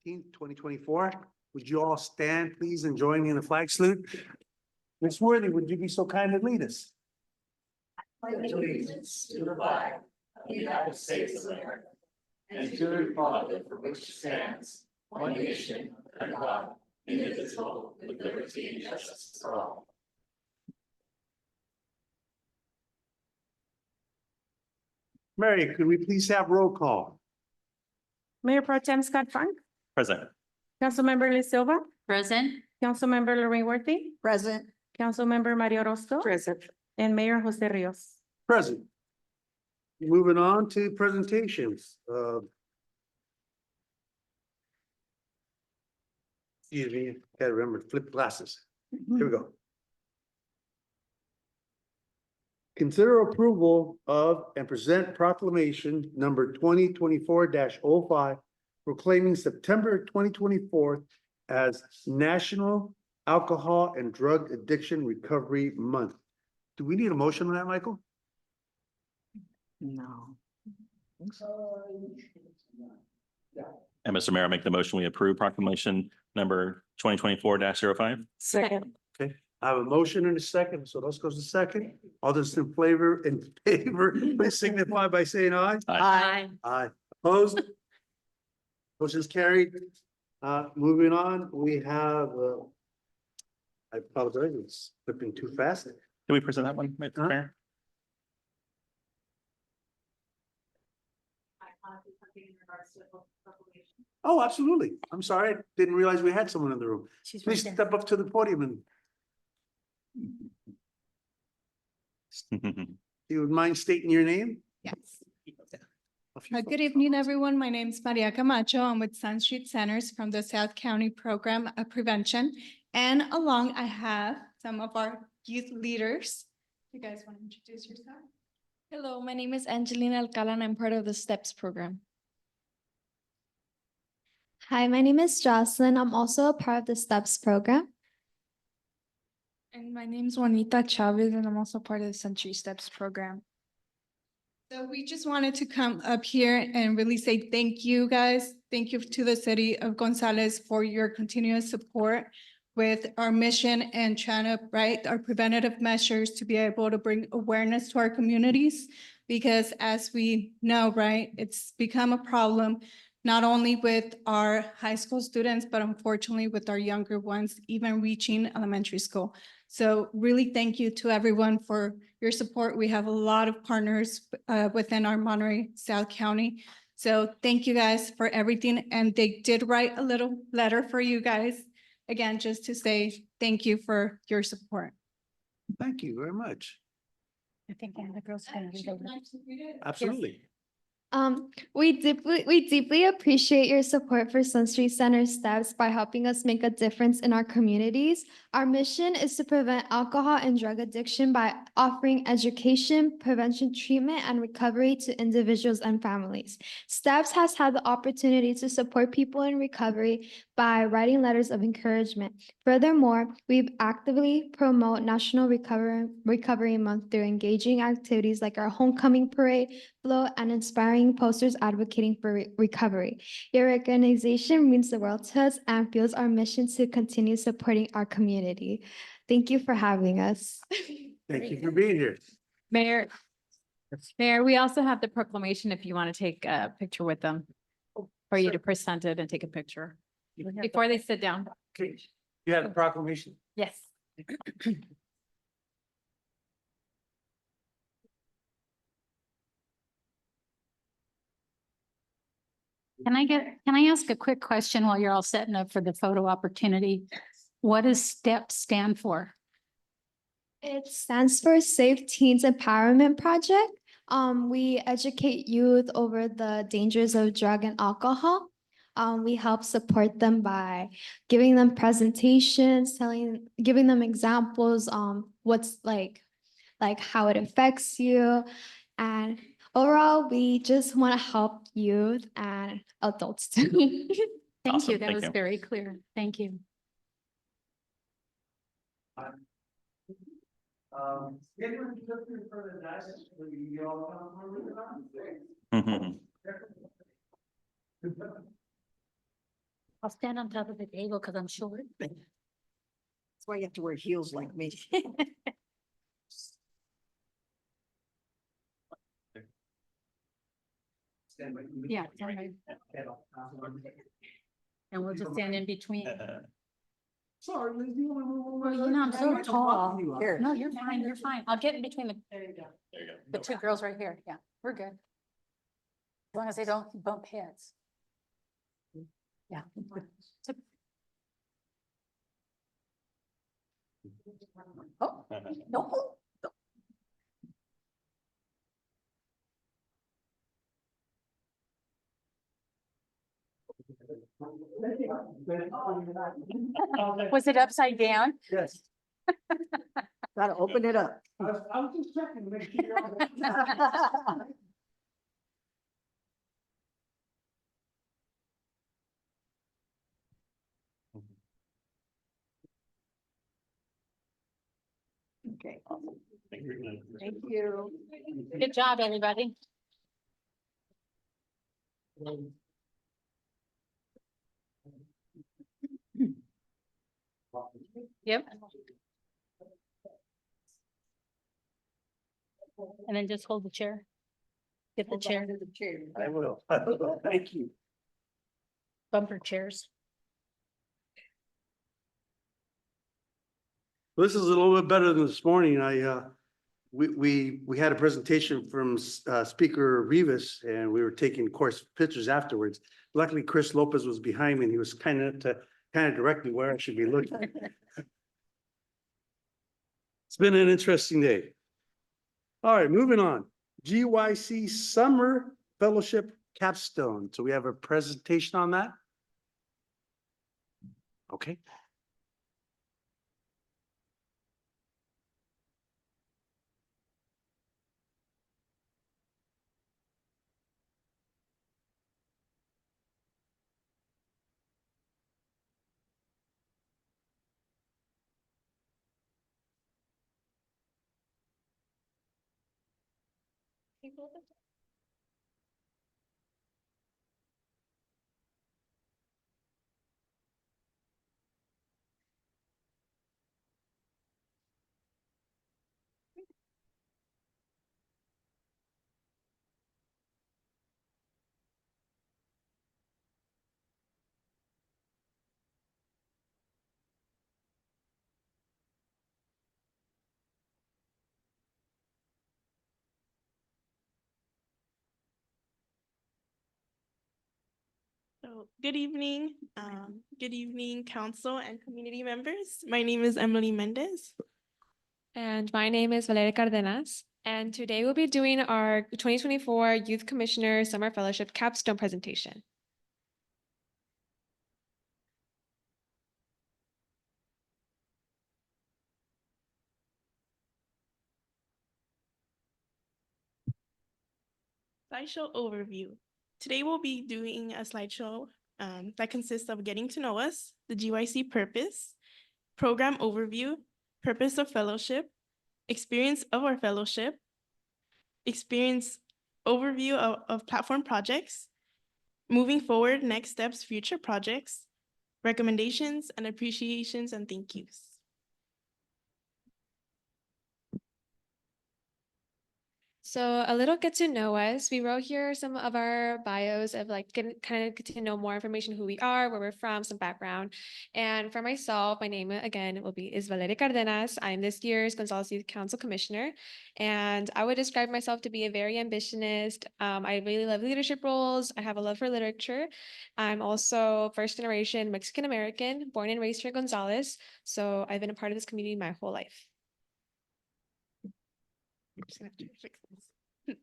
18th, 2024. Would you all stand, please, and join me in the flag salute? Ms. Worthy, would you be so kind and lead us? Allegiance to the flag of the United States of America and to the republic for which it stands, one nation, under God, indivisible, with liberty and justice for all. Mary, could we please have roll call? Mayor Pro Tem Scott Funk, Present. Councilmember Liz Silva, Present. Councilmember Lorraine Worthy, Present. Councilmember Mario Orozco. Present. And Mayor Jose Rios. Present. Moving on to presentations. Excuse me, gotta remember to flip glasses. Here we go. Consider approval of and present proclamation number 2024-05 proclaiming September 2024 as National Alcohol and Drug Addiction Recovery Month. Do we need a motion on that, Michael? No. And Mr. Mayor, I make the motion, we approve proclamation number 2024-05. Second. Okay, I have a motion and a second, so those goes to second. All those in favor, please signify by saying aye. Aye. Aye. Opposed? Motion's carried. Moving on, we have, I apologize, it's flipping too fast. Did we present that one, Mr. Mayor? Oh, absolutely. I'm sorry. I didn't realize we had someone in the room. Please step up to the podium and you would mind stating your name? Yes. A few Good evening, everyone. My name is Maria Camacho. I'm with Sun Street Centers from the South County Program of Prevention. And along I have some of our youth leaders. You guys want to introduce yourself? Hello, my name is Angelina Alcala and I'm part of the STEPS program. Hi, my name is Jocelyn. I'm also a part of the STEPS program. And my name is Juanita Chavez and I'm also part of the Century STEPS program. So we just wanted to come up here and really say thank you, guys. Thank you to the city of Gonzales for your continuous support with our mission and trying to write our preventative measures to be able to bring awareness to our communities. Because as we know, right, it's become a problem, not only with our high school students, but unfortunately with our younger ones, even reaching elementary school. So really thank you to everyone for your support. We have a lot of partners within our Monterey South County. So thank you guys for everything. And they did write a little letter for you guys. Again, just to say thank you for your support. Thank you very much. I think one of the girls can read over. Absolutely. We deeply appreciate your support for Sun Street Center STEPS by helping us make a difference in our communities. Our mission is to prevent alcohol and drug addiction by offering education, prevention, treatment, and recovery to individuals and families. STEPS has had the opportunity to support people in recovery by writing letters of encouragement. Furthermore, we actively promote National Recovery Month through engaging activities like our homecoming parade, float, and inspiring posters advocating for recovery. Your organization means the world to us and fuels our mission to continue supporting our community. Thank you for having us. Thank you for being here. Mayor, we also have the proclamation if you want to take a picture with them for you to present it and take a picture before they sit down. Okay. You had a proclamation? Yes. Can I ask a quick question while you're all setting up for the photo opportunity? What does STEP stand for? It stands for Safe Teens Empowerment Project. We educate youth over the dangers of drug and alcohol. We help support them by giving them presentations, giving them examples, what's like how it affects you. And overall, we just want to help youth and adults too. Thank Awesome, you. That thank was you. very clear. Thank you. I'll stand on top of the table because I'm short. That's why you have to wear heels like me. Yeah. stand right. And we'll just stand in between. Sorry, Liz, you wanna move over? Well, you know, I'm so tall. Here. No, you're fine, you're fine. I'll get in between the, There you the go. two girls right here. Yeah, we're good. As long as they don't bump heads. Yeah. Oh, no. Was it upside down? Yes. Gotta open it up. I was just checking to make sure you're all right. Okay. Thank you. Thank you. Good job, everybody. Yep. And then just hold the chair. Get the chair, I will. Thank you. bumper chairs. This is a little bit better than this morning. We had a presentation from Speaker Rivas and we were taking, of course, pictures afterwards. Luckily, Chris Lopez was behind me and he was kind of direct me where I should be looking. It's been an interesting day. All right, moving on. GYC Summer Fellowship Capstone. So we have a presentation on that? Okay. So, good evening, council and community members. My name is Emily Mendez. And my name is Valeria Cardenas. And today we'll be doing our 2024 Youth Commissioner Summer Fellowship Capstone presentation. Slideshow overview. Today we'll be doing a slideshow that consists of getting to know us, the GYC purpose, program overview, purpose of fellowship, experience of our fellowship, experience overview of platform projects, moving forward, next steps, future projects, recommendations and appreciations and thank yous. So a little get to know us. We wrote here some of our bios of like kind of get to know more information, who we are, where we're from, some background. And for myself, my name again is Valeria Cardenas. I'm this year's Gonzales Youth Council Commissioner. And I would describe myself to be a very ambitionist. I really love leadership roles. I have a love for literature. I'm also first generation Mexican American, born and raised here in Gonzales. So I've been a part of this community my whole life. I'm just gonna have to fix this.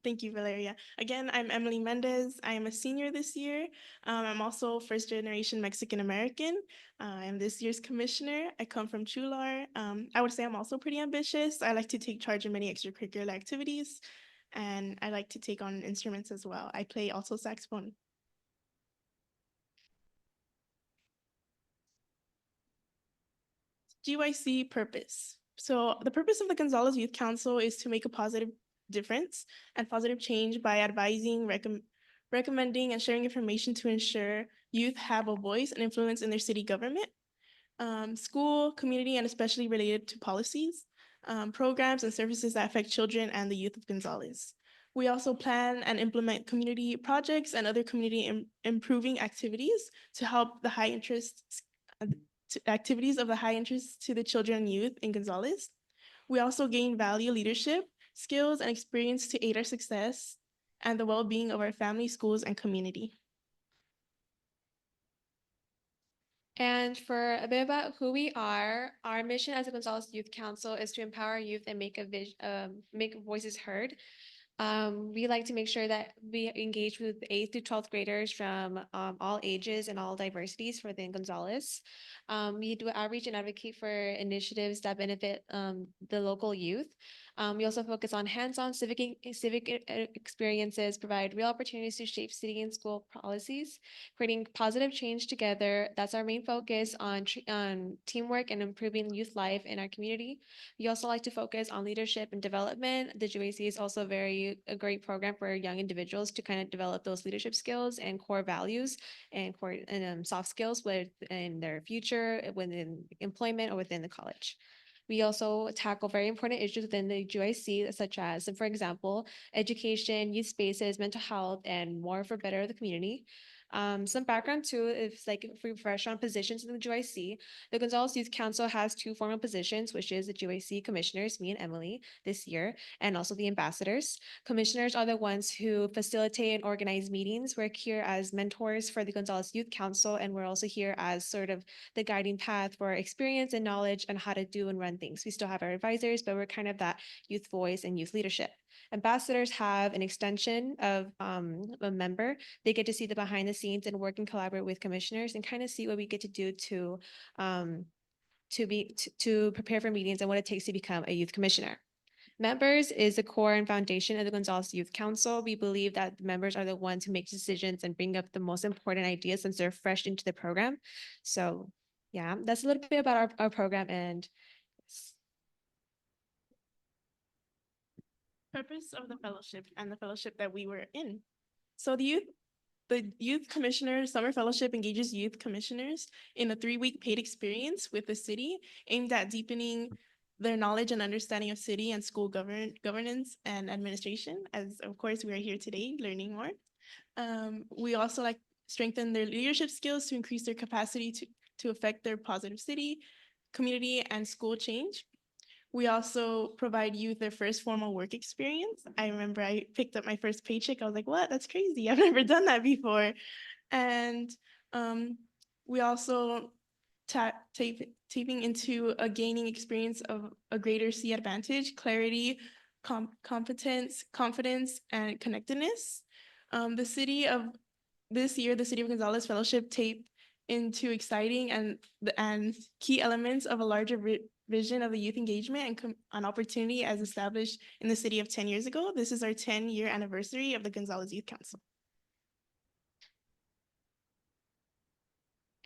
Thank you, Valeria. Again, I'm Emily Mendez. I am a senior this year. I'm also first generation Mexican American. I'm this year's commissioner. I come from Chular. I would say I'm also pretty ambitious. I like to take charge in many extracurricular activities, and I like to take on instruments as well. I play also saxophone. GYC purpose. So the purpose of the Gonzales Youth Council is to make a positive difference and positive change by advising, recommending and sharing information to ensure youth have a voice and influence in their city government, school, community, and especially related to policies, programs and services that affect children and the youth of Gonzales. We also plan and implement community projects and other community improving activities to help the high interest activities of the high interest to the children and youth in Gonzales. We also gain value leadership, skills, and experience to aid our success and the well-being of our family, schools, and community. And for a bit about who we are, our mission as a Gonzales Youth Council is to empower youth and make voices heard. We like to make sure that we engage with 8th to 12th graders from all ages and all diversities within Gonzales. We do outreach and advocate for initiatives that benefit the local youth. We also focus on hands-on civic experiences, provide real opportunities to shape city and school policies, creating positive change together. That's our main focus on teamwork and improving youth life in our community. We also like to focus on leadership and development. The GYC is also a great program for young individuals to kind of develop those leadership skills and core values and core soft skills within their future, within employment or within the college. We also tackle very important issues within the GYC, such as, for example, education, youth spaces, mental health, and more for better of the community. Some background too, if we refresh on positions in the GYC, the Gonzales Youth Council has 2 formal positions, which is the GYC commissioners, me and Emily this year, and also the ambassadors. Commissioners are the ones who facilitate and organize meetings. We're here as mentors for the Gonzales Youth Council, and we're also here as sort of the guiding path for experience and knowledge on how to do and run things. We still have our advisors, but we're kind of that youth voice and youth leadership. Ambassadors have an extension of a member. They get to see the behind the scenes and work and collaborate with commissioners and kind of see what we get to do to prepare for meetings and what it takes to become a youth commissioner. Members is the core and foundation of the Gonzales Youth Council. We believe that the members are the ones who make decisions and bring up the most important ideas since they're fresh into the program. So yeah, that's a little bit about our program and Purpose of the fellowship and the fellowship that we were in. So the Youth Commissioner Summer Fellowship engages youth commissioners in a 3-week paid experience with the city aimed at deepening their knowledge and understanding of city and school governance and administration, as of course we are here today learning more. We also strengthen their leadership skills to increase their capacity to affect their positive city, community, and school change. We also provide youth their first formal work experience. I remember I picked up my first paycheck. I was like, what? That's crazy. I've never done that before. And we also taping into a gaining experience of a greater C advantage, clarity, competence, confidence, and connectedness. This year, the City of Gonzales Fellowship taped into exciting and key elements of a larger vision of the youth engagement and an opportunity as established in the city of 10 years ago. This is our 10-year anniversary of the Gonzales Youth Council.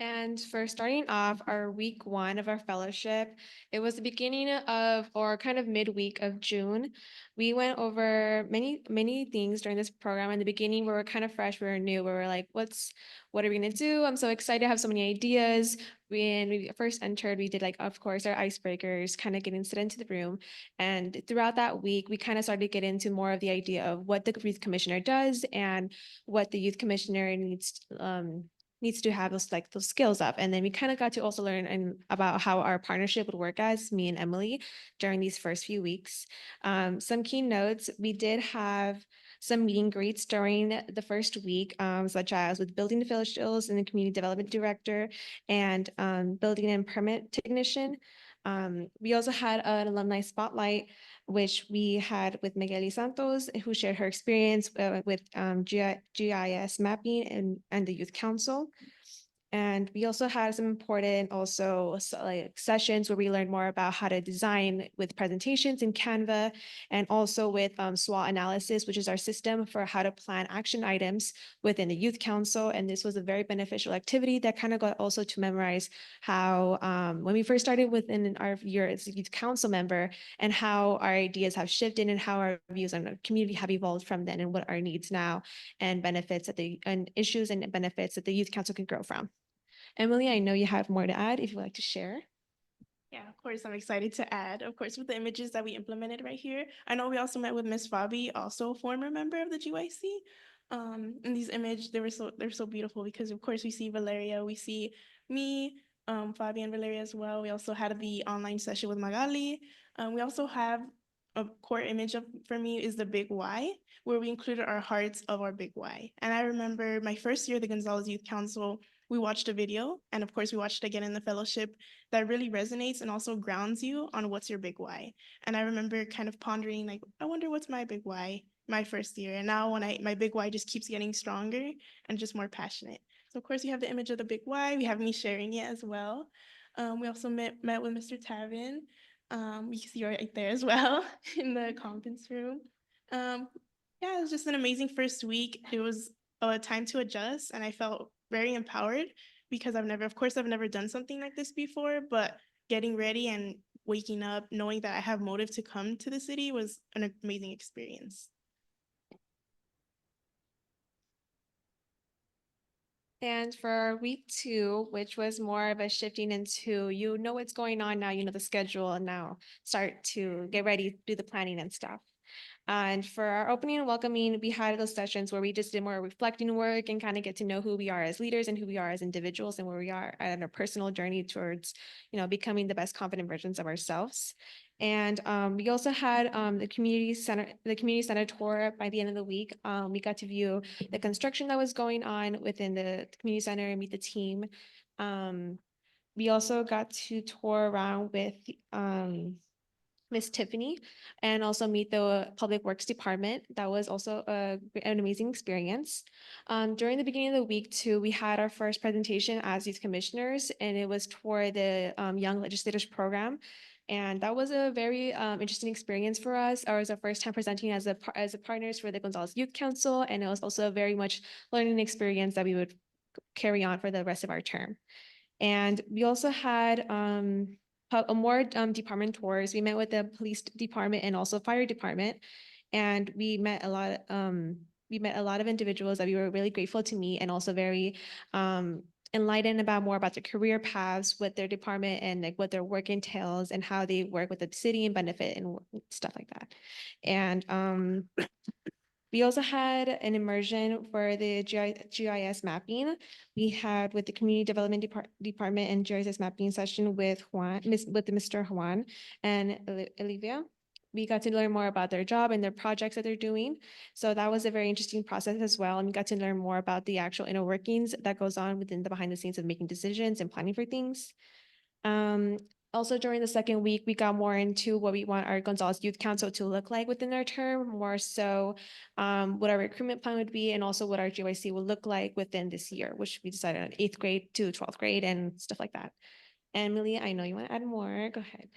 And for starting off our week 1 of our fellowship, it was the beginning of, or kind of midweek of June. We went over many things during this program. In the beginning, we were kind of fresh, we were new. We were like, what are we gonna do? I'm so excited to have so many ideas. When we first entered, we did of course, our icebreakers, kind of getting set into the room. And throughout that week, we kind of started to get into more of the idea of what the youth commissioner does and what the youth commissioner needs to have those skills up. And then we kind of got to also learn about how our partnership would work as me and Emily during these first few weeks. Some key notes, we did have some meet and greets during the first week, such as with building officials and the community development director and building and permit technician. We also had an alumni spotlight, which we had with Miguel Santos, who shared her experience with GIS mapping and the Youth Council. And we also had some important like sessions where we learned more about how to design with presentations in Canva and also with SWOT analysis, which is our system for how to plan action items within the youth council. And this was a very beneficial activity that kind of got also to memorize how when we first started within our year as a youth council member and how our ideas have shifted and how our views on the community have evolved from then and what our needs now and benefits and issues and benefits that the youth council can grow from. Emily, I know you have more to add if you'd like to share. Yeah, of course, I'm excited to add, of course, with the images that we implemented right here. I know we also met with Miss Fabi, also a former member of the GYC. In these images, they're so beautiful because of course we see Valeria, we see me, Fabi and Valeria as well. We also had the online session with Magali. We also have a core image for me is the big why, where we included our hearts of our big why. And I remember my first year at the Gonzales Youth Council, we watched a video, and of course we watched it again in the fellowship that really resonates and also grounds you on what's your big why. And I remember kind of pondering like, I wonder what's my big why my first year. And now my big why just keeps getting stronger and just more passionate. So of course you have the image of the big why. We have me sharing it as well. We also met with Mr. Tavin. You can see right there as well in the conference room. Yeah, it was just an amazing first week. It was a time to adjust and I felt very empowered because I've never done something like this before, but getting ready and waking up, knowing that I have motive to come to the city was an amazing experience. And for week 2, which was more of a shifting into, you know what's going on now, you know the schedule, and now start to get ready, do the planning and stuff. And for our opening and welcoming, we had those sessions where we just did more reflecting work and kind of get to know who we are as leaders and who we are as individuals and where we are at our personal journey towards, becoming the best confident versions of ourselves. And we also had the community center tour by the end of the week. We got to view the construction that was going on within the community center and meet the team. We also got to tour around with Miss Tiffany and also meet the Public Works Department. That was also an amazing experience. During the beginning of the week too, we had our first presentation as youth commissioners and it was toward the Young Legislators Program. And that was a very interesting experience for us. It was our first time presenting as a partners for the Gonzales Youth Council. And it was also a very much learning experience that we would carry on for the rest of our term. And we also had more department tours. We met with the police department and also fire department, and we met a lot of individuals that we were really grateful to meet, and also very enlightened more about their career paths with their department and like what their work entails and how they work with the city and benefit and stuff like that. And we also had an immersion for the GIS mapping. We had with the Community Development Department and GIS mapping session with Mr. Juan and Olivia. We got to learn more about their job and their projects that they're doing. So that was a very interesting process as well. And we got to learn more about the actual inner workings that goes on within the behind the scenes of making decisions and planning for things. Also during the second week, we got more into what we want our Gonzales Youth Council to look like within our term, more so what our recruitment plan would be and also what our GYC will look like within this year, which we decided on 8th grade to 12th grade and stuff like that. Emily, I know you want to add more. Go ahead.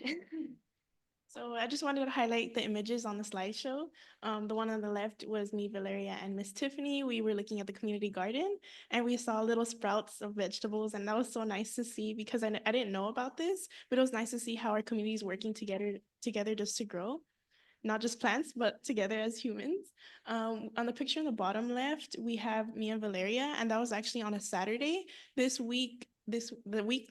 So I just wanted to highlight the images on the slideshow. The one on the left was me, Valeria, and Miss Tiffany. We were looking at the community garden and we saw little sprouts of vegetables, and that was so nice to see because I didn't know about this, but it was nice to see how our community is working together just to grow, not just plants, but together as humans. On the picture on the bottom left, we have me and Valeria, and that was actually on a Saturday. The week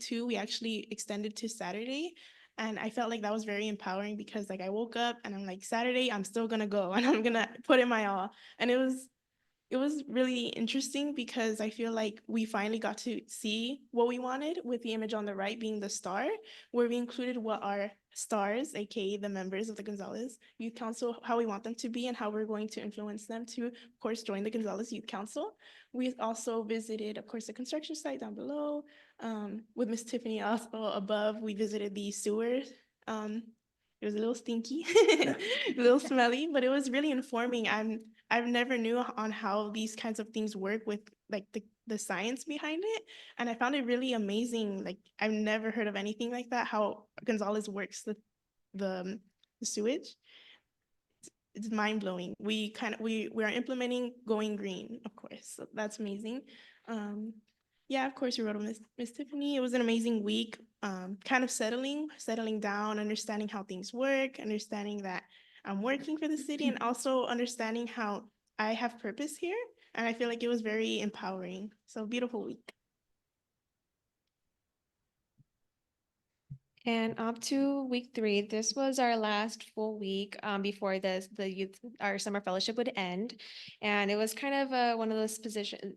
2, we actually extended to Saturday. And I felt like that was very empowering because like I woke up and I'm like, Saturday, I'm still gonna go and I'm gonna put in my all. And it was really interesting because I feel like we finally got to see what we wanted with the image on the right being the star, where we included what our stars, aka the members of the Gonzales Youth Council, how we want them to be and how we're going to influence them to, of course, join the Gonzales Youth Council. We also visited, of course, the construction site down below. With Miss Tiffany also above, we visited the sewers. It was a little stinky, a little smelly, but it was really informing. I've never knew on how these kinds of things work with like the science behind it. And I found it really amazing. Like I've never heard of anything like that, how Gonzales works the sewage. It's mind blowing. We are implementing going green, of course. So that's amazing. Yeah, of course, we wrote with Miss Tiffany. It was an amazing week. Kind of settling down, understanding how things work, understanding that I'm working for the city, and also understanding how I have purpose here. And I feel like it was very empowering. So beautiful week. And up to week 3, this was our last full week before our summer fellowship would end. And it was kind of one of those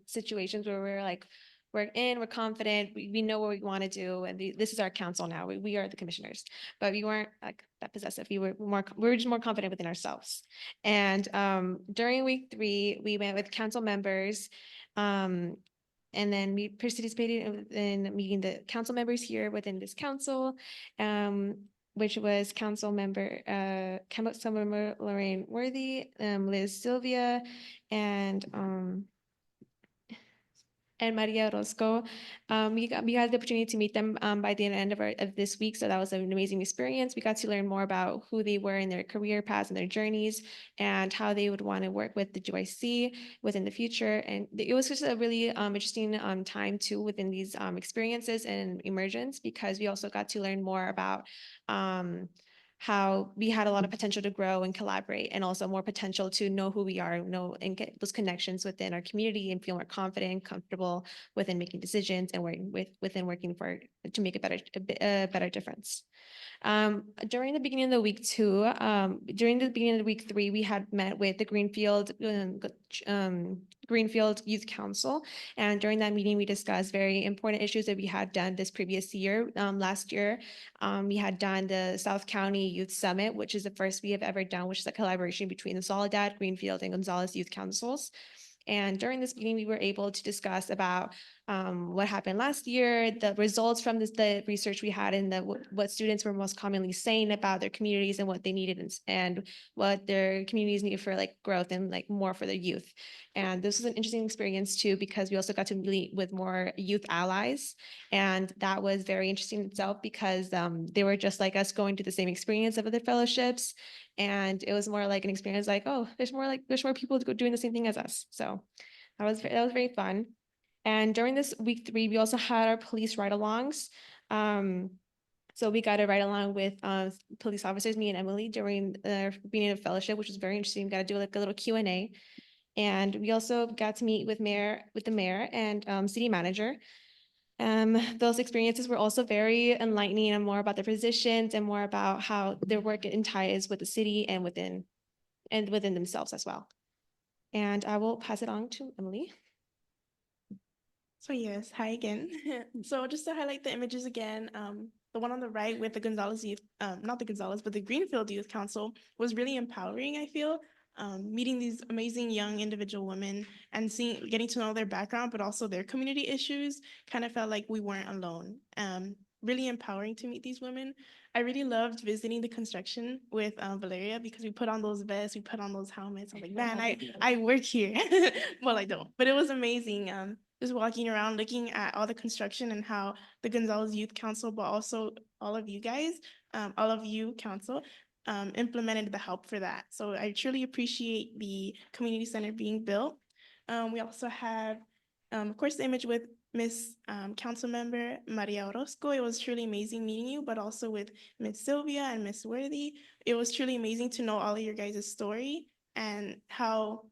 situations where we're like, we're confident, we know what we want to do, and this is our council now. We are the commissioners, but we weren't like that possessive. We were just more confident within ourselves. And during week 3, we went with council members. And then we participated in meeting the council members here within this council, which was council member Lorraine Worthy, Liz Sylvia, and Maria Orozco. We had the opportunity to meet them by the end of this week, so that was an amazing experience. We got to learn more about who they were in their career paths and their journeys, and how they would want to work with the GYC within the future. And it was just a really interesting time too within these experiences and immersions, because we also got to learn more about how we had a lot of potential to grow and collaborate, and also more potential to know who we are, know and get those connections within our community and feel more confident and comfortable within making decisions and within working to make a better difference. During the beginning of the week 2, during the beginning of week 3, we had met with the Greenfield Youth Council. And during that meeting, we discussed very important issues that we had done this previous year. Last year, we had done the South County Youth Summit, which is the first we have ever done, which is a collaboration between the Soledad, Greenfield, and Gonzales Youth Councils. And during this meeting, we were able to discuss about what happened last year, the results from the research we had, and what students were most commonly saying about their communities and what they needed, and what their communities needed for like growth and like more for their youth. And this was an interesting experience too, because we also got to meet with more youth allies. And that was very interesting itself, because they were just like us, going to the same experience of other fellowships. And it was more like an experience like, oh, there's more people doing the same thing as us. So that was very fun. And during this week 3, we also had our police ride-alongs. So we got to ride along with police officers, me and Emily, during the beginning of fellowship, which was very interesting. We got to do like a little Q&A. And we also got to meet with the mayor and city manager. Those experiences were also very enlightening, and more about their positions and more about how their work ties with the city and within themselves as well. And I will pass it on to Emily. So yes, hi again. So just to highlight the images again, the one on the right with the Gonzales Youth, not the Gonzales, but the Greenfield Youth Council was really empowering, I feel. Meeting these amazing young individual women and getting to know their background, but also their community issues, kind of felt like we weren't alone. Really empowering to meet these women. I really loved visiting the construction with Valeria, because we put on those vests, we put on those helmets. I'm like, man, I work here. Well, I don't, but it was amazing. Just walking around, looking at all the construction and how the Gonzales Youth Council, but also all of you guys, all of you council, implemented the help for that. So I truly appreciate the community center being built. We also have, of course, the image with Miss Council Member Maria Orozco. It was truly amazing meeting you, but also with Miss Sylvia and Miss Worthy. It was truly amazing to know all of your guys' story, and how,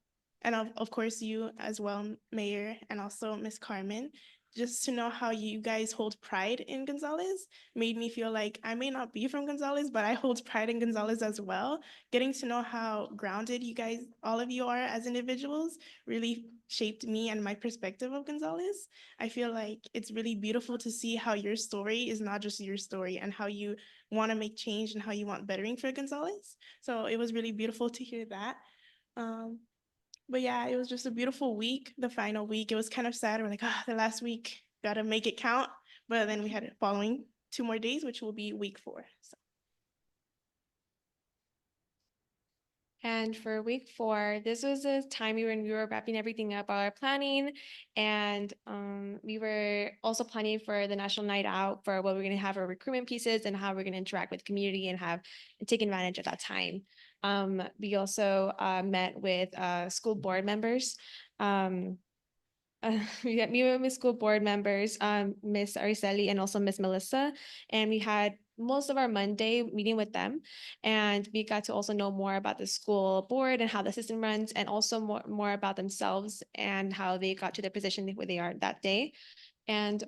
and of course you as well, Mayor, and also Miss Carmen. Just to know how you guys hold pride in Gonzales made me feel like I may not be from Gonzales, but I hold pride in Gonzales as well. Getting to know how grounded you guys, all of you are as individuals, really shaped me and my perspective of Gonzales. I feel like it's really beautiful to see how your story is not just your story, and how you want to make change and how you want bettering for Gonzales. So it was really beautiful to hear that. But yeah, it was just a beautiful week, the final week. It was kind of sad. We're like, the last week, gotta make it count. But then we had it following 2 more days, which will be week 4. So. And for week 4, this was a time when we were wrapping everything up, all our planning, and we were also planning for the National Night Out for what we're going to have our recruitment pieces and how we're going to interact with community and have and take advantage of that time. We also met with school board members. We got me with my school board members, Miss Araceli and also Miss Melissa, and we had most of our Monday meeting with them, and we got to also know more about the school board and how the system runs, and also more about themselves and how they got to the position where they are that day. And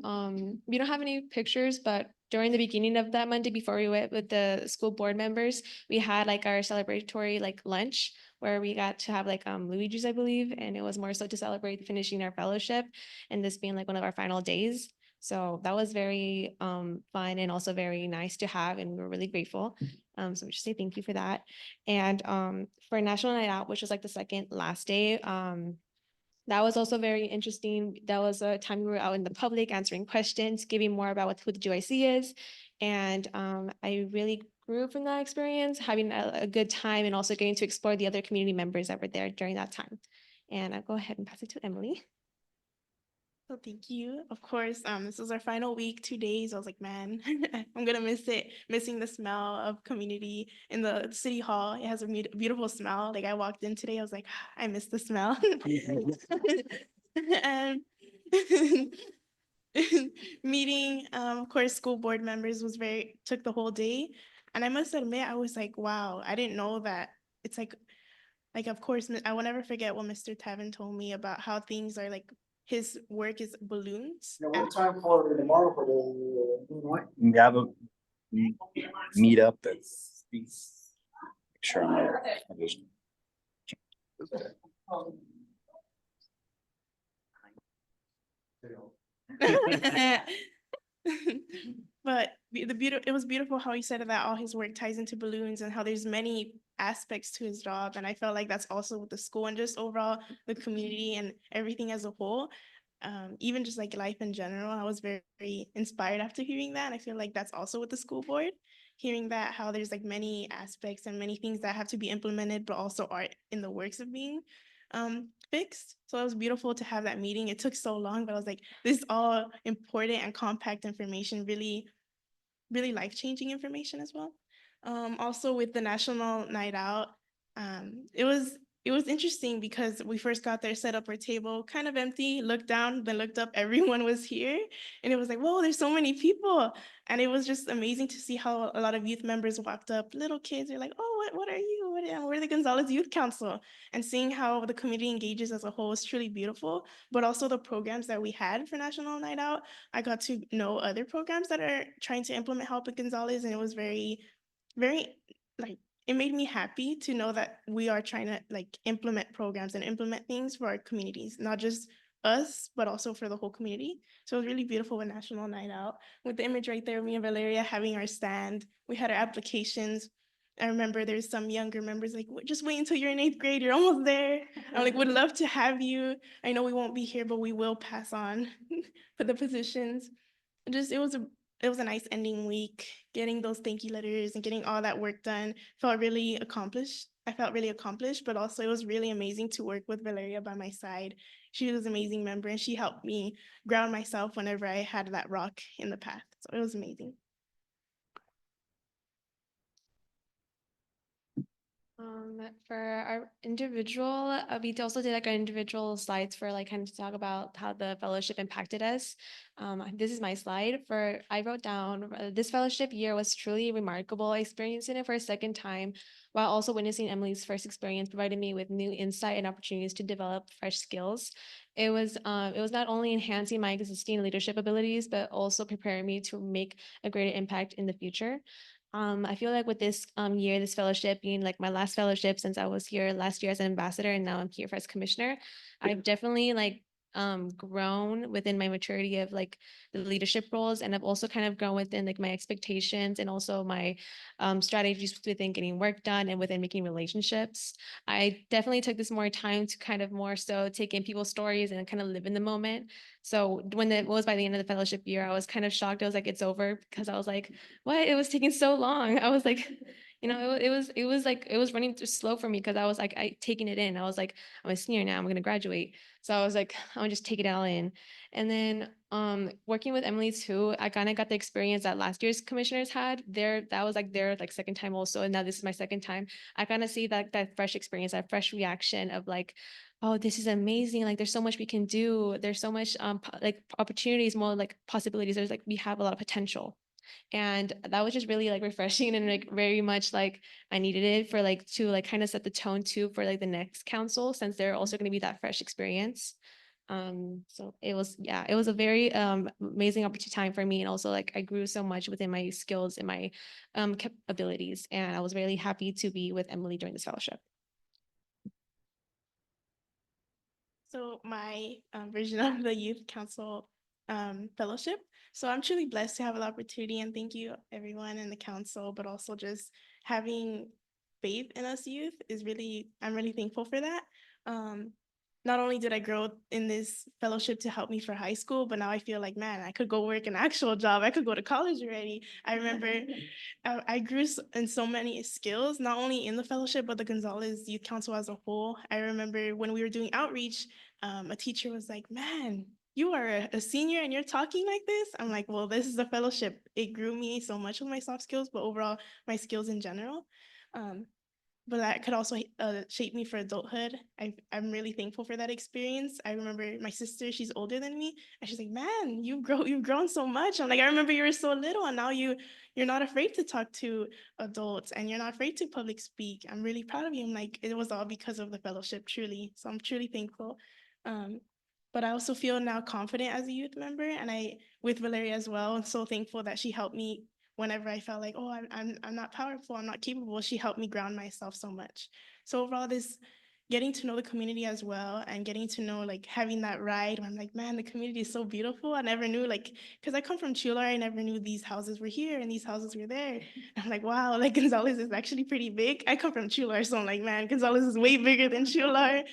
we don't have any pictures, but during the beginning of that Monday, before we went with the school board members, we had like our celebratory like lunch where we got to have like Luigi's, I believe, and it was more so to celebrate finishing our fellowship and this being like one of our final days. So that was very fun and also very nice to have, and we were really grateful. So we just say thank you for that. And for National Night Out, which was like the second last day, that was also very interesting. That was a time we were out in the public answering questions, giving more about who the GYC is. And I really grew from that experience, having a good time and also getting to explore the other community members that were there during that time. And I'll go ahead and pass it to Emily. So thank you. Of course, this was our final week, 2 days. I was like, man, I'm gonna miss it, missing the smell of community in the city hall. It has a beautiful smell. Like I walked in today, I was like, I miss the smell. And meeting, of course, school board members took the whole day. And I must admit, I was like, wow, I didn't know that it's like, of course, I will never forget what Mr. Tevin told me about how things are like, his work is balloons. And time for tomorrow for the? We have a meet up that's. Sure. But it was beautiful how he said that all his work ties into balloons and how there's many aspects to his job. And I felt like that's also with the school and just overall the community and everything as a whole. Even just like life in general, I was very, very inspired after hearing that. And I feel like that's also with the school board, hearing that how there's like many aspects and many things that have to be implemented, but also are in the works of being fixed. So it was beautiful to have that meeting. It took so long, but I was like, this is all important and compact information, really, really life-changing information as well. Also with the National Night Out, it was interesting because we first got there, set up our table, kind of empty, looked down, then looked up, everyone was here. And it was like, whoa, there's so many people. And it was just amazing to see how a lot of youth members walked up, little kids are like, oh, what are you? We're the Gonzales Youth Council. And seeing how the community engages as a whole is truly beautiful. But also the programs that we had for National Night Out, I got to know other programs that are trying to implement Help at Gonzales. And it was very, very like, it made me happy to know that we are trying to like implement programs and implement things for our communities, not just us, but also for the whole community. So it was really beautiful with National Night Out. With the image right there, me and Valeria having our stand, we had our applications. I remember there's some younger members like, just wait until you're in 8th grade, you're almost there. I'm like, would love to have you. I know we won't be here, but we will pass on for the positions. It was a nice ending week, getting those thank you letters and getting all that work done. Felt really accomplished. I felt really accomplished, but also it was really amazing to work with Valeria by my side. She was an amazing member and she helped me ground myself whenever I had that rock in the path. So it was amazing. For our individual, we also did like our individual slides for like kind of to talk about how the fellowship impacted us. This is my slide for, I wrote down, this fellowship year was truly remarkable. Experiencing it for a second time while also witnessing Emily's first experience provided me with new insight and opportunities to develop fresh skills. It was not only enhancing my existing leadership abilities, but also preparing me to make a greater impact in the future. I feel like with this year, this fellowship being like my last fellowship since I was here last year as an ambassador and now I'm here as commissioner, I've definitely like grown within my maturity of like the leadership roles, and I've also kind of grown within like my expectations and also my strategies within getting work done and within making relationships. I definitely took this more time to kind of more so take in people's stories and kind of live in the moment. So when it was by the end of the fellowship year, I was kind of shocked. I was like, it's over, because I was like, what? It was taking so long. I was like, You know, it was like, it was running too slow for me because I was like, taking it in. I was like, I'm a senior now, I'm gonna graduate. So I was like, I'll just take it all in. And then working with Emily too, I kind of got the experience that last year's commissioners had. That was like their like second time also, and now this is my second time. I kind of see that fresh experience, that fresh reaction of like, oh, this is amazing. Like there's so much we can do. There's so much like opportunities, more like possibilities. There's like we have a lot of potential. And that was just really like refreshing and like very much like I needed it for like to like kind of set the tone too for like the next council, since they're also going to be that fresh experience. So it was, yeah, it was a very amazing opportunity time for me, and also like I grew so much within my skills and my abilities, and I was really happy to be with Emily during this fellowship. So my version of the youth council fellowship. So I'm truly blessed to have the opportunity, and thank you everyone in the council, but also just having faith in us youth is really, I'm really thankful for that. Not only did I grow in this fellowship to help me for high school, but now I feel like, man, I could go work an actual job. I could go to college already. I remember I grew in so many skills, not only in the fellowship, but the Gonzalez Youth Council as a whole. I remember when we were doing outreach, a teacher was like, man, you are a senior and you're talking like this? I'm like, well, this is the fellowship. It grew me so much with my soft skills, but overall, my skills in general. But that could also shape me for adulthood. I'm really thankful for that experience. I remember my sister, she's older than me, and she's like, man, you've grown so much. I'm like, I remember you were so little, and now you're not afraid to talk to adults, and you're not afraid to public speak. I'm really proud of you. I'm like, it was all because of the fellowship, truly. So I'm truly thankful. But I also feel now confident as a youth member, and with Valeria as well. I'm so thankful that she helped me whenever I felt like, oh, I'm not powerful, I'm not capable. She helped me ground myself so much. So overall, this getting to know the community as well, and getting to know, like, having that ride where I'm like, man, the community is so beautiful. I never knew, like, because I come from Chular, I never knew these houses were here and these houses were there. And I'm like, wow, like Gonzalez is actually pretty big. I come from Chular, so I'm like, man, Gonzalez is way bigger than Chular.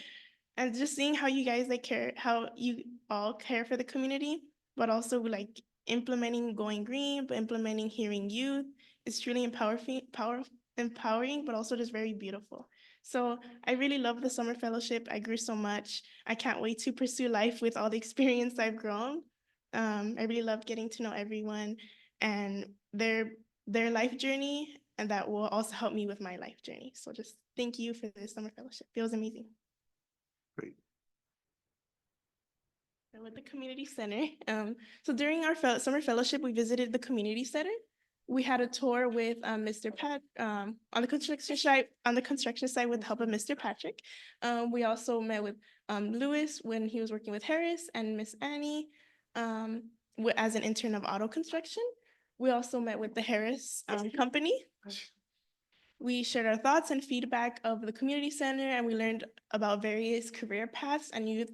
And just seeing how you guys like care, how you all care for the community, but also like implementing Going Green, but implementing Hearing Youth is truly empowering, but also just very beautiful. So I really love the summer fellowship. I grew so much. I can't wait to pursue life with all the experience I've grown. I really love getting to know everyone and their life journey, and that will also help me with my life journey. So just thank you for this summer fellowship. It was amazing. So with the community center, so during our summer fellowship, we visited the community center. We had a tour with Mr. Pat on the construction site with the help of Mr. Patrick. We also met with Lewis when he was working with Harris, and Miss Annie as an intern of auto construction. We also met with the Harris company. We shared our thoughts and feedback of the community center, and we learned about various career paths and youth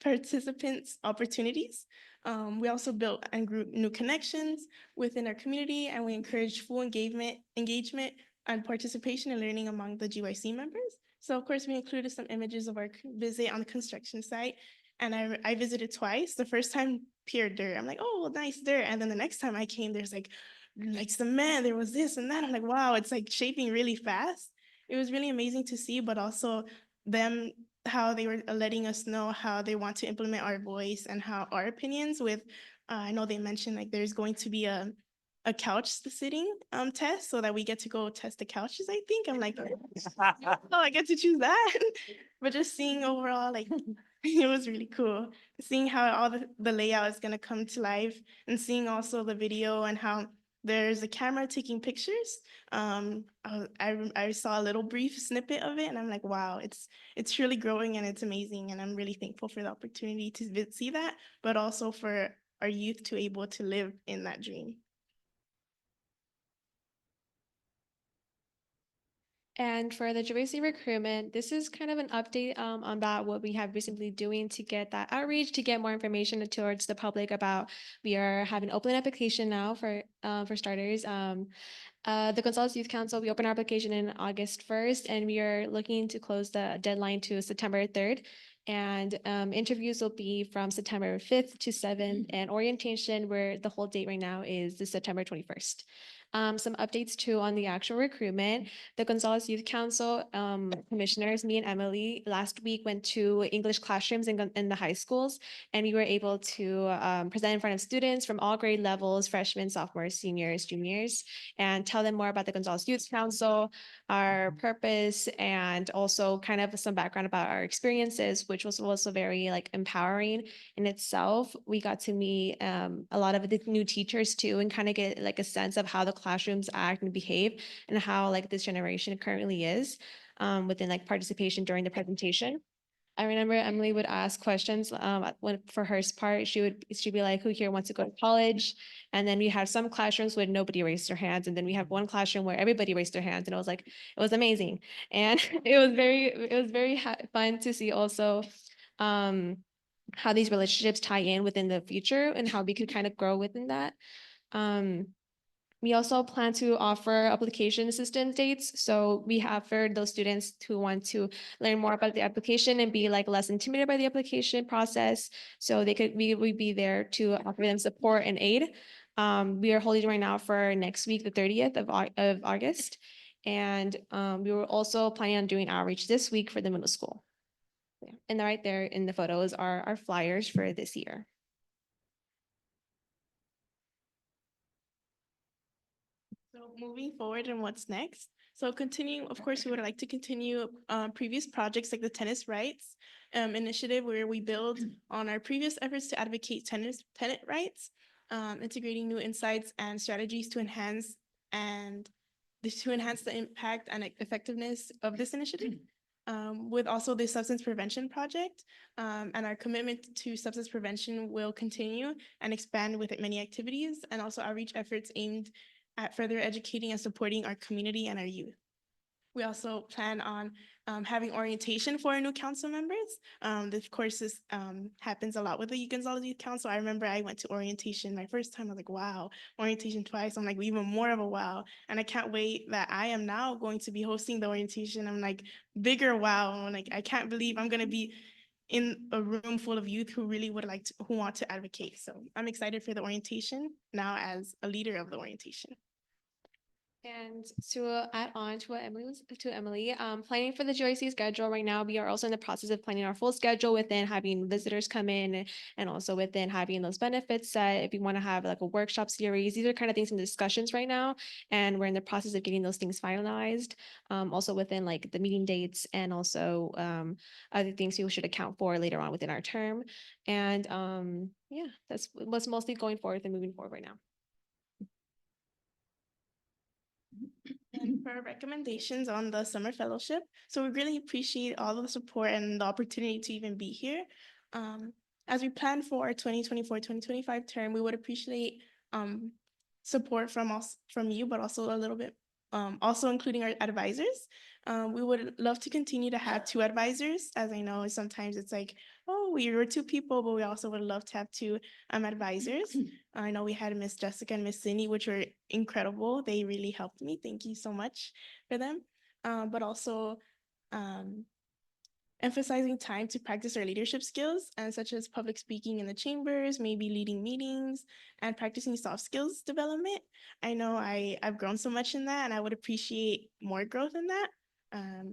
participants' opportunities. We also built and grew new connections within our community, and we encouraged full engagement and participation and learning among the GYC members. So of course, we included some images of our visit on the construction site, and I visited twice. The first time, pure dirt. I'm like, oh, nice dirt. And then the next time I came, there's like cement, there was this and that. I'm like, wow, it's like shaping really fast. It was really amazing to see, but also them, how they were letting us know how they want to implement our voice and how our opinions with, I know they mentioned like there's going to be a couch sitting test, so that we get to go test the couches, I think. I'm like, oh, I get to choose that. But just seeing overall, like, it was really cool. Seeing how all the layout is gonna come to life, and seeing also the video and how there's a camera taking pictures. I saw a little brief snippet of it, and I'm like, wow, it's truly growing and it's amazing. And I'm really thankful for the opportunity to see that, but also for our youth to able to live in that dream. And for the GYC recruitment, this is kind of an update on that, what we have recently doing to get that outreach, to get more information towards the public about, we are having open application now for starters. The Gonzalez Youth Council, we opened our application in August 1st, and we are looking to close the deadline to September 3rd. And interviews will be from September 5th to 7th, and orientation, where the whole date right now is the September 21st. Some updates too on the actual recruitment. The Gonzalez Youth Council commissioners, me and Emily, last week went to English classrooms in the high schools, and we were able to present in front of students from all grade levels, freshmen, sophomores, seniors, juniors, and tell them more about the Gonzalez Youth Council, our purpose, and also kind of some background about our experiences, which was also very like empowering in itself. We got to meet a lot of the new teachers too, and kind of get like a sense of how the classrooms act and behave, and how like this generation currently is within like participation during the presentation. I remember Emily would ask questions when for her part, she'd be like, who here wants to go to college? And then we had some classrooms where nobody raised their hands, and then we had one classroom where everybody raised their hands, and it was like, it was amazing. And it was very fun to see also um how these relationships tie in within the future, and how we could kind of grow within that. We also plan to offer application assistance dates. So we have for those students who want to learn more about the application and be like less intimidated by the application process. So we be there to offer them support and aid. We are holding right now for next week, the 30th of August. And we were also planning on doing outreach this week for the middle school. Yeah. And right there in the photos are our flyers for this year. So moving forward and what's next? So continuing, of course, we would like to continue previous projects like the tennis rights initiative, where we build on our previous efforts to advocate tenant rights, integrating new insights and strategies to enhance the impact and effectiveness of this initiative. With also the substance prevention project, and our commitment to substance prevention will continue and expand with many activities, and also outreach efforts aimed at further educating and supporting our community and our youth. We also plan on having orientation for our new council members. This course happens a lot with the Gonzalez Youth Council. I remember I went to orientation my first time. I was like, wow, orientation twice. I'm like, even more of a wow. And I can't wait that I am now going to be hosting the orientation. I'm like, bigger wow. I'm like, I can't believe I'm going to be in a room full of youth who really would like to, who want to advocate. So I'm excited for the orientation now as a leader of the orientation. And to add on to what Emily, planning for the GYC schedule right now, we are also in the process of planning our full schedule within having visitors come in, and also within having those benefits set. If we want to have like a workshop series, these are kind of things in discussions right now, and we're in the process of getting those things finalized. Also within like the meeting dates, and also other things we should account for later on within our term. And yeah, that's what's mostly going forward and moving forward right now. And for our recommendations on the summer fellowship, so we really appreciate all of the support and the opportunity to even be here. As we plan for our 2024-2025 term, we would appreciate support from us, from you, but also a little bit, also including our advisors. We would love to continue to have 2 advisors, as I know sometimes it's like, oh, we were 2 people, but we also would love to have 2 advisors. I know we had Miss Jessica and Miss Cindy, which were incredible. They really helped me. Thank you so much for them. But also emphasizing time to practice our leadership skills, and such as public speaking in the chambers, maybe leading meetings, and practicing soft skills development. I know I've grown so much in that, and I would appreciate more growth in that.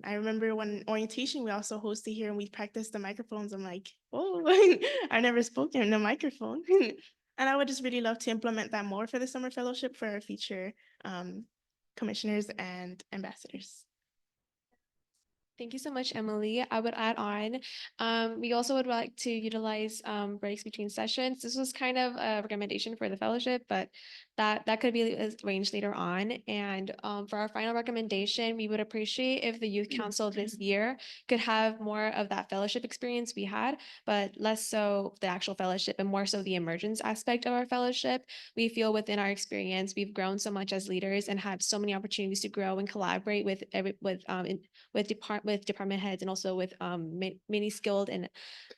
I remember when orientation, we also hosted here and we practiced the microphones. I'm like, oh, I never spoken in a microphone. And I would just really love to implement that more for the summer fellowship for our future commissioners and ambassadors. Thank you so much, Emily. I would add on, we also would like to utilize breaks between sessions. This was kind of a recommendation for the fellowship, but that could be arranged later on. And for our final recommendation, we would appreciate if the youth council this year could have more of that fellowship experience we had, but less so the actual fellowship and more so the emergence aspect of our fellowship. We feel within our experience, we've grown so much as leaders and had so many opportunities to grow and collaborate with department heads, and also with many skilled and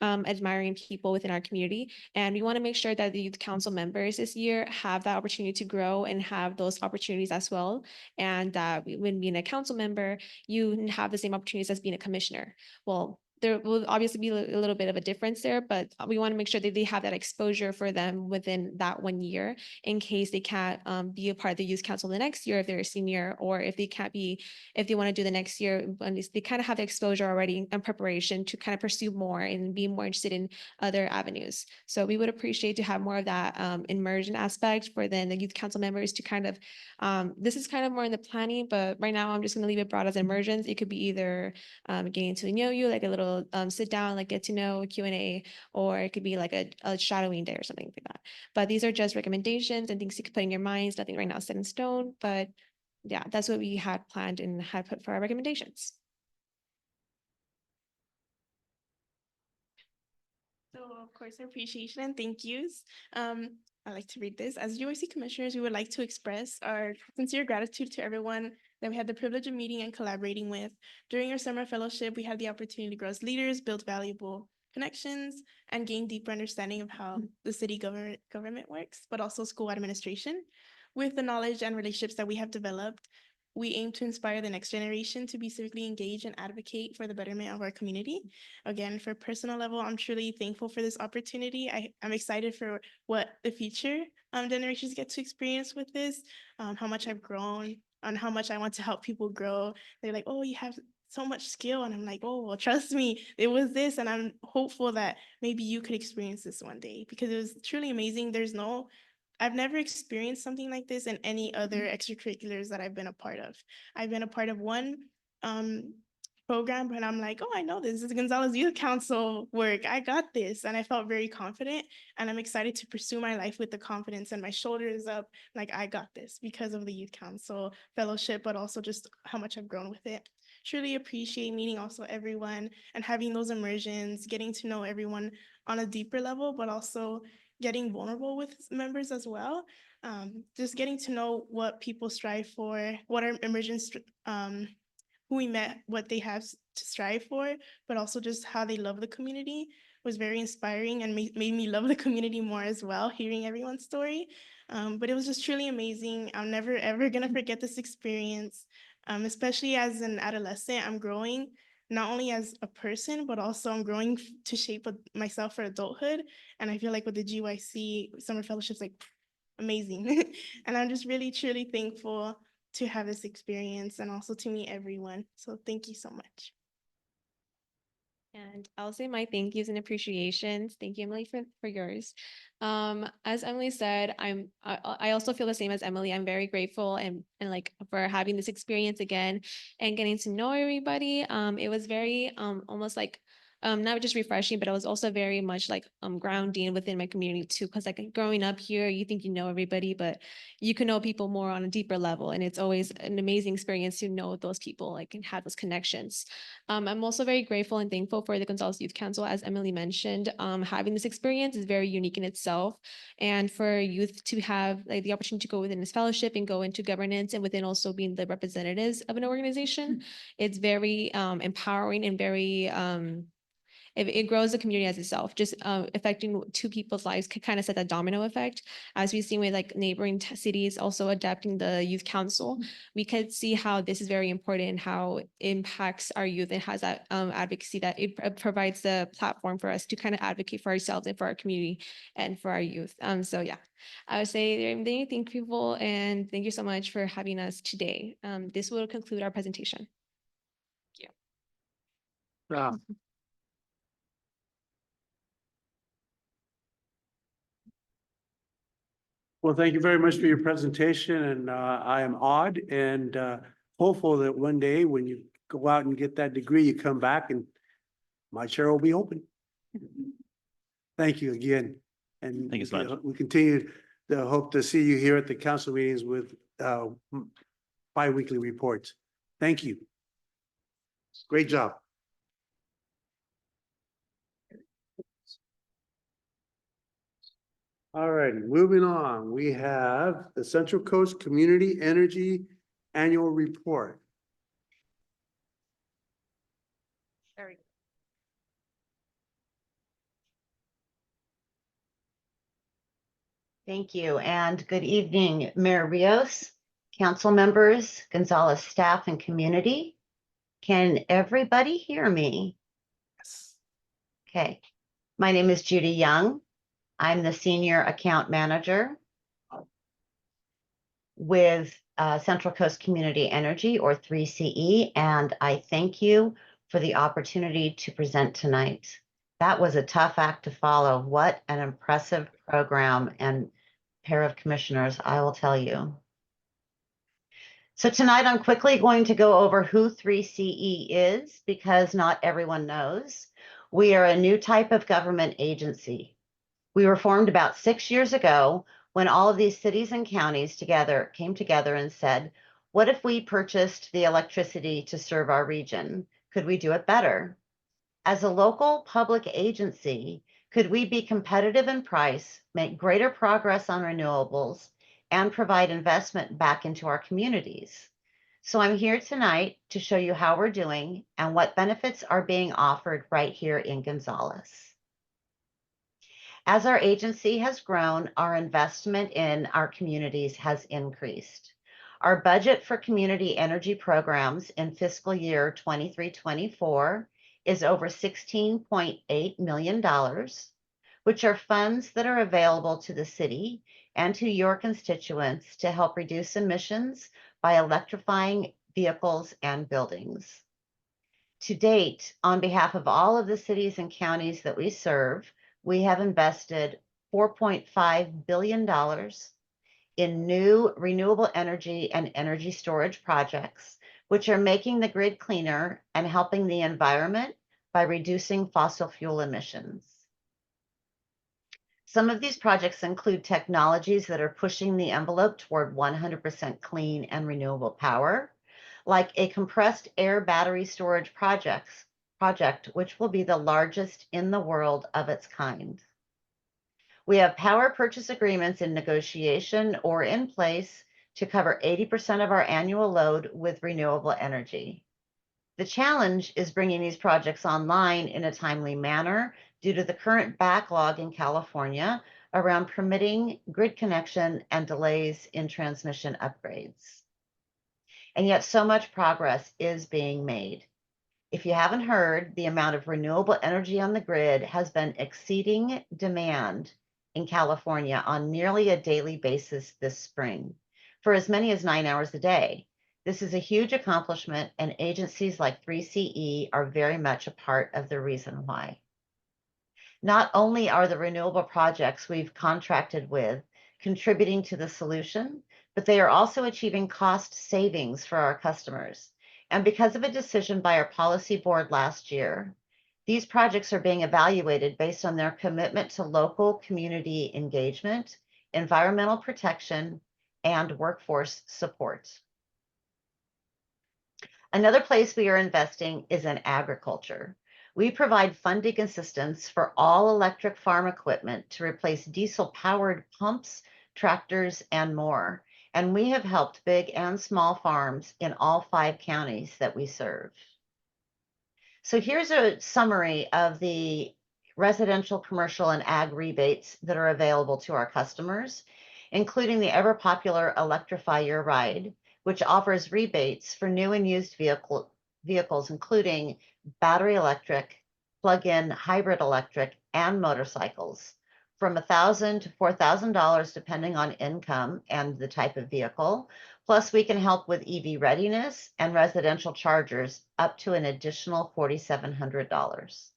admiring people within our community. And we want to make sure that the youth council members this year have that opportunity to grow and have those opportunities as well. And when being a council member, you have the same opportunities as being a commissioner. Well, there will obviously be a little bit of a difference there, but we want to make sure that they have that exposure for them within that 1 year in case they can't be a part of the youth council the next year if they're a senior, or if they can't be, if they want to do the next year, at least they kind of have the exposure already and preparation to kind of pursue more and be more interested in other avenues. So we would appreciate to have more of that immersion aspect for then the youth council members to kind of, this is kind of more in the planning, but right now I'm just going to leave it broad as immersions. It could be either getting to know you, like a little sit down, like get to know Q&A, or it could be like a shadowing day or something like that. But these are just recommendations and things you could put in your minds. Nothing right now set in stone, but yeah, that's what we had planned and had put for our recommendations. So of course, appreciation and thank yous. I'd like to read this. As UIC commissioners, we would like to express our sincere gratitude to everyone that we had the privilege of meeting and collaborating with. During our summer fellowship, we had the opportunity to grow as leaders, build valuable connections, and gain deeper understanding of how the city government works, but also school administration. With the knowledge and relationships that we have developed, we aim to inspire the next generation to be civically engaged and advocate for the betterment of our community. Again, for personal level, I'm truly thankful for this opportunity. I'm excited for what the future generations get to experience with this, how much I've grown, and how much I want to help people grow. They're like, oh, you have so much skill. And I'm like, oh, well, trust me, it was this. And I'm hopeful that maybe you could experience this one day, because it was truly amazing. I've never experienced something like this in any other extracurriculars that I've been a part of. I've been a part of one program, but I'm like, oh, I know this is Gonzales Youth Council work. I got this. And I felt very confident, and I'm excited to pursue my life with the confidence and my shoulders up, like I got this because of the Youth Council fellowship, but also just how much I've grown with it. Truly appreciate meeting also everyone and having those immersions, getting to know everyone on a deeper level, but also getting vulnerable with members as well. Just getting to know what people strive for, what our immersions, who we met, what they have to strive for, but also just how they love the community was very inspiring and made me love the community more as well, hearing everyone's story. But it was just truly amazing. I'm never, ever gonna forget this experience, especially as an adolescent. I'm growing not only as a person, but also I'm growing to shape myself for adulthood. And I feel like with the GYC summer fellowships, like amazing. And I'm just really, truly thankful to have this experience and also to meet everyone. So thank you so much. And I'll say my thank yous and appreciations. Thank you, Emily, for yours. As Emily said, I also feel the same as Emily. I'm very grateful and like for having this experience again and getting to know everybody. It was very almost like not just refreshing, but it was also very much like grounding within my community too. Because like growing up here, you think you know everybody, but you can know people more on a deeper level, and it's always an amazing experience to know those people, like, and have those connections. I'm also very grateful and thankful for the Gonzales Youth Council. As Emily mentioned, having this experience is very unique in itself, and for youth to have like the opportunity to go within this fellowship and go into governance and within also being the representatives of an organization, it's very empowering and very it grows the community as itself. Just affecting two people's lives could kind of set that domino effect. As we've seen with like neighboring cities also adapting the youth council, we could see how this is very important and how it impacts our youth and has that advocacy, that it provides the platform for us to kind of advocate for ourselves and for our community and for our youth. So yeah, I would say thank people, and thank you so much for having us today. This will conclude our presentation. Thank you. Well, thank you very much for your presentation, and I am awed and hopeful that one day when you go out and get that degree, you come back and my chair will be open. Thank you again. And Thank you so much. we continue to hope to see you here at the council meetings with bi-weekly reports. Thank you. Great job. All right, moving on. We have the Central Coast Community Energy Annual Report. Thank you, and good evening, Mayor Rios, council members, Gonzales staff and community. Can everybody hear me? Okay, my name is Judy Young. I'm the Senior Account Manager with Central Coast Community Energy, or 3CE, and I thank you for the opportunity to present tonight. That was a tough act to follow. What an impressive program and pair of commissioners, I will tell you. So tonight I'm quickly going to go over who 3CE is, because not everyone knows. We are a new type of government agency. We were formed about 6 years ago when all of these cities and counties came together and said, what if we purchased the electricity to serve our region? Could we do it better? As a local public agency, could we be competitive in price, make greater progress on renewables, and provide investment back into our communities? So I'm here tonight to show you how we're doing and what benefits are being offered right here in Gonzales. As our agency has grown, our investment in our communities has increased. Our budget for community energy programs in fiscal year 23-24 is over $16.8 million, which are funds that are available to the city and to your constituents to help reduce emissions by electrifying vehicles and buildings. To date, on behalf of all of the cities and counties that we serve, we have invested $4.5 billion in new renewable energy and energy storage projects, which are making the grid cleaner and helping the environment by reducing fossil fuel emissions. Some of these projects include technologies that are pushing the envelope toward 100% clean and renewable power, like a compressed air battery storage project, which will be the largest in the world of its kind. We have power purchase agreements in negotiation or in place to cover 80% of our annual load with renewable energy. The challenge is bringing these projects online in a timely manner due to the current backlog in California around permitting grid connection and delays in transmission upgrades. And yet so much progress is being made. If you haven't heard, the amount of renewable energy on the grid has been exceeding demand in California on nearly a daily basis this spring, for as many as 9 hours a day. This is a huge accomplishment, and agencies like 3CE are very much a part of the reason why. Not only are the renewable projects we've contracted with contributing to the solution, but they are also achieving cost savings for our customers. And because of a decision by our policy board last year, these projects are being evaluated based on their commitment to local community engagement, environmental protection, and workforce support. Another place we are investing is in agriculture. We provide funding assistance for all electric farm equipment to replace diesel-powered pumps, tractors, and more. And we have helped big and small farms in all 5 counties that we serve. So here's a summary of the residential, commercial, and ag rebates that are available to our customers, including the ever-popular Electrify Your Ride, which offers rebates for new and used vehicles, including battery electric, plug-in hybrid electric, and motorcycles, from $1,000 to $4,000, depending on income and the type of vehicle. Plus, we can help with EV readiness and residential chargers up to an additional $4,700.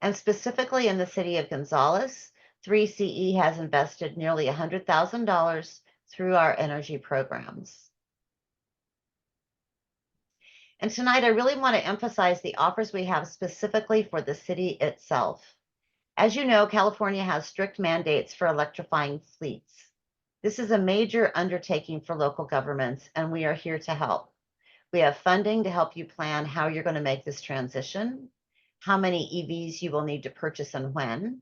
And specifically in the city of Gonzales, 3CE has invested nearly $100,000 through our energy programs. And tonight, I really want to emphasize the offers we have specifically for the city itself. As you know, California has strict mandates for electrifying fleets. This is a major undertaking for local governments, and we are here to help. We have funding to help you plan how you're going to make this transition, how many EVs you will need to purchase and when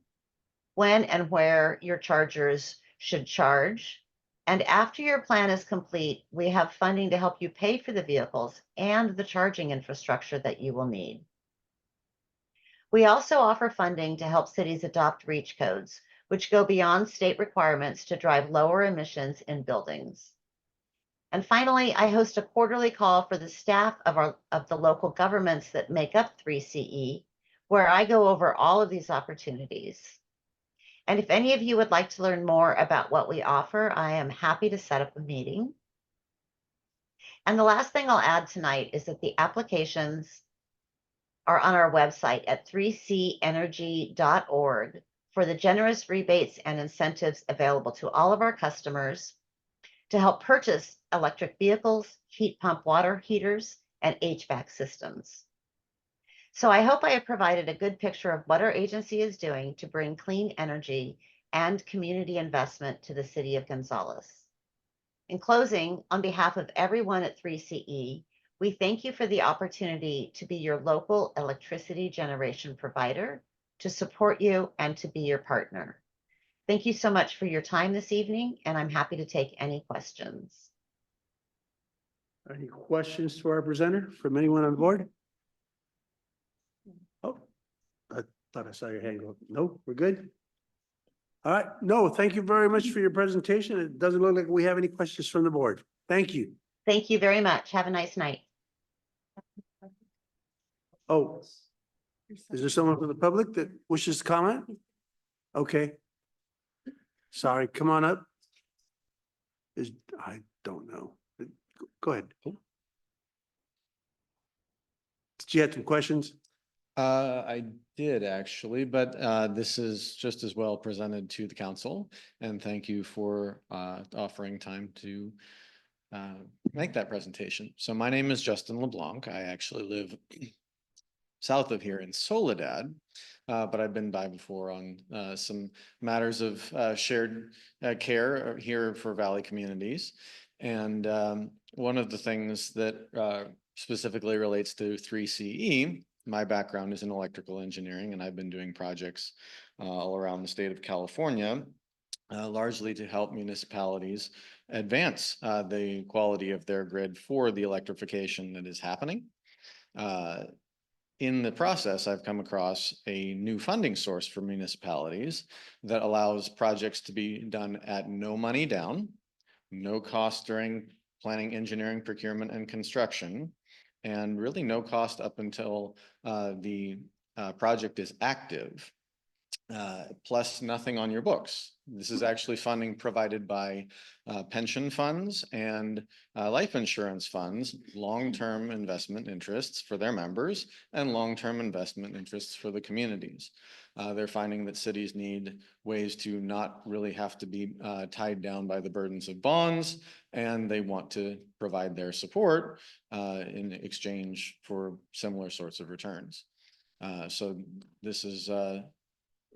and where your chargers should charge. And after your plan is complete, we have funding to help you pay for the vehicles and the charging infrastructure that you will need. We also offer funding to help cities adopt REACH codes, which go beyond state requirements to drive lower emissions in buildings. And finally, I host a quarterly call for the staff of the local governments that make up 3CE, where I go over all of these opportunities. And if any of you would like to learn more about what we offer, I am happy to set up a meeting. And the last thing I'll add tonight is that the applications are on our website at 3cenergy.org for the generous rebates and incentives available to all of our customers to help purchase electric vehicles, heat pump water heaters, and HVAC systems. So I hope I have provided a good picture of what our agency is doing to bring clean energy and community investment to the city of Gonzales. In closing, on behalf of everyone at 3CE, we thank you for the opportunity to be your local electricity generation provider, to support you, and to be your partner. Thank you so much for your time this evening, and I'm happy to take any questions. Any questions to our presenter from anyone on board? Oh, I thought I saw your hand go. No, we're good. All right. No, thank you very much for your presentation. It doesn't look like we have any questions from the board. Thank you. Thank you very much. Have a nice night. Oh, is there someone from the public that wishes to comment? Okay. Sorry, come on up. I don't know. Go ahead. Did you have some questions? I did actually, but this is just as well presented to the council. And thank you for offering time to make that presentation. So my name is Justin LeBlanc. I actually live south of here in Soledad, but I've been by before on some matters of shared care here for Valley communities. And one of the things that specifically relates to 3CE, my background is in electrical engineering, and I've been doing projects all around the state of California, largely to help municipalities advance the quality of their grid for the electrification that is happening. In the process, I've come across a new funding source for municipalities that allows projects to be done at no money down, no cost during planning, engineering, procurement, and construction, and really no cost up until the project is active, plus nothing on your books. This is actually funding provided by pension funds and life insurance funds, long-term investment interests for their members and long-term investment interests for the communities. They're finding that cities need ways to not really have to be tied down by the burdens of bonds, and they want to provide their support in exchange for similar sorts of returns. So this is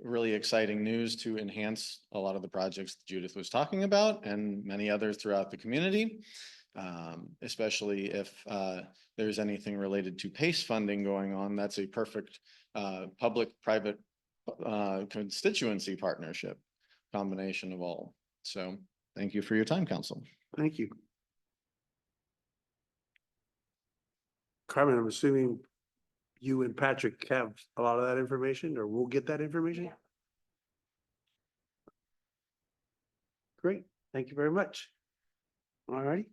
really exciting news to enhance a lot of the projects that Judith was talking about and many others throughout the community, especially if there's anything related to PACE funding going on. That's a perfect public-private constituency partnership, combination of all. So thank you for your time, Council. Thank you. Carmen, I'm assuming you and Patrick have a lot of that information, or we'll get that information? Yeah. Great, thank you very much. All righty.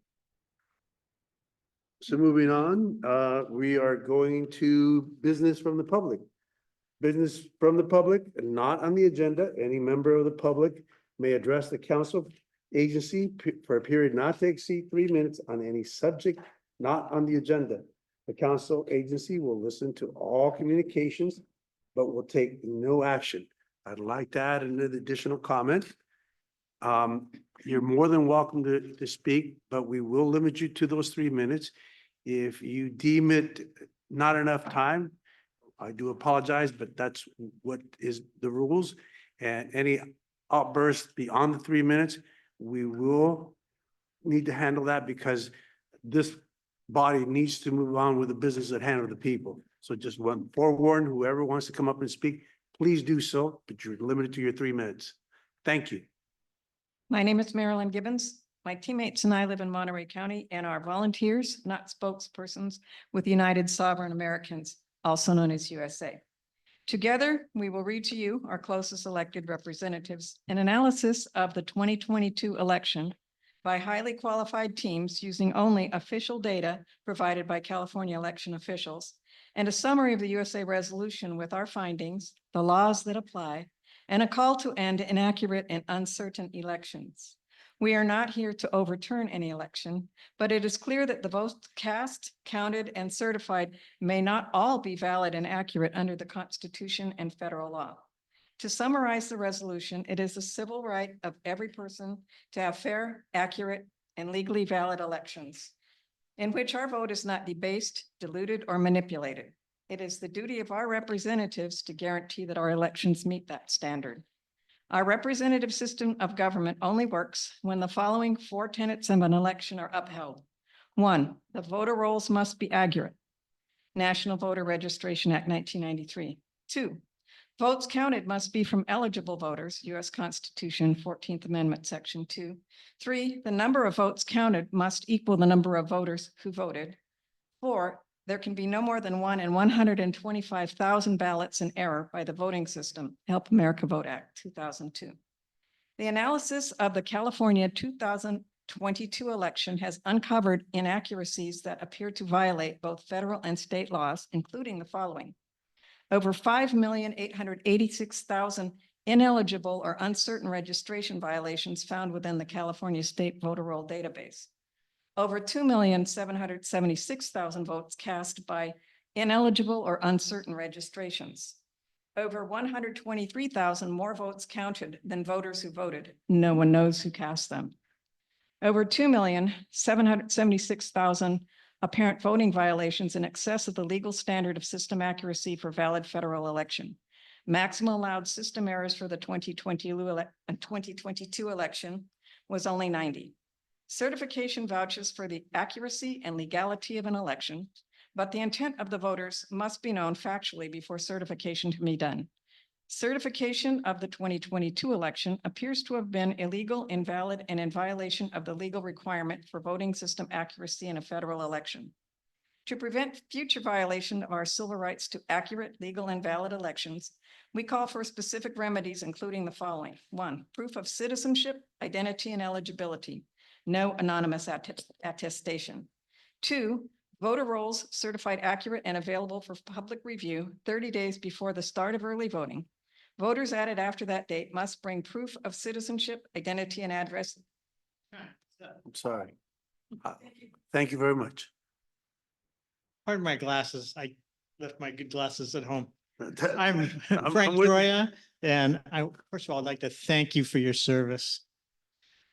So moving on, we are going to business from the public. Business from the public and not on the agenda. Any member of the public may address the council agency for a period not to exceed 3 minutes on any subject not on the agenda. The council agency will listen to all communications, but will take no action. I'd like to add an additional comment. You're more than welcome to speak, but we will limit you to those 3 minutes. If you deem it not enough time, I do apologize, but that's what is the rules. And any outbursts beyond the 3 minutes, we will need to handle that, because this body needs to move on with the business at hand of the people. So just one forewarn, whoever wants to come up and speak, please do so, but you're limited to your 3 minutes. Thank you. My name is Marilyn Gibbons. My teammates and I live in Monterey County and are volunteers, not spokespersons, with United Sovereign Americans, also known as USA. Together, we will read to you, our closest elected representatives, an analysis of the 2022 election by highly qualified teams using only official data provided by California election officials, and a summary of the USA resolution with our findings, the laws that apply, and a call to end inaccurate and uncertain elections. We are not here to overturn any election, but it is clear that the votes cast, counted, and certified may not all be valid and accurate under the Constitution and federal law. To summarize the resolution, it is a civil right of every person to have fair, accurate, and legally valid elections in which our vote is not debased, diluted, or manipulated. It is the duty of our representatives to guarantee that our elections meet that standard. Our representative system of government only works when the following 4 tenets of an election are upheld. 1, the voter rolls must be accurate. National Voter Registration Act 1993. 2, votes counted must be from eligible voters, U.S. Constitution, 14th Amendment, Section 2. 3, the number of votes counted must equal the number of voters who voted. 4, there can be no more than 1 in 125,000 ballots in error by the voting system, Help America Vote Act, 2002. The analysis of the California 2022 election has uncovered inaccuracies that appear to violate both federal and state laws, including the following. Over 5,886,000 ineligible or uncertain registration violations found within the California State Voter Roll database. Over 2,776,000 votes cast by ineligible or uncertain registrations. Over 123,000 more votes counted than voters who voted. No one knows who cast them. Over 2,776,000 apparent voting violations in excess of the legal standard of system accuracy for valid federal election. Maximum allowed system errors for the 2022 election was only 90. Certification vouches for the accuracy and legality of an election, but the intent of the voters must be known factually before certification can be done. Certification of the 2022 election appears to have been illegal, invalid, and in violation of the legal requirement for voting system accuracy in a federal election. To prevent future violation of our civil rights to accurate, legal, and valid elections, we call for specific remedies, including the following. 1, proof of citizenship, identity, and eligibility. No anonymous attestation. 2, voter rolls certified accurate and available for public review 30 days before the start of early voting. Voters added after that date must bring proof of citizenship, identity, and address. I'm sorry. Thank you very much. Pardon my glasses. I left my good glasses at home. I'm I'm Frank with you. Troya, and first of all, I'd like to thank you for your service.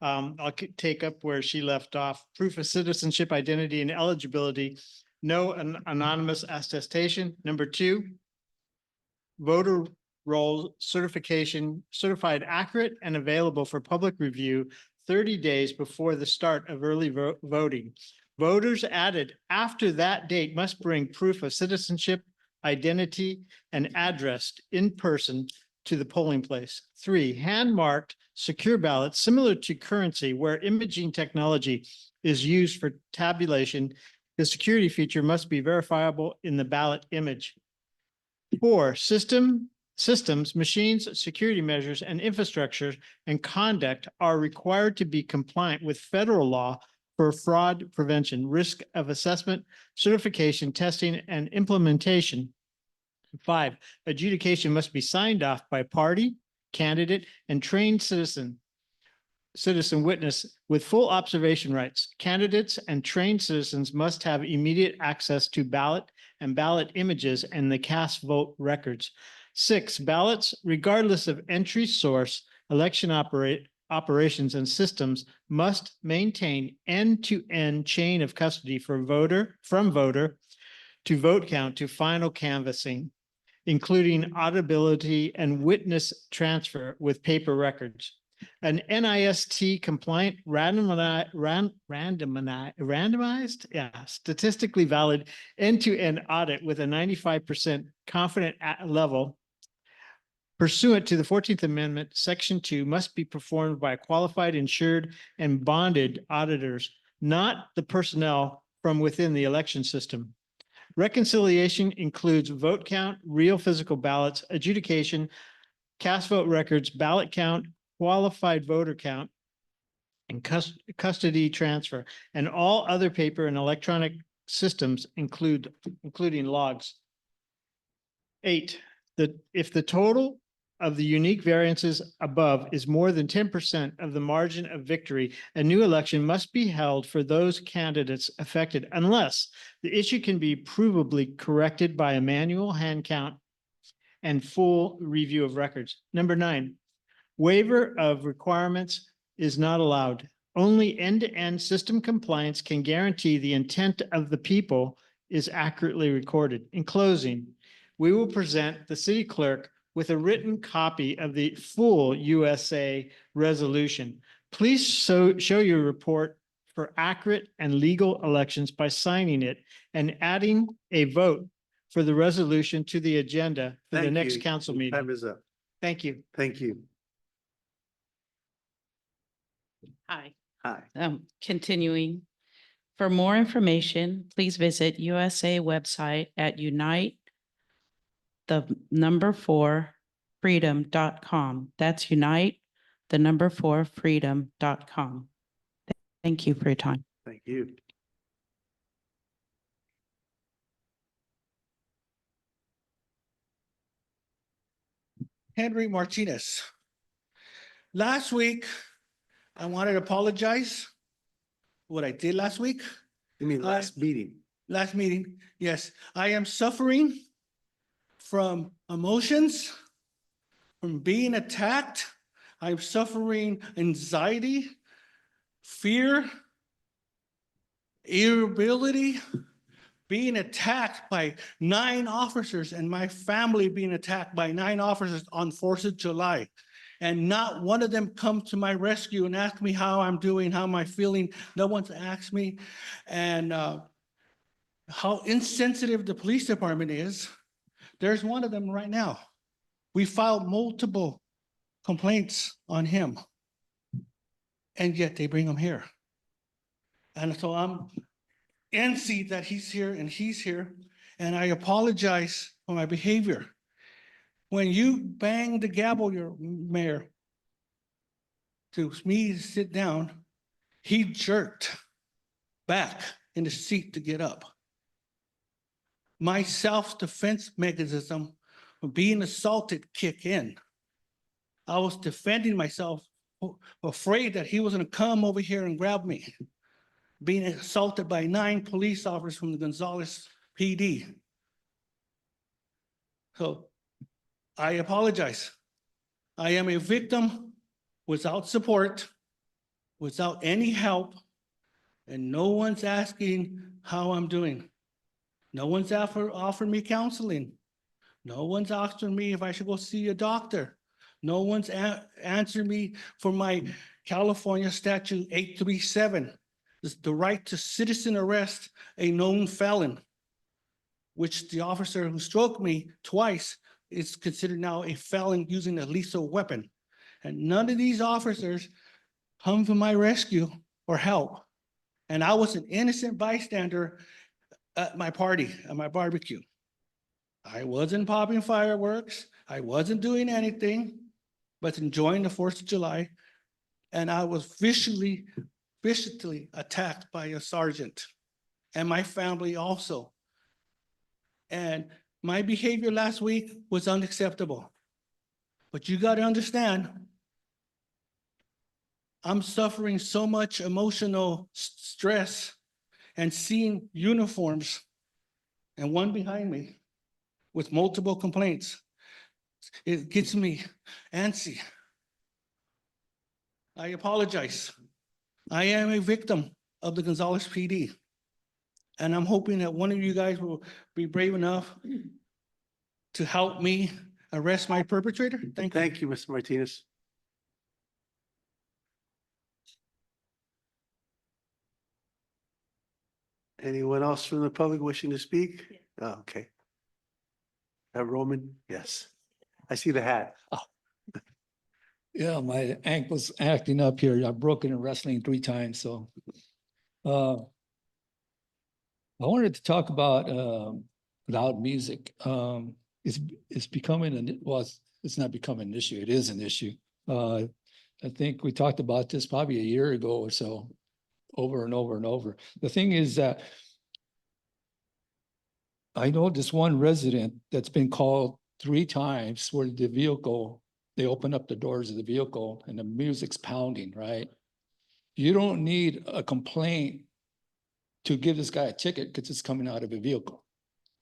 I'll take up where she left off. Proof of citizenship, identity, and eligibility. No anonymous attestation. Number 2, voter roll certification, certified accurate and available for public review 30 days before the start of early voting. Voters added after that date must bring proof of citizenship, identity, and address in person to the polling place. 3, hand-marked secure ballots similar to currency where imaging technology is used for tabulation. The security feature must be verifiable in the ballot image. 4, systems, machines, security measures, and infrastructure and conduct are required to be compliant with federal law for fraud prevention, risk of assessment, certification, testing, and implementation. 5, adjudication must be signed off by party, candidate, and trained citizen witness with full observation rights. Candidates and trained citizens must have immediate access to ballot and ballot images and the cast vote records. 6, ballots, regardless of entry source, election operations and systems must maintain end-to-end chain of custody from voter to vote count to final canvassing, including auditability and witness transfer with paper records. An NIST compliant randomized, statistically valid end-to-end audit with a 95% confident level pursuant to the 14th Amendment, Section 2 must be performed by qualified, insured, and bonded auditors, not the personnel from within the election system. Reconciliation includes vote count, real physical ballots, adjudication, cast vote records, ballot count, qualified voter count, and custody transfer, and all other paper and electronic systems including logs. 8, if the total of the unique variances above is more than 10% of the margin of victory, a new election must be held for those candidates affected unless the issue can be provably corrected by a manual hand count and full review of records. Number 9, waiver of requirements is not allowed. Only end-to-end system compliance can guarantee the intent of the people is accurately recorded. In closing, we will present the city clerk with a written copy of the full USA resolution. Please show your report for accurate and legal elections by signing it and adding a vote for the resolution to the agenda for the Thank next you. council Time meeting. is up. Thank you. Thank you. Hi, Hi. continuing. For more information, please visit USA website at freedom.com. That's freedom.com. Thank you for your time. Thank you. Henry Martinez. Last week, I wanted to apologize for what I did last week. You mean last meeting? Last meeting, yes. I am suffering from emotions, from being attacked. I'm suffering anxiety, fear, irritability, being attacked by 9 officers and my family being attacked by 9 officers on 4th of July. And not one of them come to my rescue and ask me how I'm doing, how am I feeling. No one's asked me. And how insensitive the police department is. There's one of them right now. We filed multiple complaints on him. And yet they bring him here. And so I'm antsy that he's here and he's here. And I apologize for my behavior. When you bang the gavel, your mayor, to me to sit down, he jerked back in the seat to get up. My self-defense mechanism of being assaulted kick in. I was defending myself, afraid that he was gonna come over here and grab me. Being assaulted by 9 police officers from the Gonzales PD. So I apologize. I am a victim without support, without any help, and no one's asking how I'm doing. No one's offered me counseling. No one's asking me if I should go see a doctor. No one's answered me for my California statute 837, the right to citizen arrest a known felon, which the officer who stroked me twice is considered now a felon using a lethal weapon. And none of these officers come to my rescue or help. And I was an innocent bystander at my party, at my barbecue. I wasn't popping fireworks. I wasn't doing anything but enjoying the 4th of July. And I was viciously attacked by a sergeant and my family also. And my behavior last week was unacceptable. But you got to understand, I'm suffering so much emotional stress and seeing uniforms and one behind me with multiple complaints. It gets me antsy. I apologize. I am a victim of the Gonzales PD. And I'm hoping that one of you guys will be brave enough to help me arrest my perpetrator. Thank you. Thank you, Mr. Martinez. Anyone else from the public wishing to speak? Oh, okay. Roman, yes. I see the hat. Yeah, my ankle's acting up here. I've broken in wrestling 3 times, so. I wanted to talk about loud music. It's becoming it's not becoming an issue. It is an issue. I think we talked about this probably a year ago or so, over and over and over. The thing is that I know this one resident that's been called 3 times where the vehicle, they open up the doors of the vehicle and the music's pounding, right? You don't need a complaint to give this guy a ticket because it's coming out of a vehicle.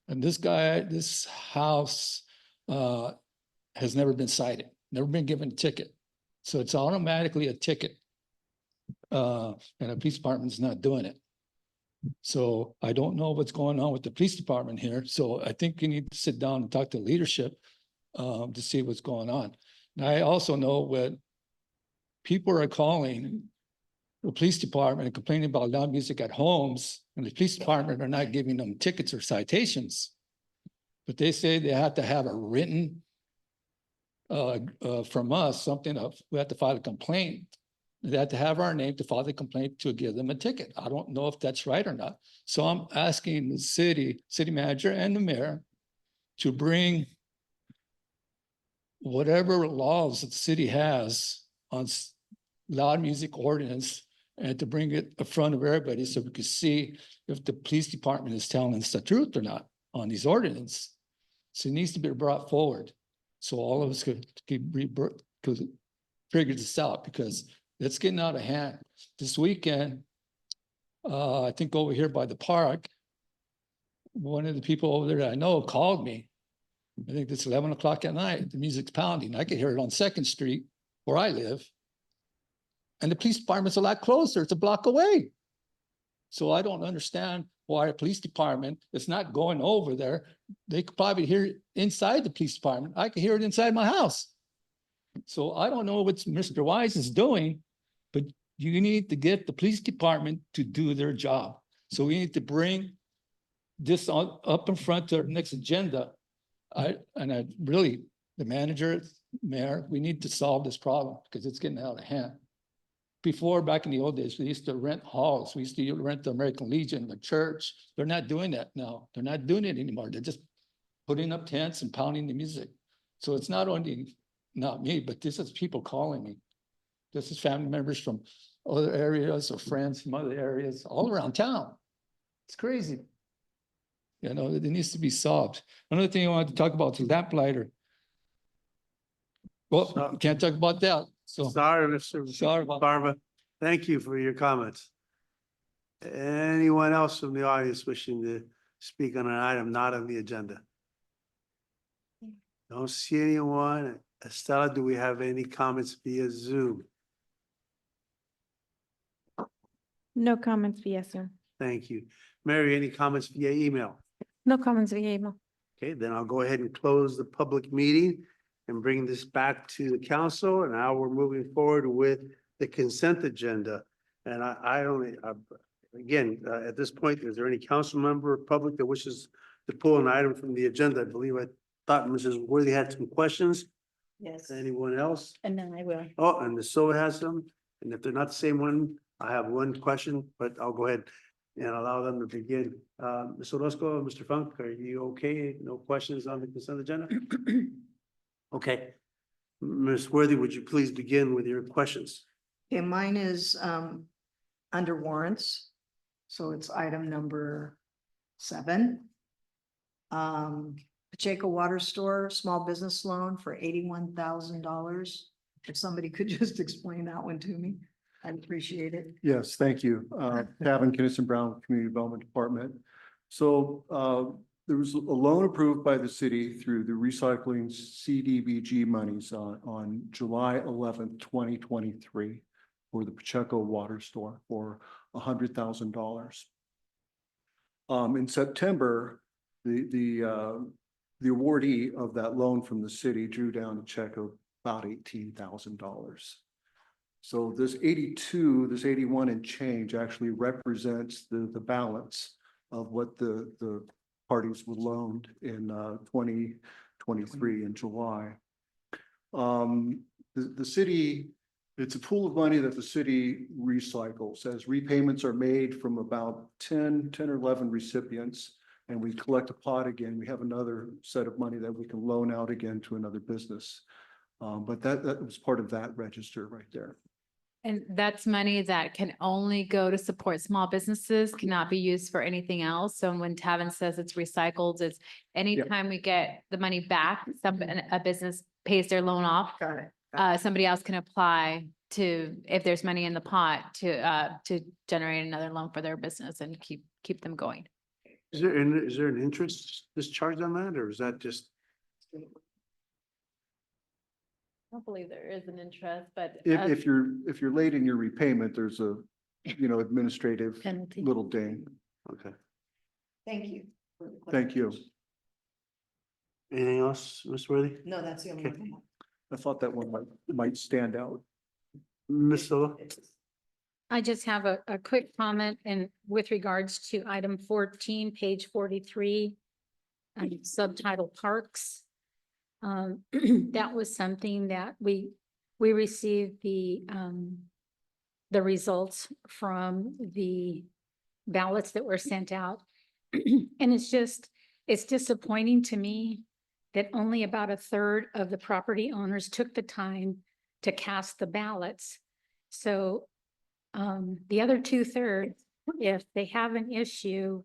And this house has never been cited, never been given a ticket. So it's automatically a ticket. And the police department's not doing it. So I don't know what's going on with the police department here. So I think you need to sit down and talk to leadership to see what's going on. And I also know when people are calling the police department and complaining about loud music at homes, and the police department are not giving them tickets or citations. But they say they have to have a written from us, something of, we have to file a complaint. They have to have our name to file the complaint to give them a ticket. I don't know if that's right or not. So I'm asking the city manager and the mayor to bring whatever laws that the city has on loud music ordinance and to bring it in front of everybody so we can see if the police department is telling us the truth or not on these ordinances. So it needs to be brought forward. So all of us could figure this out because it's getting out of hand. This weekend, I think over here by the park, one of the people over there that I know called me. I think it's 11 o'clock at night. The music's pounding. I could hear it on 2nd Street where I live. And the police department's a lot closer. It's a block away. So I don't understand why a police department is not going over there. They could probably hear it inside the police department. I could hear it inside my house. So I don't know what Mr. Wise is doing, but you need to get the police department to do their job. So we need to bring this up in front to our next agenda. The manager, mayor, we need to solve this problem because it's getting out of hand. Before, back in the old days, we used to rent halls. We used to rent the American Legion, the church. They're not doing that now. They're not doing it anymore. They're just putting up tents and pounding the music. So it's not only not me, but this is people calling me. This is family members from other areas or friends from other areas all around town. It's crazy. You know, it needs to be solved. Another thing I wanted to talk about is lamplighter. Well, can't talk about that. So Sorry, Mr. sorry about Barba. Thank you for your comments. Anyone else from the audience wishing to speak on an item not on the agenda? Don't see anyone. Estella, do we have any comments via Zoom? No comments via Zoom. Thank you. Mary, any comments via email? No comments via email. Okay, then I'll go ahead and close the public meeting and bring this back to the council. And now we're moving forward with the consent agenda. And at this point, is there any council member or public that wishes to pull an item from the agenda? I thought Mrs. Worthy had some questions. Yes. Anyone else? And then I will. Oh, and Ms. Silva has some. And if they're not the same one, I have one question, but I'll go ahead and allow them to begin. Ms. Orozco, Mr. Funk, are you okay? No questions on the consent agenda? Okay. Ms. Worthy, would you please begin with your questions? Okay, mine is under warrants. So it's item number 7. Pacheco Water Store, small business loan for $81,000. If somebody could just explain that one to me, I'd appreciate it. Yes, thank you. Kevin Kinnison Brown, Community Development Department. So there was a loan approved by the city through the recycling CDBG monies on July 11th, 2023 for the Pacheco Water Store for $100,000. In September, the awardee of that loan from the city drew down a check of about $18,000. So this 81 and change actually represents the balance of what the parties were loaned in 2023 in July. The city, it's a pool of money that the city recycles as repayments are made from about 10 or 11 recipients, and we collect a pot again. We have another set of money that we can loan out again to another business. But that was part of that register right there. And that's money that can only go to support small businesses, cannot be used for anything else. So when Tavin says it's recycled, it's anytime we get the money back, a business pays their loan off. Got it. Somebody else can apply to, if there's money in the pot, to generate another loan for their business and keep them going. Is there an interest discharge on that, or is that just? I don't believe there is an interest, but. If you're late in your repayment, there's a, administrative Penalty. little ding. Okay. Thank you. Thank you. Anything else, Ms. Worthy? No, that's the only Okay. one. I thought that one might stand out. Ms. Silva? I just have a quick comment and with regards to item 14, page 43, subtitle Parks. That was something that we received the results from the ballots that were sent out. And it's disappointing to me that only about a third of the property owners took the time to cast the ballots. So the other 2/3, if they have an issue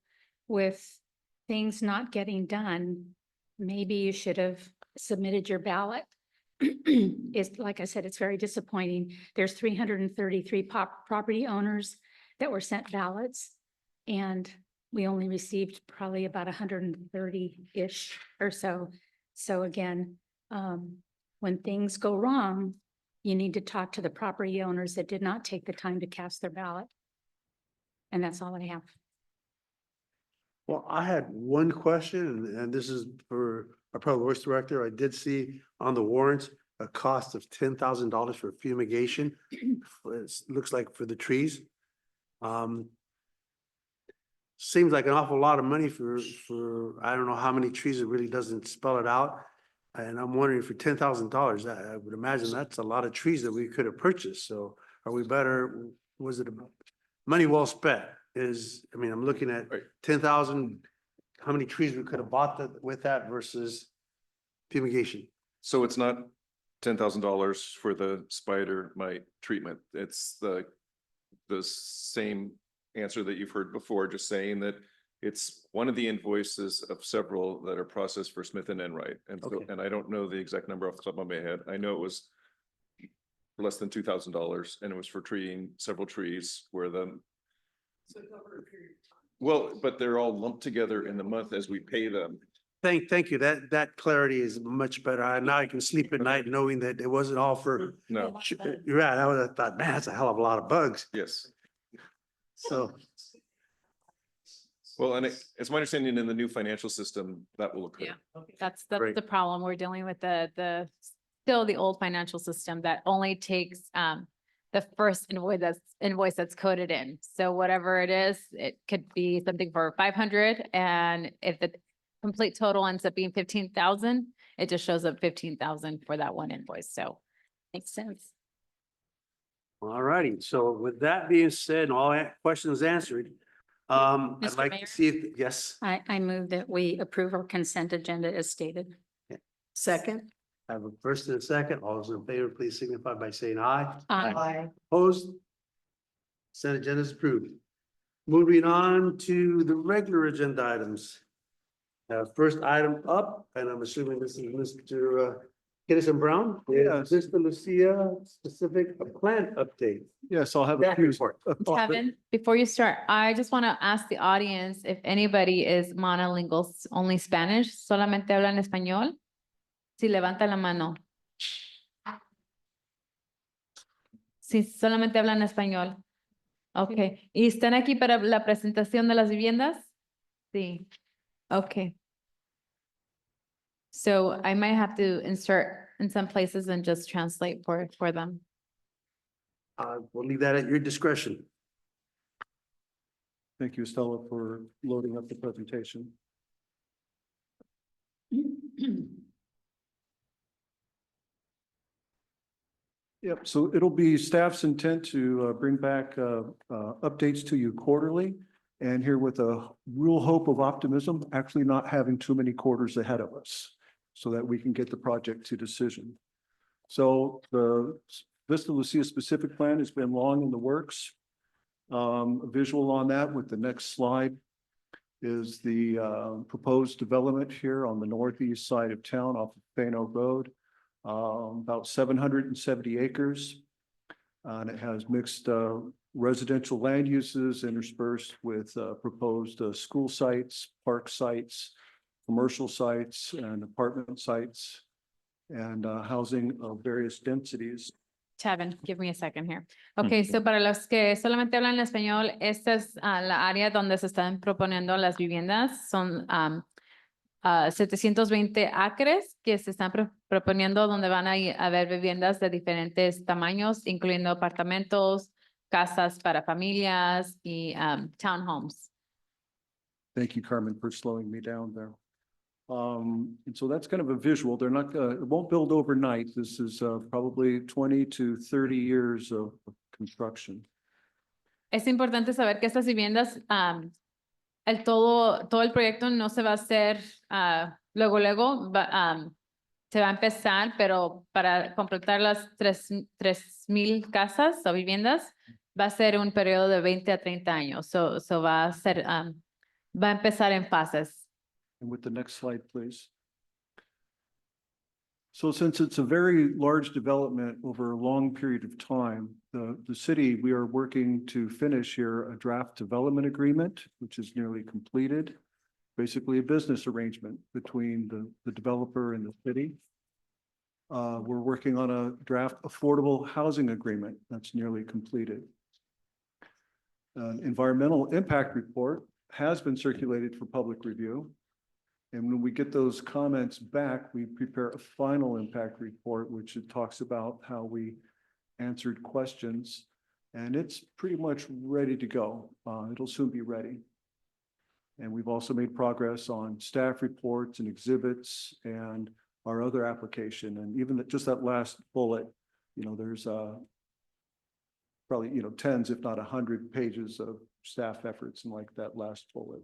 with things not getting done, maybe you should have submitted your ballot. It's like I said, it's very disappointing. There's 333 property owners that were sent ballots, and we only received probably about 130-ish or so. So again, when things go wrong, you need to talk to the property owners that did not take the time to cast their ballot. And that's all I have. Well, I had one question, and this is for our public works director. I did see on the warrants a cost of $10,000 for fumigation. It looks like for the trees. Seems like an awful lot of money for I don't know how many trees. It really doesn't spell it out. And I'm wondering for $10,000, I would imagine that's a lot of trees that we could have purchased. So are we better? Was it money well spent? I'm looking at 10,000, how many trees we could have bought with that versus fumigation? So it's not $10,000 for the spider mite treatment. It's the same answer that you've heard before, just saying that it's one of the invoices of several that are processed for Smith and Enright. And so, Okay. and I don't know the exact number off the top of my head. I know it was less than $2,000, and it was for treating several trees where well, but they're all lumped together in the month as we pay them. Thank you. That clarity is much better. Now I can sleep at night knowing that it wasn't all for. No, You're right. I thought, man, that's a hell of a lot of bugs. yes. So, Well, and it's my understanding in the new financial system that will occur. Yeah. That's Great. the problem. We're dealing with still the old financial system that only takes the first invoice that's coded in. So whatever it is, it could be something for 500, and if the complete total ends up being 15,000, it just shows up 15,000 for that one invoice. So makes sense. all righty. So with that being said, and all questions answered, I'd Mr. like Mayor? to see if, yes, I move that we approve our consent agenda as stated. Second. I have a first and a second. All those in favor, please signify by saying aye. Aye. Opposed? Consent agenda is approved. Moving on to the regular agenda items. First item up, and I'm assuming this is Mr. Kinnison Brown. Yes. Is this the Lucia specific plan update? Yes, I'll have a Staff few. report. Kevin, before you start, I just want to ask the audience if anybody is monolingual, only Spanish, solamente hablan español. Si levanta la mano. Si solamente hablan español. Okay. ¿Y están aquí para la presentación de las viviendas? Sí. Okay. So I might have to insert in some places and just translate for them. We'll leave that at your discretion. Thank you, Stella, for loading up the presentation. Yep, so it'll be staff's intent to bring back updates to you quarterly, and here with a real hope of optimism, actually not having too many quarters ahead of us so that we can get the project to decision. So the Vista Lucia specific plan has been long in the works. A visual on that with the next slide is the proposed development here on the northeast side of town off of Fano Road. About 770 acres. And it has mixed residential land uses interspersed with proposed school sites, park sites, commercial sites, and apartment sites, and housing of various densities. Chavin, give me a second here. Okay, so para los que solamente hablan español, esta es la área donde se están proponiendo las viviendas. Son 720 acres que se están proponiendo donde van a haber viviendas de diferentes tamaños, incluyendo apartamentos, casas para familias y townhomes. Thank you, Carmen, for slowing me down there. And so that's kind of a visual. They're not, it won't build overnight. This is probably 20 to 30 years of construction. Es importante saber que estas viviendas, todo el proyecto no se va a hacer luego, se va a empezar, pero para completar las 3,000 casas o viviendas, va a ser un periodo de 20 a 30 años. So va a ser, va a empezar en fases. And with the next slide, please. So since it's a very large development over a long period of time, the city, we are working to finish here a draft development agreement, which is nearly completed. Basically a business arrangement between the developer and the city. We're working on a draft affordable housing agreement that's nearly completed. An environmental impact report has been circulated for public review. And when we get those comments back, we prepare a final impact report, which it talks about how we answered questions. And it's pretty much ready to go. It'll soon be ready. And we've also made progress on staff reports and exhibits and our other application. And even just that last bullet, there's probably, tens, if not 100 pages of staff efforts and like that last bullet.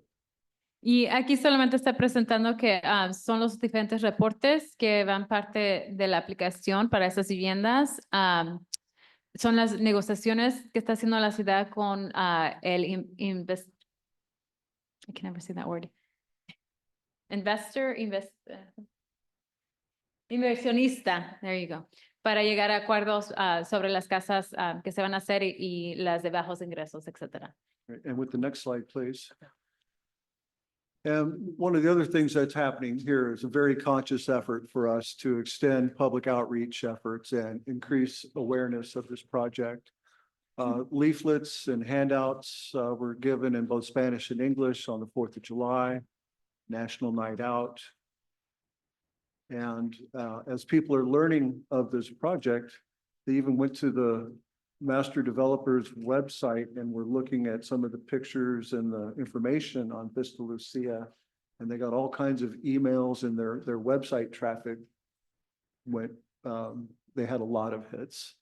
Y aquí solamente está presentando que son los diferentes reportes que van parte de la aplicación para esas viviendas. Son las negociaciones que está haciendo la ciudad con el I can never say that word. Inversionista, there you go, para llegar a acuerdos sobre las casas que se van a hacer y las de bajos ingresos, etcétera. And with the next slide, please. And one of the other things that's happening here is a very conscious effort for us to extend public outreach efforts and increase awareness of this project. Leaflets and handouts were given in both Spanish and English on the 4th of July, National Night Out. And as people are learning of this project, they even went to the master developer's website and we're looking at some of the pictures and the information on Vista Lucia. And they got all kinds of emails and their website traffic went, they had a lot of hits.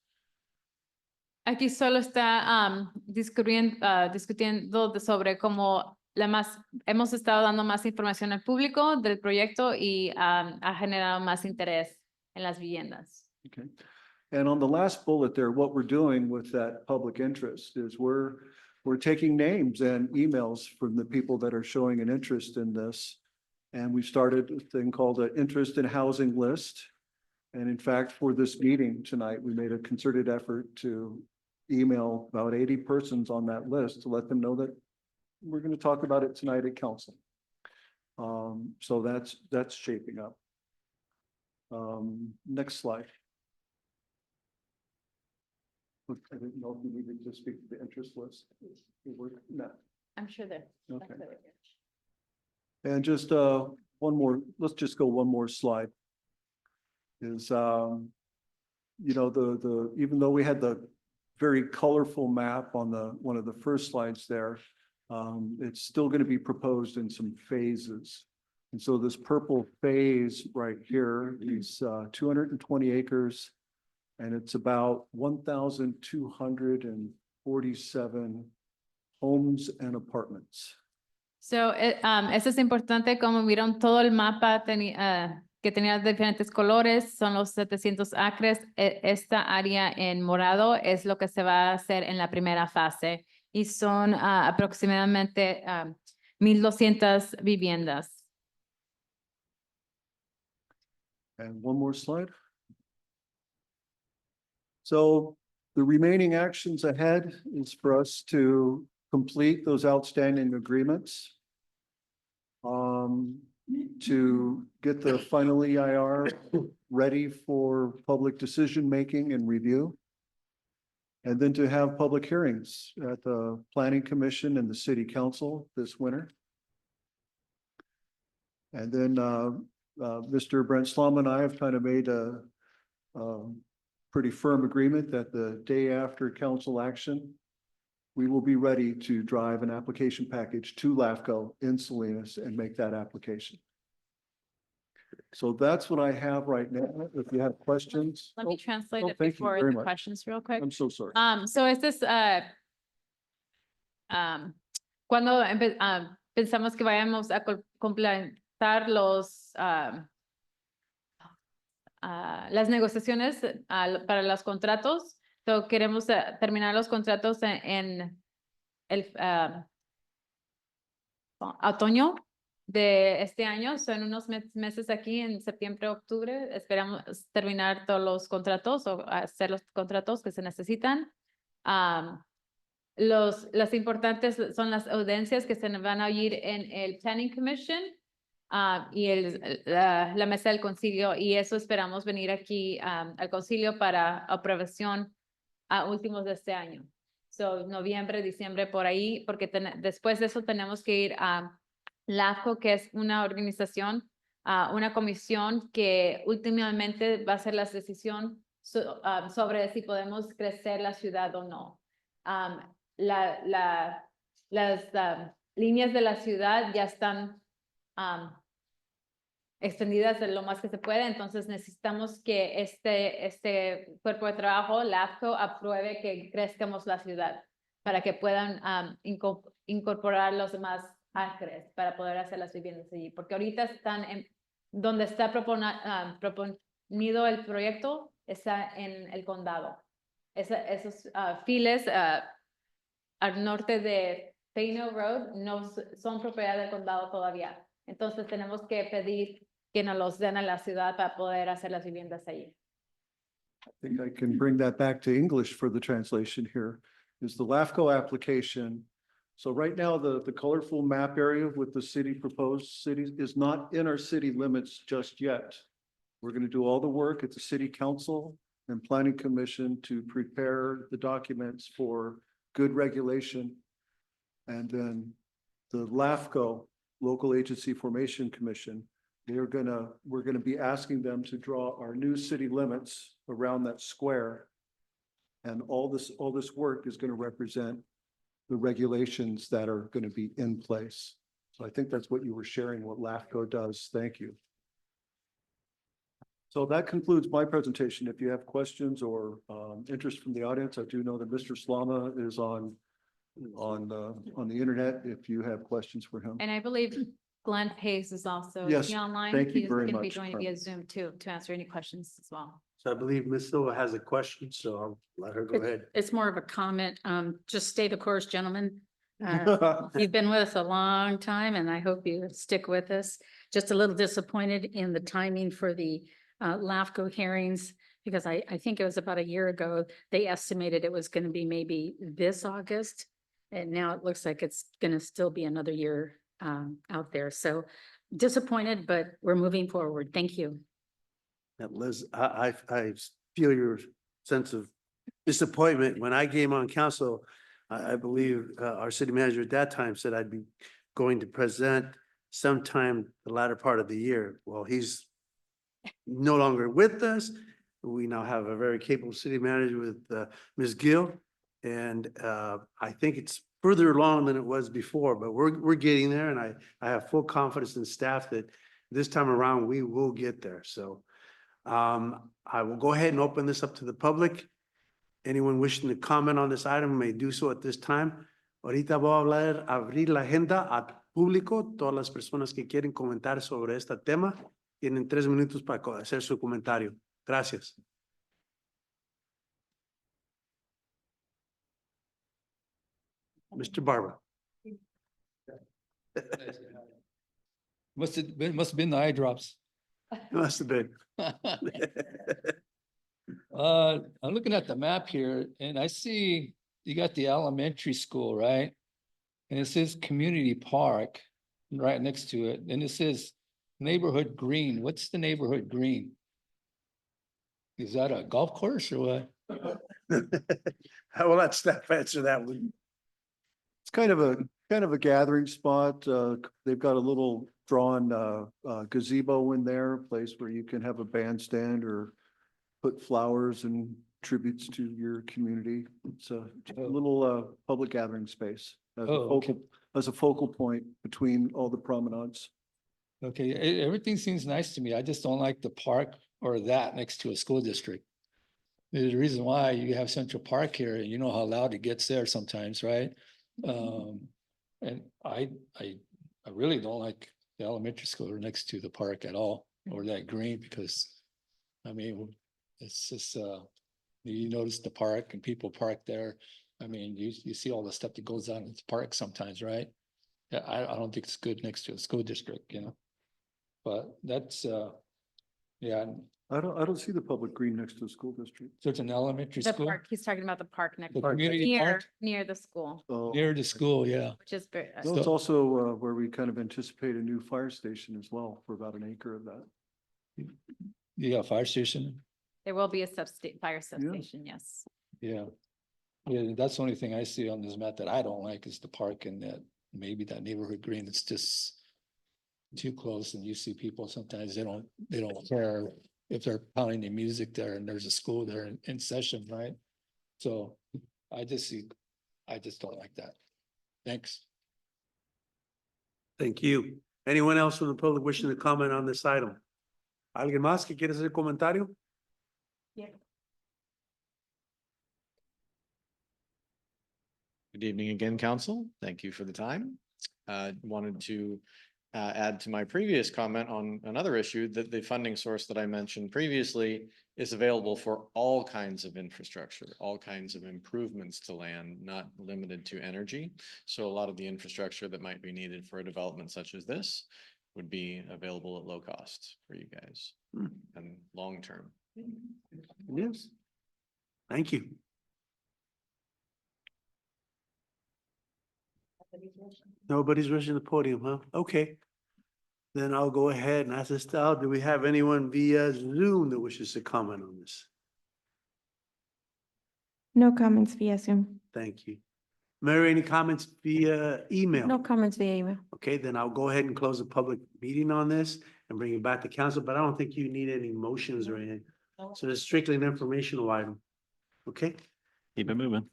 Aquí solo está discutiendo sobre cómo hemos estado dando más información al público del proyecto y ha generado más interés en las viviendas. Okay. And on the last bullet there, what we're doing with that public interest is we're taking names and emails from the people that are showing an interest in this. And we started a thing called an interest in housing list. And in fact, for this meeting tonight, we made a concerted effort to email about 80 persons on that list to let them know that we're going to talk about it tonight at council. So that's shaping up. Next slide. I didn't know if you needed to speak to the interest list. No. I'm sure that. Okay. And just one more, let's just go one more slide. Is even though we had the very colorful map on one of the first slides there, it's still going to be proposed in some phases. And so this purple phase right here is 220 acres. And it's about 1,247 homes and apartments. So, eso es importante, como vieron todo el mapa que tenía diferentes colores, son los 700 acres. Esta área en morado es lo que se va a hacer en la primera fase y son aproximadamente 1,200 viviendas. And one more slide. So the remaining actions ahead is for us to complete those outstanding agreements. To get the final EIR ready for public decision-making and review. And then to have public hearings at the Planning Commission and the City Council this winter. And then Mr. Brent Slum and I have kind of made a pretty firm agreement that the day after council action, we will be ready to drive an application package to LAFCO in Salinas and make that application. So that's what I have right now. If you have questions. Let me translate it thank you before very the much. questions real quick. I'm so sorry. So este es, cuando pensamos que vayamos a completar las negociaciones para los contratos, so queremos terminar los contratos en el otoño de este año, son unos meses aquí en septiembre, octubre, esperamos terminar todos los contratos o hacer los contratos que se necesitan. Las importantes son las audiencias que se van a oír en el Planning Commission y la mesa del concilio, y eso esperamos venir aquí al concilio para aprobación a últimos de este año. So, noviembre, diciembre, por ahí, porque después de eso tenemos que ir a LAFCO, que es una organización, una comisión que últimamente va a ser la decisión sobre si podemos crecer la ciudad o no. Las líneas de la ciudad ya están extendidas de lo más que se puede, entonces necesitamos que este cuerpo de trabajo, LAFCO, apruebe que crezcamos la ciudad para que puedan incorporar los demás acres para poder hacer las viviendas allí, porque ahorita están donde está proponido el proyecto, está en el condado. Esos files al norte de Payno Road no son propiedad del condado todavía. Entonces tenemos que pedir que nos los den a la ciudad para poder hacer las viviendas allí. I think I can bring that back to English for the translation here, is the LAFCO application. So right now, the colorful map area with the city proposed cities is not in our city limits just yet. We're going to do all the work at the city council and planning commission to prepare the documents for good regulation. And then the LAFCO, Local Agency Formation Commission, we're gonna be asking them to draw our new city limits around that square. And all this work is going to represent the regulations that are going to be in place. So I think that's what you were sharing, what LAFCO does. Thank you. So that concludes my presentation. If you have questions or interest from the audience, I do know that Mr. Slama is on the internet if you have questions for him. And I believe Glenn Pace is also Yes, online. thank you He's very going to be much, joining Carmen. via Zoom too, to answer any questions as well. So I believe Ms. Silva has a question, so I'll let her go ahead. It's more of a comment. Just stay the course, gentlemen. You've been with us a long time and I hope you stick with us. Just a little disappointed in the timing for the LAFCO hearings, because I think it was about a year ago, they estimated it was going to be maybe this August. And now it looks like it's going to still be another year out there. So disappointed, but we're moving forward. Thank you. Liz, I feel your sense of disappointment. When I came on council, I believe our city manager at that time said I'd be going to present sometime the latter part of the year. Well, he's no longer with us. We now have a very capable city manager with Ms. Gill. And I think it's further along than it was before, but we're getting there. And I have full confidence in staff that this time around we will get there. So I will go ahead and open this up to the public. Anyone wishing to comment on this item may do so at this time. Ahorita voy a abrir la agenda al público, todas las personas que quieren comentar sobre este tema. Tienen 3 minutos para hacer su comentario. Gracias. Mr. Barba. Must have been the eye drops. Must have been. I'm looking at the map here and I see you got the elementary school, right? And it says community park right next to it. And it says neighborhood green. What's the neighborhood green? Is that a golf course or what? I will let staff answer that one. It's kind of a gathering spot. They've got a little drawn gazebo in there, a place where you can have a bandstand or put flowers and tributes to your community. It's a little public gathering space as a focal point between all the promenades. Okay, everything seems nice to me. I just don't like the park or that next to a school district. There's a reason why you have Central Park here, and you know how loud it gets there sometimes, right? And I really don't like the elementary school next to the park at all, or that green, because I mean, it's just you notice the park and people park there. I mean, you see all the stuff that goes on in the park sometimes, right? Yeah, I don't think it's good next to a school district, you know. But that's yeah, I don't see the public green next to the school district. so it's an elementary The school park, he's talking about the park next, The community near, park? near the school, So near the school, yeah. which is very, no, it's also where we kind of anticipate a new fire station as well for about an acre of that. You got a fire station? there will be a fire substation, yes. Yeah. Yeah, that's the only thing I see on this map that I don't like is the park and that maybe that neighborhood green. It's just too close, and you see people sometimes they don't care if they're pounding the music there and there's a school there in session, right? So I just don't like that. Thanks. Thank you. Anyone else from the public wishing to comment on this item? ¿Alguien más que quiere hacer comentario? Good evening again, council. Thank you for the time. Wanted to add to my previous comment on another issue that the funding source that I mentioned previously is available for all kinds of infrastructure, all kinds of improvements to land, not limited to energy. So a lot of the infrastructure that might be needed for a development such as this would be available at low cost for you guys and long term. Yes. Thank you. Nobody's rushing the podium, huh? Okay. Then I'll go ahead and ask this style. Do we have anyone via Zoom that wishes to comment on this? No comments via Zoom. Thank you. Mary, any comments via email? No comments via email. Okay, then I'll go ahead and close the public meeting on this and bring it back to council, but I don't think you need any motions or anything. So it's strictly an informational item. Okay? Keep it moving.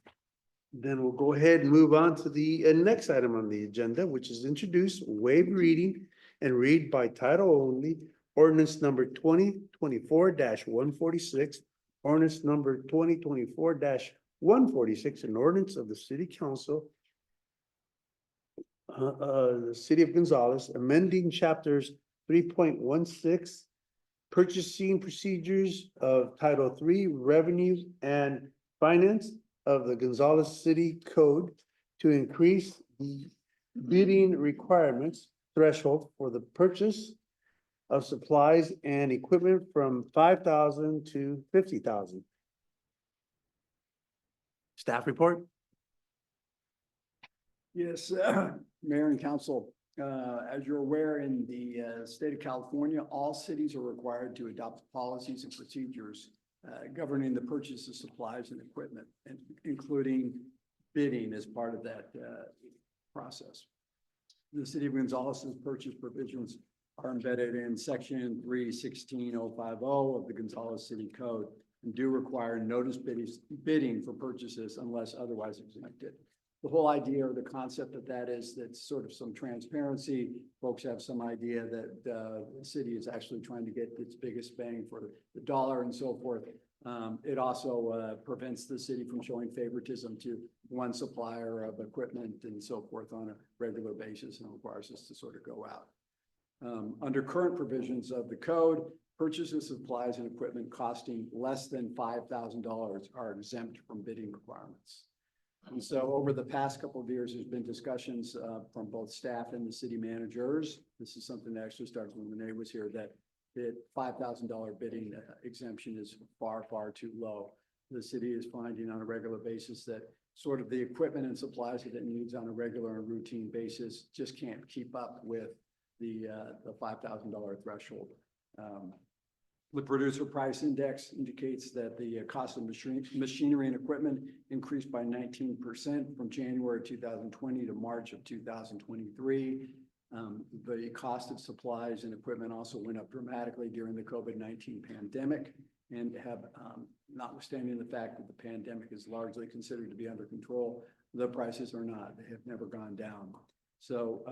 Then we'll go ahead and move on to the next item on the agenda, which is introduce, waive reading, and read by title only, ordinance number 2024-146, ordinance number 2024-146, an ordinance of the city council, the city of Gonzales, amending chapters 3.16, purchasing procedures of Title III, revenue and finance of the Gonzales City Code to increase the bidding requirements threshold for the purchase of supplies and equipment from 5,000 to 50,000. Staff report? Yes, Mayor and Council, as you're aware, in the state of California, all cities are required to adopt policies and procedures governing the purchase of supplies and equipment, and including bidding as part of that process. The city of Gonzales's purchase provisions are embedded in section 316.050 of the Gonzales City Code and do require notice bidding for purchases unless otherwise exempted. The whole idea or the concept of that is that sort of some transparency. Folks have some idea that the city is actually trying to get its biggest bang for the dollar and so forth. It also prevents the city from showing favoritism to one supplier of equipment and so forth on a regular basis, and requires us to sort of go out. Under current provisions of the code, purchases of supplies and equipment costing less than $5,000 are exempt from bidding requirements. And so over the past couple of years, there's been discussions from both staff and the city managers. This is something that actually started when Renee was here, that the $5,000 bidding exemption is far, far too low. The city is finding on a regular basis that sort of the equipment and supplies that it needs on a regular and routine basis just can't keep up with the $5,000 threshold. The producer price index indicates that the cost of machinery and equipment increased by 19% from January 2020 to March of 2023. The cost of supplies and equipment also went up dramatically during the COVID-19 pandemic, and have, notwithstanding the fact that the pandemic is largely considered to be under control, the prices are not. They have never gone down. So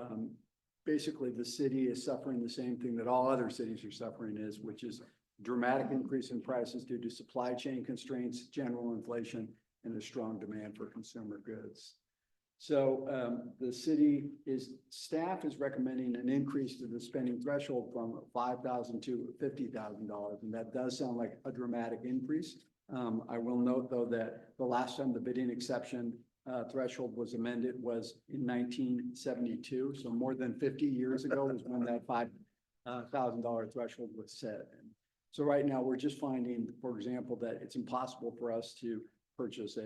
basically, the city is suffering the same thing that all other cities are suffering is, which is dramatic increase in prices due to supply chain constraints, general inflation, and a strong demand for consumer goods. So the staff is recommending an increase to the spending threshold from $5,000 to $50,000, and that does sound like a dramatic increase. I will note, though, that the last time the bidding exception threshold was amended was in 1972, so more than 50 years ago was when that $5,000 threshold was set. And so right now, we're just finding, for example, that it's impossible for us to purchase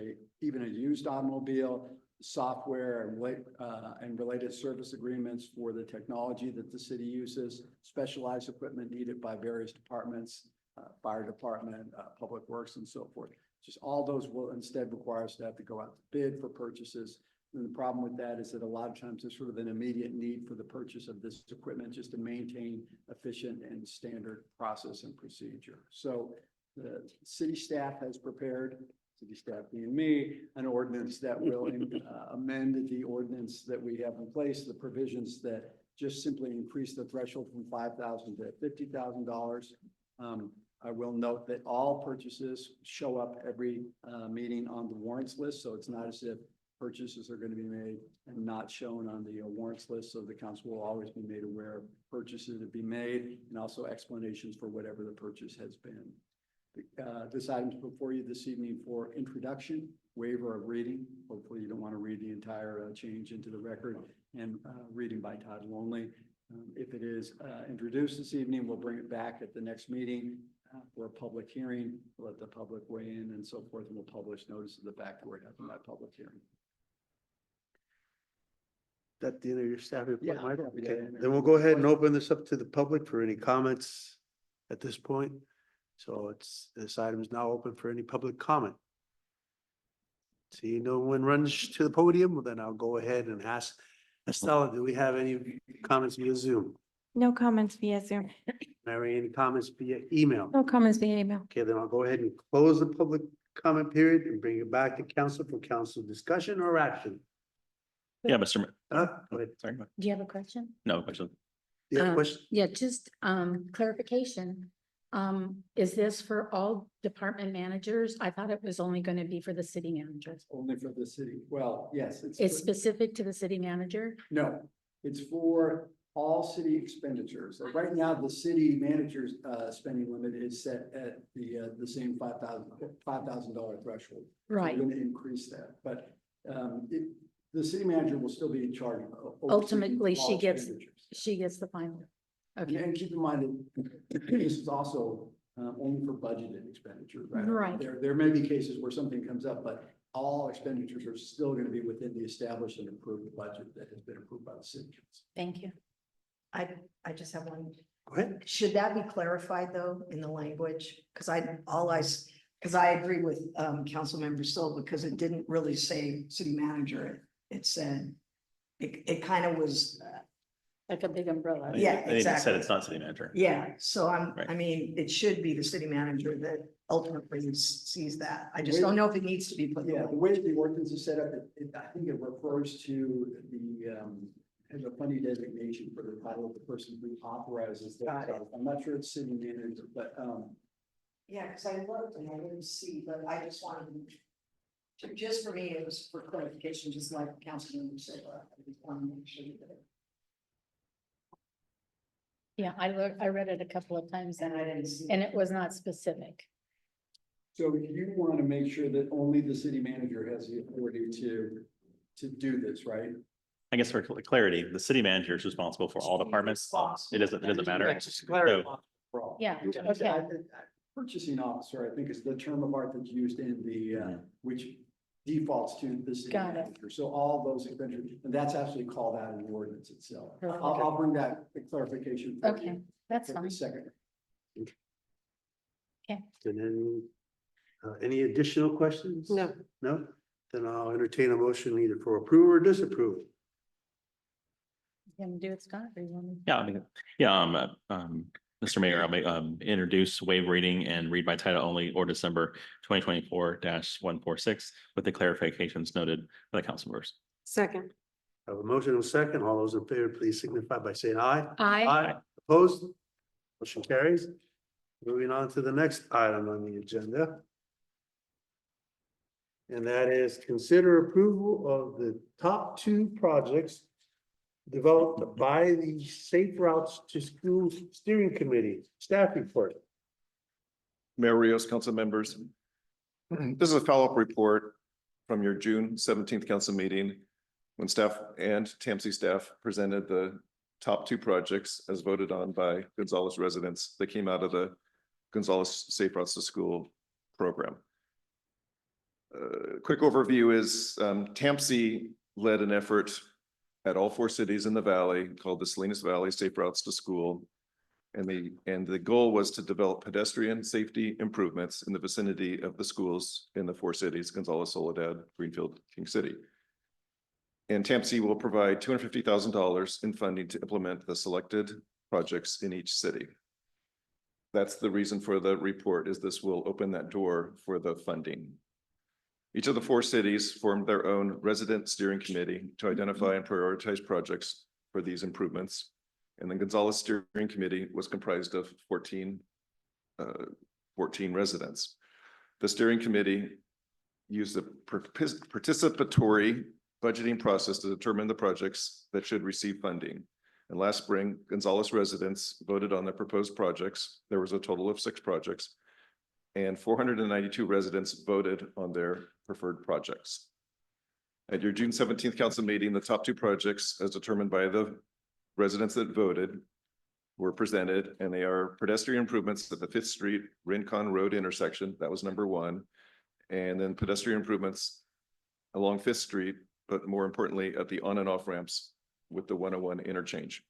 even a used automobile, software and related service agreements for the technology that the city uses, specialized equipment needed by various departments, fire department, public works, and so forth. Just all those will instead require us to have to go out to bid for purchases. And the problem with that is that a lot of times there's sort of an immediate need for the purchase of this equipment just to maintain efficient and standard process and procedure. So the city staff has prepared, city staff being me, an ordinance that will amend the ordinance that we have in place, the provisions that just simply increase the threshold from $5,000 to $50,000. I will note that all purchases show up every meeting on the warrants list, so it's not as if purchases are going to be made and not shown on the warrants list. So the council will always be made aware of purchases to be made and also explanations for whatever the purchase has been. This item's before you this evening for introduction, waiver of reading. Hopefully you don't want to read the entire change into the record, and reading by title only. If it is introduced this evening, we'll bring it back at the next meeting for a public hearing. We'll let the public weigh in and so forth, and we'll publish notice of the fact that we're having that public hearing. That the end of your staff report, Yeah, Mike? yeah, Okay, yeah. then we'll go ahead and open this up to the public for any comments at this point. So this item is now open for any public comment. See, no one runs to the podium, well, then I'll go ahead and ask Estella, do we have any comments via Zoom? No comments via Zoom. Mary, any comments via email? No comments via email. Okay, then I'll go ahead and close the public comment period and bring it back to council for council discussion or action. Yeah, Mr. Go ahead. Sorry. Do you have a question? No question. Yeah, question? Yeah, just clarification. Is this for all department managers? I thought it was only going to be for the city managers. Only for the city. Well, yes, It's specific to the city manager? no, it's for all city expenditures. Right now, the city manager's spending limit is set at the same $5,000 threshold. So Right. we're going to increase that, but the city manager will still be in charge of overseeing Ultimately, all she gets expenditures. the final. And Okay, and keep in mind that this is also only for budgeted expenditures, right? Right. There may be cases where something comes up, but all expenditures are still going to be within the established and approved budget that has been approved by the city council. thank you. I just have one. Go ahead. Should that be clarified though in the language? Because I agree with Councilmember Silva, because it didn't really say city manager. It said, it kind of was, Like a big umbrella. Yeah, They said exactly. it's not city manager. yeah, so Right. I mean, it should be the city manager that ultimately sees that. I just don't know if it needs to be put. in the Yeah, the language. way the ordinance is set up, I think it refers to has a funny designation for the title of the person who authorizes that. Got it. I'm not sure it's city manager, but Yeah, because I looked and I didn't see, but I just wanted to, just for me, it was for clarification, just like Councilmember said, I just want to make sure that. Yeah, I read it a couple of times And I didn't see. and it was not specific. So you want to make sure that only the city manager has the authority to do this, right? I guess for clarity, the city manager is responsible for all departments. It doesn't matter. Yeah, just clarify So- for all. Yeah, Because okay. Purchasing officer, I think is the term of art that's used in the, which defaults to the city Got it. manager. So all those expenditures, and that's actually called out in the ordinance itself. Perfect. I'll bring that the clarification. for Okay, you that's for the fine. second. And then, any additional questions? No. No? Then I'll entertain a motion either for approval or disapproval. You gonna do it, Scott, or you want me? Yeah, I mean, Mr. Mayor, I'll make, introduce, waive reading and read by title only ordinance number 2024-146 with the clarifications noted by the council members. Second. I have a motion and a second. All those in favor, please signify by saying aye. Aye. Opposed? Motion carries. Moving on to the next item on the agenda. And that is consider approval of the top 2 projects developed by the Safe Routes to School Steering Committee. Staff report. Mayor Rios, council members. This is a follow-up report from your June 17th council meeting when staff and TAMC staff presented the top 2 projects as voted on by Gonzales residents that came out of the Gonzales Safe Routes to School program. Quick overview is TAMC led an effort at all 4 cities in the valley called the Salinas Valley Safe Routes to School. And the goal was to develop pedestrian safety improvements in the vicinity of the schools in the 4 cities, Gonzales, Soledad, Greenfield, King City. And TAMC will provide $250,000 in funding to implement the selected projects in each city. That's the reason for the report, is this will open that door for the funding. Each of the 4 cities formed their own resident steering committee to identify and prioritize projects for these improvements. And the Gonzales Steering Committee was comprised of 14 residents. The steering committee used a participatory budgeting process to determine the projects that should receive funding. And last spring, Gonzales residents voted on the proposed projects. There was a total of 6 projects. And 492 residents voted on their preferred projects. At your June 17th council meeting, the top 2 projects, as determined by the residents that voted, were presented, and they are pedestrian improvements at the 5th Street Rincon Road intersection. That was number 1. And then pedestrian improvements along 5th Street, but more importantly, at the on and off ramps with the 101 interchange.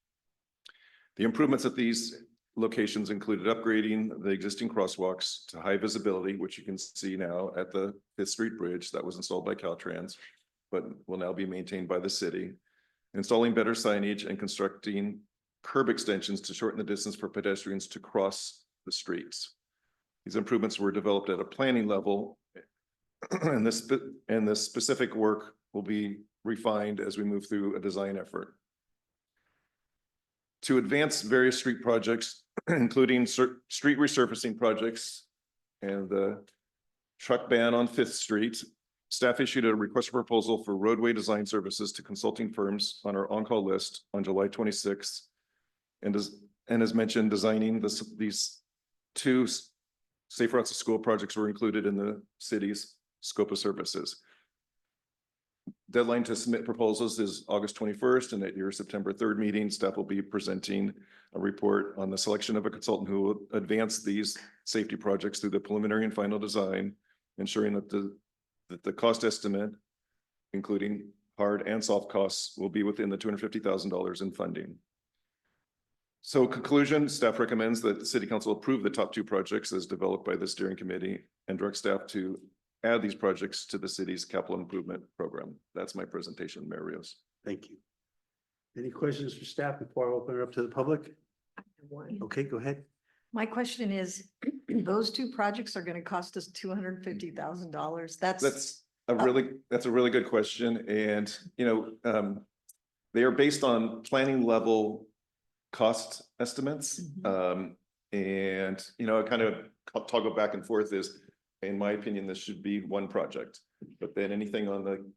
The improvements at these locations included upgrading the existing crosswalks to high visibility, which you can see now at the 5th Street Bridge that was installed by Caltrans, but will now be maintained by the city. Installing better signage and constructing curb extensions to shorten the distance for pedestrians to cross the streets. These improvements were developed at a planning level, and this specific work will be refined as we move through a design effort. To advance various street projects, including street resurfacing projects and the truck ban on 5th Street, staff issued a request for proposal for roadway design services to consulting firms on our on-call list on July 26th. And as mentioned, designing these 2 Safe Routes to School projects were included in the city's scope of services. Deadline to submit proposals is August 21st, and at your September 3rd meeting, staff will be presenting a report on the selection of a consultant who will advance these safety projects through the preliminary and final design, ensuring that the cost estimate, including hard and soft costs, will be within the $250,000 in funding. So conclusion, staff recommends that the city council approve the top 2 projects as developed by the steering committee and direct staff to add these projects to the city's capital improvement program. That's my presentation, Mayor Rios. Thank you. Any questions for staff before I open it up to the public? Okay, go ahead. My question is, those 2 projects are gonna cost us $250,000. That's a really good question. And, they are based on planning level cost estimates. And, kind of toggle back and forth is, in my opinion, this should be one project, but then anything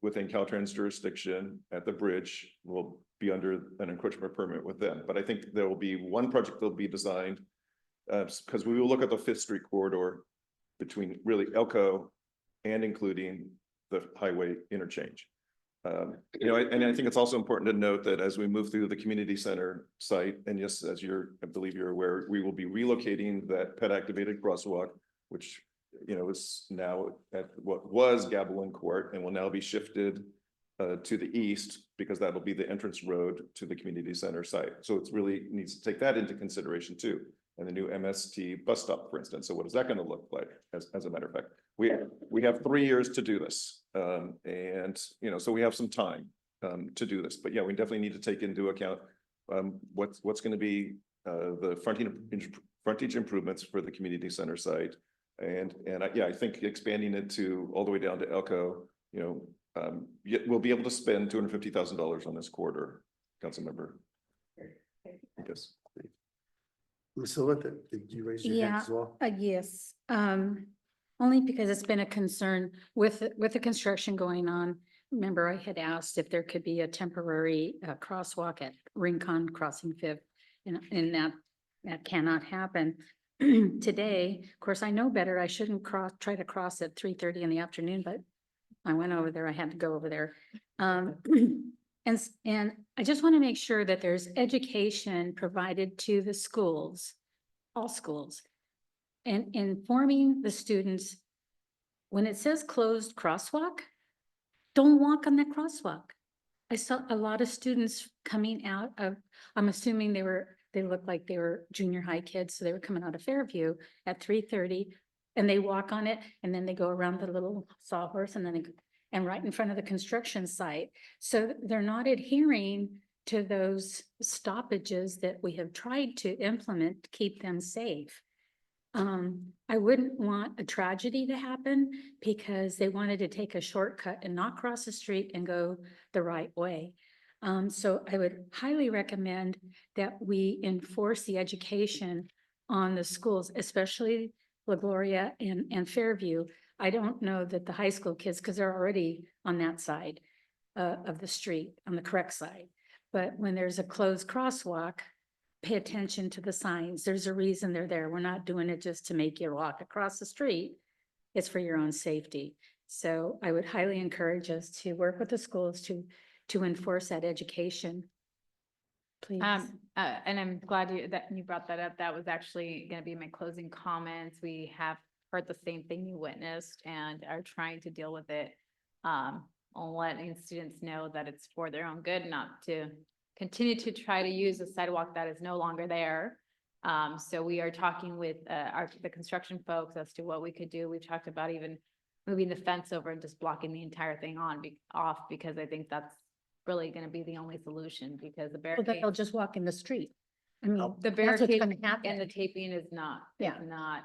within Caltrans jurisdiction at the bridge will be under an encroachment permit with them. But I think there will be one project that'll be designed, because we will look at the Fifth Street corridor between really Elko and including the highway interchange. You know, and I think it's also important to note that as we move through the community center site, and yes, as I believe you're aware, we will be relocating that pet activated crosswalk, which, you know, is now at what was Gabalin Court and will now be shifted to the east, because that'll be the entrance road to the community center site. So it's really needs to take that into consideration too. And the new MST bus stop, for instance. So what is that going to look like? As a matter of fact, we have 3 years to do this. And, you know, so we have some time to do this, but yeah, we definitely need to take into account what's going to be the frontage improvements for the community center site. And yeah, I think expanding it to all the way down to Elko, you know, we'll be able to spend $250,000 on this corridor, council member. I guess. Ms. Silva, did you raise your hand as well? Yes, only because it's been a concern with the construction going on. Remember, I had asked if there could be a temporary crosswalk at Rincon Crossing Fifth, and that cannot happen today. Of course, I know better. I shouldn't try to cross at 3:30 in the afternoon, but I went over there. I had to go over there. And I just want to make sure that there's education provided to the schools, all schools, and informing the students. When it says closed crosswalk, don't walk on that crosswalk. I saw a lot of students coming out of, I'm assuming they looked like they were junior high kids, so they were coming out of Fairview at 3:30, and they walk on it, and then they go around the little sawhorse, and then and right in front of the construction site. So they're not adhering to those stoppages that we have tried to implement to keep them safe. I wouldn't want a tragedy to happen because they wanted to take a shortcut and not cross the street and go the right way. So I would highly recommend that we enforce the education on the schools, especially La Gloria and Fairview. I don't know that the high school kids, because they're already on that side of the street, on the correct side. But when there's a closed crosswalk, pay attention to the signs. There's a reason they're there. We're not doing it just to make you walk across the street. It's for your own safety. So I would highly encourage us to work with the schools to enforce that education. Please. And I'm glad that you brought that up. That was actually going to be my closing comments. We have heard the same thing you witnessed and are trying to deal with it. Letting students know that it's for their own good, not to continue to try to use a sidewalk that is no longer there. So we are talking with the construction folks as to what we could do. We've talked about even moving the fence over and just blocking the entire thing off, because I think that's really going to be the only solution, because the Well, barricade. they'll just walk in the street. I mean, The that's what's barricade gonna happen. and the taping is not, Yeah.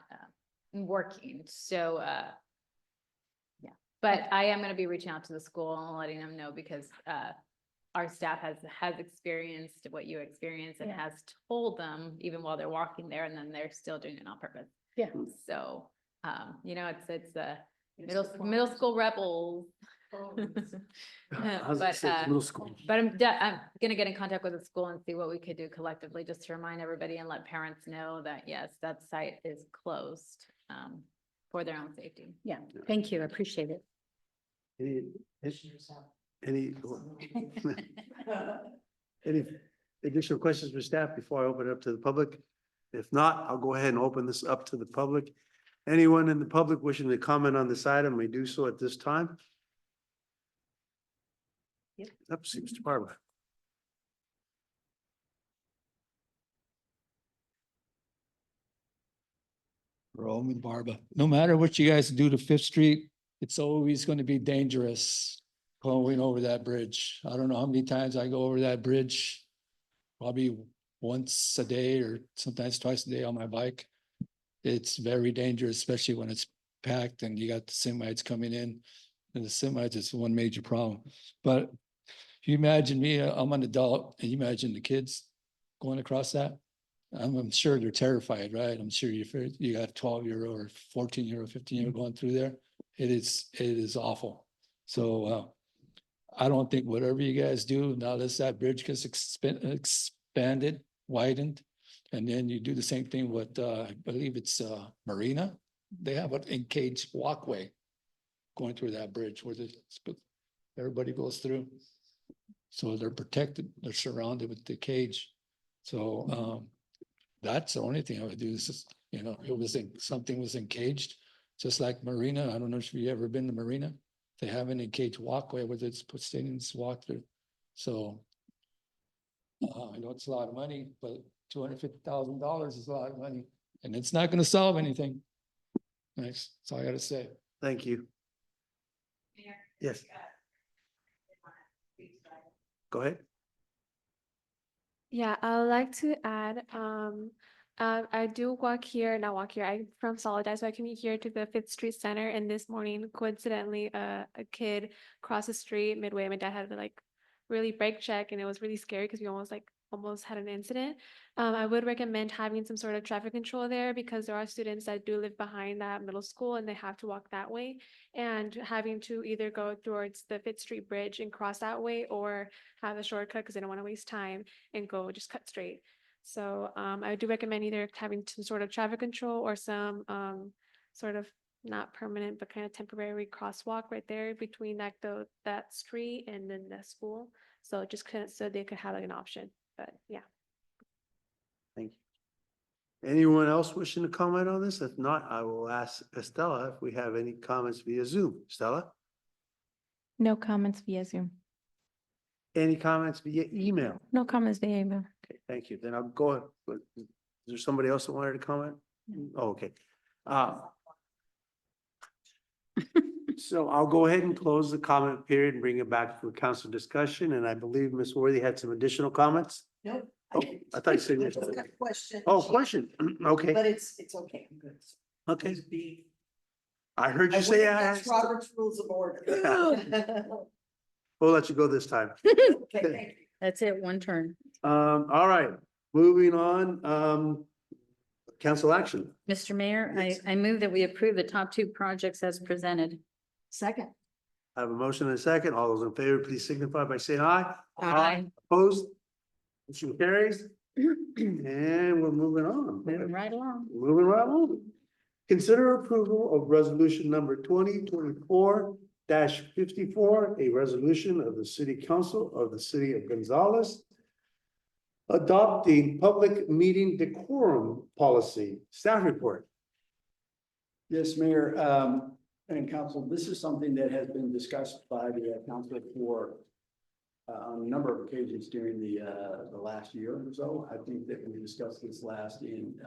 working. So, yeah, but I am going to be reaching out to the school and letting them know, because, our staff has experienced what you experienced and Yeah. has told them even while they're walking there, and then they're still doing it on purpose. Yeah. So, you know, it's middle school rebels. I was gonna say it's middle school. But I'm gonna get in contact with the school and see what we could do collectively, just to remind everybody and let parents know that, yes, that site is closed, for their own safety. Yeah, thank you. I appreciate it. Any additional questions for staff before I open it up to the public? If not, I'll go ahead and open this up to the public. Anyone in the public wishing to comment on this item may do so at this time. Yep. Up, see Mr. Barba. Roman Barba. No matter what you guys do to Fifth Street, it's always going to be dangerous going over that bridge. I don't know how many times I go over that bridge, probably once a day or sometimes twice a day on my bike. It's very dangerous, especially when it's packed and you got the semis coming in. And the semis is one major problem. But if you imagine me, I'm an adult, and you imagine the kids going across that. I'm sure they're terrified, right? I'm sure you got a 12-year-old or 14-year-old, 15-year-old going through there. It is awful. So I don't think whatever you guys do, now that that bridge gets expanded, widened, and then you do the same thing with, I believe it's Marina. They have an encaged walkway going through that bridge where everybody goes through. So they're protected, they're surrounded with the cage. So that's the only thing I would do is, just, you know, something was encaged, just like Marina. I don't know if you've ever been to Marina. They have an encaged walkway where it's put students walk through. So I know it's a lot of money, but $250,000 is a lot of money, and it's not going to solve anything. Nice. That's all I got to say. Thank you. Yes. Go ahead. Yeah, I would like to add, I do not walk here, I'm from Soledad, so I commute here to the Fifth Street Center, and this morning, coincidentally, a kid crossed the street midway. My dad had to like really brake check, and it was really scary because we almost had an incident. I would recommend having some sort of traffic control there because there are students that do live behind that middle school and they have to walk that way, and having to either go towards the Fifth Street Bridge and cross that way or have a shortcut because they don't want to waste time and go just cut straight. So I do recommend either having some sort of traffic control or some sort of not permanent but kind of temporary crosswalk right there between that street and then the school. So just so they could have like an option. But yeah. Thank you. Anyone else wishing to comment on this? If not, I will ask Estella if we have any comments via Zoom. Stella? No comments via Zoom. Any comments via email? No comments via email. Okay, thank you. Then I'll go ahead. Is there somebody else that wanted to comment? Oh, okay. So I'll go ahead and close the comment period and bring it back for council discussion. And I believe Ms. Worthy had some additional comments. Nope. Oh, I thought you said. I just got a question. Oh, question. Okay, But it's okay. I'm good. okay. Just be- I heard you I say went I against asked. Robert's Rules of Order. We'll let you go this time. Okay, thank you. That's it, one turn. All right, moving on, council action. Mr. Mayor, Yes. I move that we approve the top two projects as presented. Second. I have a motion and a second. All those in favor, please signify by saying aye. Aye. Opposed? Motion carries. And we're moving on. Moving right along. Moving right along. Consider approval of resolution number 2024-54, a resolution of the City Council of the City of Gonzales adopting public meeting decorum policy. Staff report. Yes, Mayor, and council, this is something that has been discussed by the council for on a number of occasions during the last year or so. I think that we discussed this last in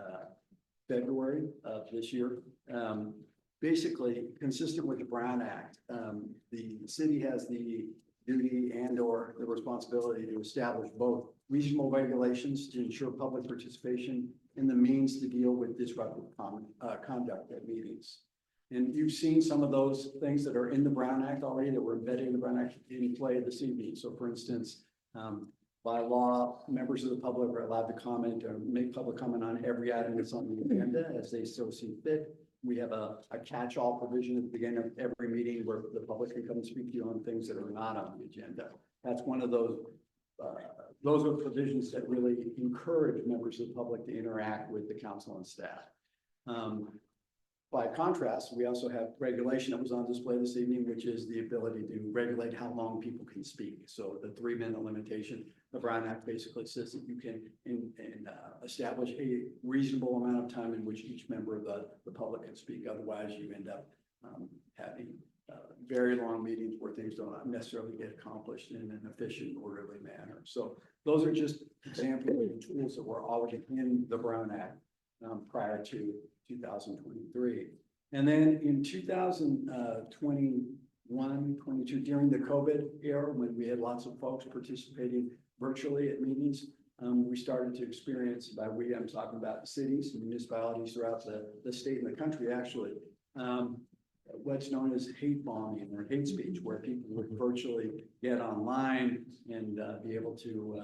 February of this year. Basically, consistent with the Brown Act, the city has the duty and or the responsibility to establish both reasonable regulations to ensure public participation and the means to deal with disruptive conduct at meetings. And you've seen some of those things that are in the Brown Act already that were embedded in the Brown Act in play this evening. So for instance, by law, members of the public are allowed to comment or make public comment on every item that's on the agenda as they so see fit. We have a catch-all provision at the beginning of every meeting where the public can come and speak to you on things that are not on the agenda. That's one of those are provisions that really encourage members of the public to interact with the council and staff. By contrast, we also have regulation that was on display this evening, which is the ability to regulate how long people can speak. So the 3-minute limitation, the Brown Act basically says that you can establish a reasonable amount of time in which each member of the public can speak. Otherwise, you end up having very long meetings where things don't necessarily get accomplished in an efficient, orderly manner. So those are just examples of the tools that were already in the Brown Act prior to 2023. And then in 2021, 22, during the COVID era, when we had lots of folks participating virtually at meetings, we started to experience, by we, I'm talking about cities and municipalities throughout the state and the country, actually, what's known as hate bombing or hate speech, where people would virtually get online and be able to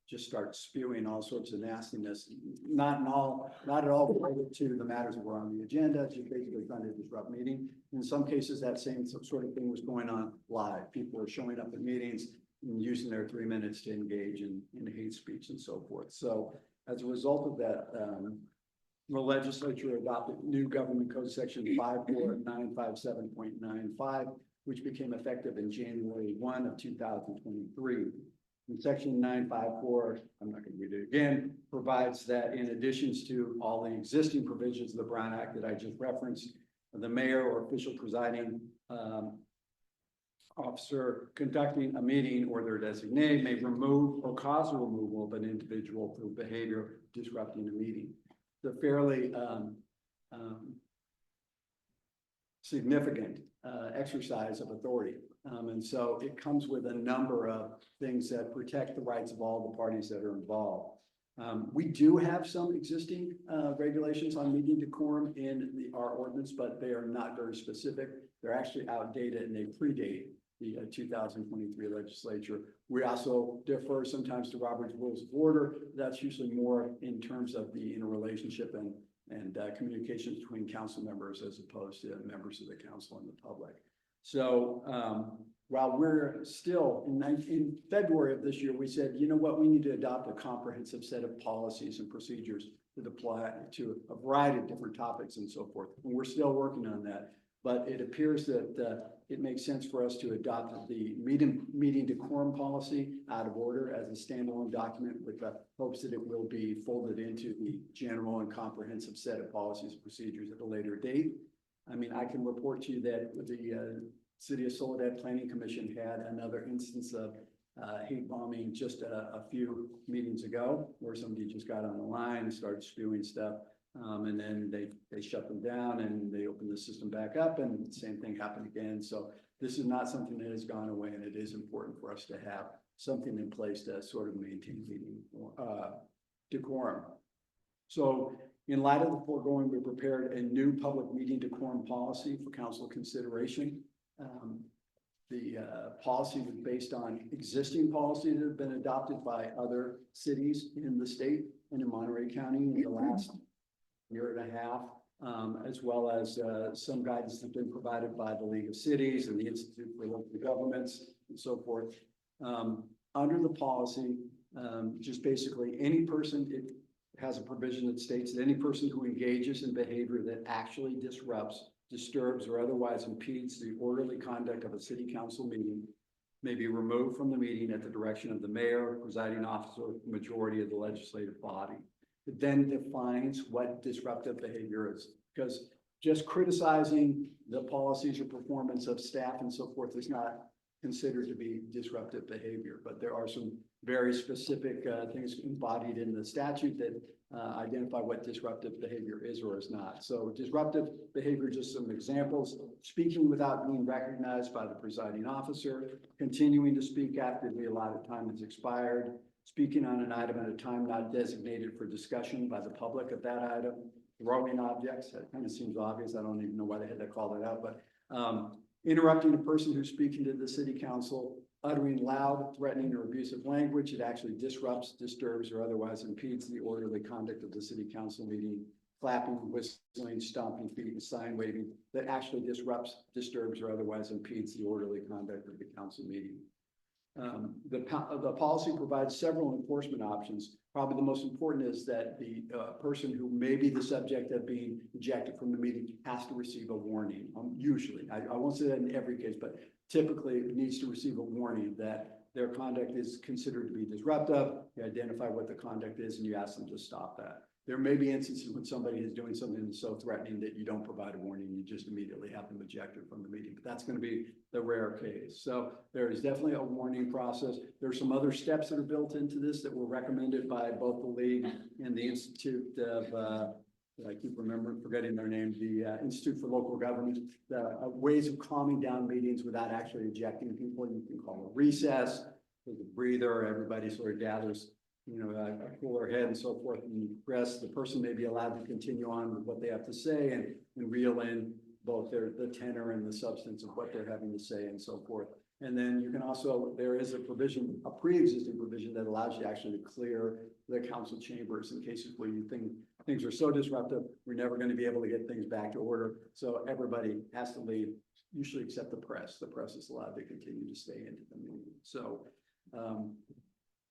just start spewing all sorts of nastiness, not at all related to the matters that were on the agenda, just basically trying to disrupt meeting. In some cases, that same sort of thing was going on live. People were showing up at meetings and using their 3 minutes to engage in hate speech and so forth. So as a result of that, the legislature adopted new government code section 54957.95, which became effective in January 1 of 2023. And section 954, I'm not going to read it again, provides that in addition to all the existing provisions of the Brown Act that I just referenced, the mayor or official presiding officer conducting a meeting or their designee may remove or cause the removal of an individual through behavior disrupting a meeting. The fairly significant exercise of authority. And so it comes with a number of things that protect the rights of all the parties that are involved. We do have some existing regulations on meeting decorum in our ordinance, but they are not very specific. They're actually outdated and they predate the 2023 legislature. We also defer sometimes to Robert's Rules of Order. That's usually more in terms of the interrelationship and communications between council members as opposed to members of the council and the public. So while we're still in February of this year, we said, you know what, we need to adopt a comprehensive set of policies and procedures that apply to a variety of different topics and so forth. And we're still working on that. But it appears that it makes sense for us to adopt the meeting decorum policy out of order as a standalone document with the hopes that it will be folded into the general and comprehensive set of policies and procedures at a later date. I mean, I can report to you that the City of Soledad Planning Commission had another instance of hate bombing just a few meetings ago, where somebody just got on the line and started spewing stuff. And then they shut them down and they opened the system back up and the same thing happened again. So this is not something that has gone away, and it is important for us to have something in place to sort of maintain meeting decorum. So in light of the foregoing, we prepared a new public meeting decorum policy for council consideration. The policy was based on existing policies that have been adopted by other cities in the state and in Monterey County in the last year and a half, as well as some guidance that's been provided by the League of Cities and the Institute for Local Governments and so forth. Under the policy, just basically any person, it has a provision that states that any person who engages in behavior that actually disrupts, disturbs, or otherwise impedes the orderly conduct of a city council meeting may be removed from the meeting at the direction of the mayor, presiding officer, majority of the legislative body. It then defines what disruptive behavior is, because just criticizing the policies or performance of staff and so forth is not considered to be disruptive behavior. But there are some very specific things embodied in the statute that identify what disruptive behavior is or is not. So disruptive behavior, just some examples: speaking without being recognized by the presiding officer, continuing to speak after the allotted time has expired, speaking on an item at a time not designated for discussion by the public of that item, throwing objects. That kind of seems obvious. I don't even know why they had to call that out, but interrupting a person who's speaking to the city council, uttering loud, threatening, or abusive language. It actually disrupts, disturbs, or otherwise impedes the orderly conduct of the city council meeting. Clapping, whistling, stomping feet, and sign waving that actually disrupts, disturbs, or otherwise impedes the orderly conduct of the council meeting. The policy provides several enforcement options. Probably the most important is that the person who may be the subject of being ejected from the meeting has to receive a warning. Usually, I won't say that in every case, but typically it needs to receive a warning that their conduct is considered to be disruptive. You identify what the conduct is and you ask them to stop that. There may be instances when somebody is doing something so threatening that you don't provide a warning, you just immediately have them ejected from the meeting, but that's going to be the rare case. So there is definitely a warning process. There's some other steps that are built into this that were recommended by both the League and the Institute of, I keep forgetting their name, the Institute for Local Government, ways of calming down meetings without actually ejecting people. You can call a recess, there's a breather, everybody sort of gathers, a cooler head and so forth, and rest. The person may be allowed to continue on with what they have to say and reel in both the tenor and the substance of what they're having to say and so forth. And then you can also, there is a provision, a pre-existing provision that allows you actually to clear the council chambers in cases where you think things are so disruptive, we're never going to be able to get things back to order. So everybody has to leave, usually except the press. The press is allowed to continue to stay into the meeting. So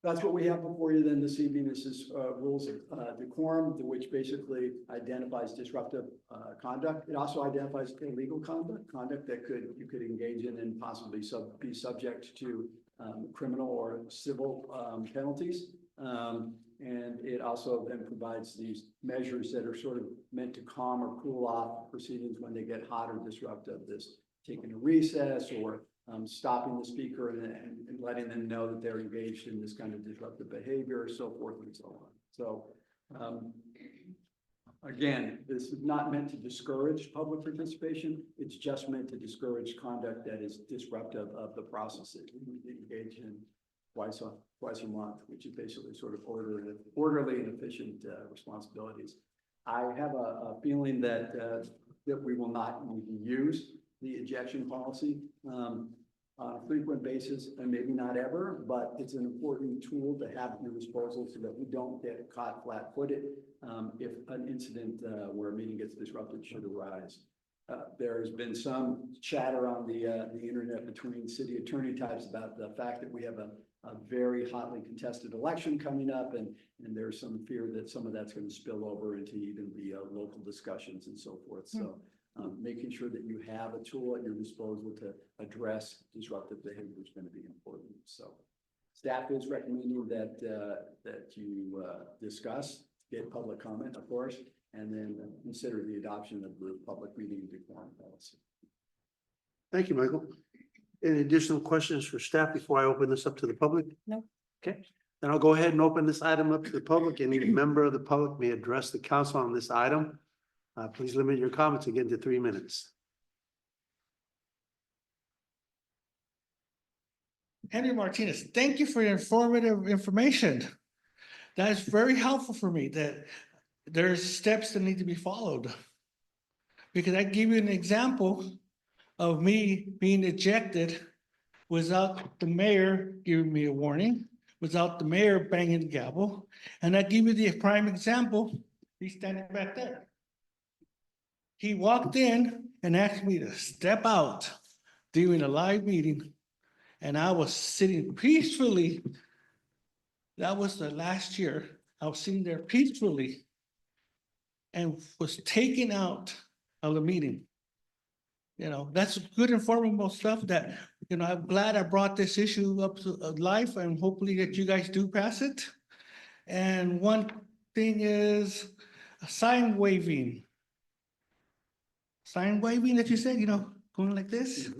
that's what we have before you then this evening. This is rules of decorum, which basically identifies disruptive conduct. It also identifies illegal conduct that you could engage in and possibly be subject to criminal or civil penalties. And it also then provides these measures that are sort of meant to calm or cool off proceedings when they get hot or disruptive. This taking a recess or stopping the speaker and letting them know that they're engaged in this kind of disruptive behavior, so forth and so on. So again, this is not meant to discourage public participation. It's just meant to discourage conduct that is disruptive of the processes we engage in twice a month, which is basically sort of orderly and efficient responsibilities. I have a feeling that that we will not need to use the ejection policy on a frequent basis, and maybe not ever, but it's an important tool to have at your disposal so that we don't get caught flat-footed if an incident where a meeting gets disrupted should arise. There's been some chatter on the internet between city attorney types about the fact that we have a very hotly contested election coming up, and there's some fear that some of that's going to spill over into even the local discussions and so forth. So making sure that you have a tool at your disposal to address disruptive behavior is going to be important. So staff is recommending that you discuss, get public comment, of course, and then consider the adoption of the public meeting decorum policy. Thank you, Michael. Any additional questions for staff before I open this up to the public? No. Okay, then I'll go ahead and open this item up to the public. Any member of the public may address the council on this item. Please limit your comments again to 3 minutes. Henry Martinez, thank you for your informative information. That is very helpful for me, that there's steps that need to be followed. Because I give you an example of me being ejected without the mayor giving me a warning, without the mayor banging the gavel. And I give you the prime example, he's standing back there. He walked in and asked me to step out during a live meeting, and I was sitting peacefully. That was the last year. I was sitting there peacefully and was taken out of the meeting. You know, that's good informative stuff that, you know, I'm glad I brought this issue up to life, and hopefully that you guys do pass it. And one thing is sign waving. Sign waving that you said, you know, going like this.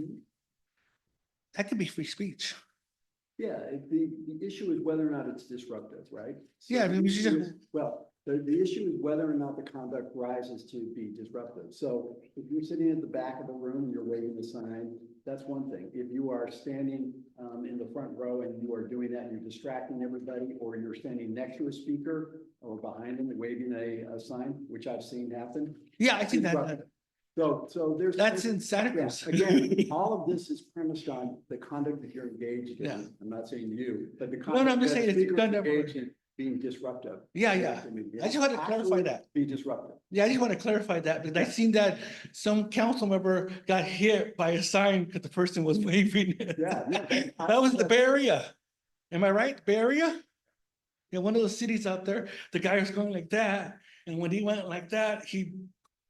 That could be free speech. Yeah, the issue is whether or not it's disruptive, right? So Yeah, I the mean, issue is- well, the issue is whether or not the conduct rises to be disruptive. So if you're sitting at the back of the room and you're waving the sign, that's one thing. If you are standing in the front row and you are doing that and you're distracting everybody, or you're standing next to a speaker or behind them and waving a sign, which I've seen happen. Yeah, I think that. disruptive. So there's. That's in Santa Yeah, Cruz. again, all of this is premised on the conduct that you're engaged in. Yeah. I'm not saying you, but the No, conduct. I'm just that saying it's speakers done everywhere. engage in being disruptive. Yeah, yeah. I just wanted to clarify that. Be disruptive. Yeah, I just want to clarify that, because I seen that some council member got hit by a sign because the person was waving it. Yeah. That was the Bay Area. Am I right? Bay Area? Yeah, one of those cities out there, the guy was going like that, and when he went like that, he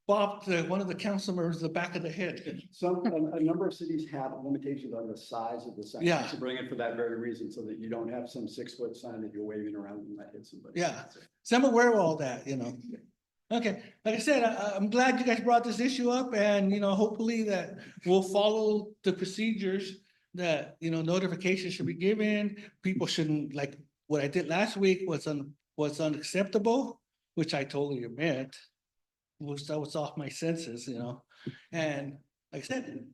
bopped one of the council members in the back of the head. A number of cities have limitations on the size of the sign. Yeah. To bring it for that very reason, so that you don't have some 6-foot sign that you're waving around and might hit somebody. Yeah, so I'm aware of all that, you know. Okay, like I said, I'm glad you guys brought this issue up, and, you know, hopefully that we'll follow the procedures that, you know, notifications should be given. People shouldn't, like what I did last week was unacceptable, which I totally admit. I was off my senses, you know, and like I said,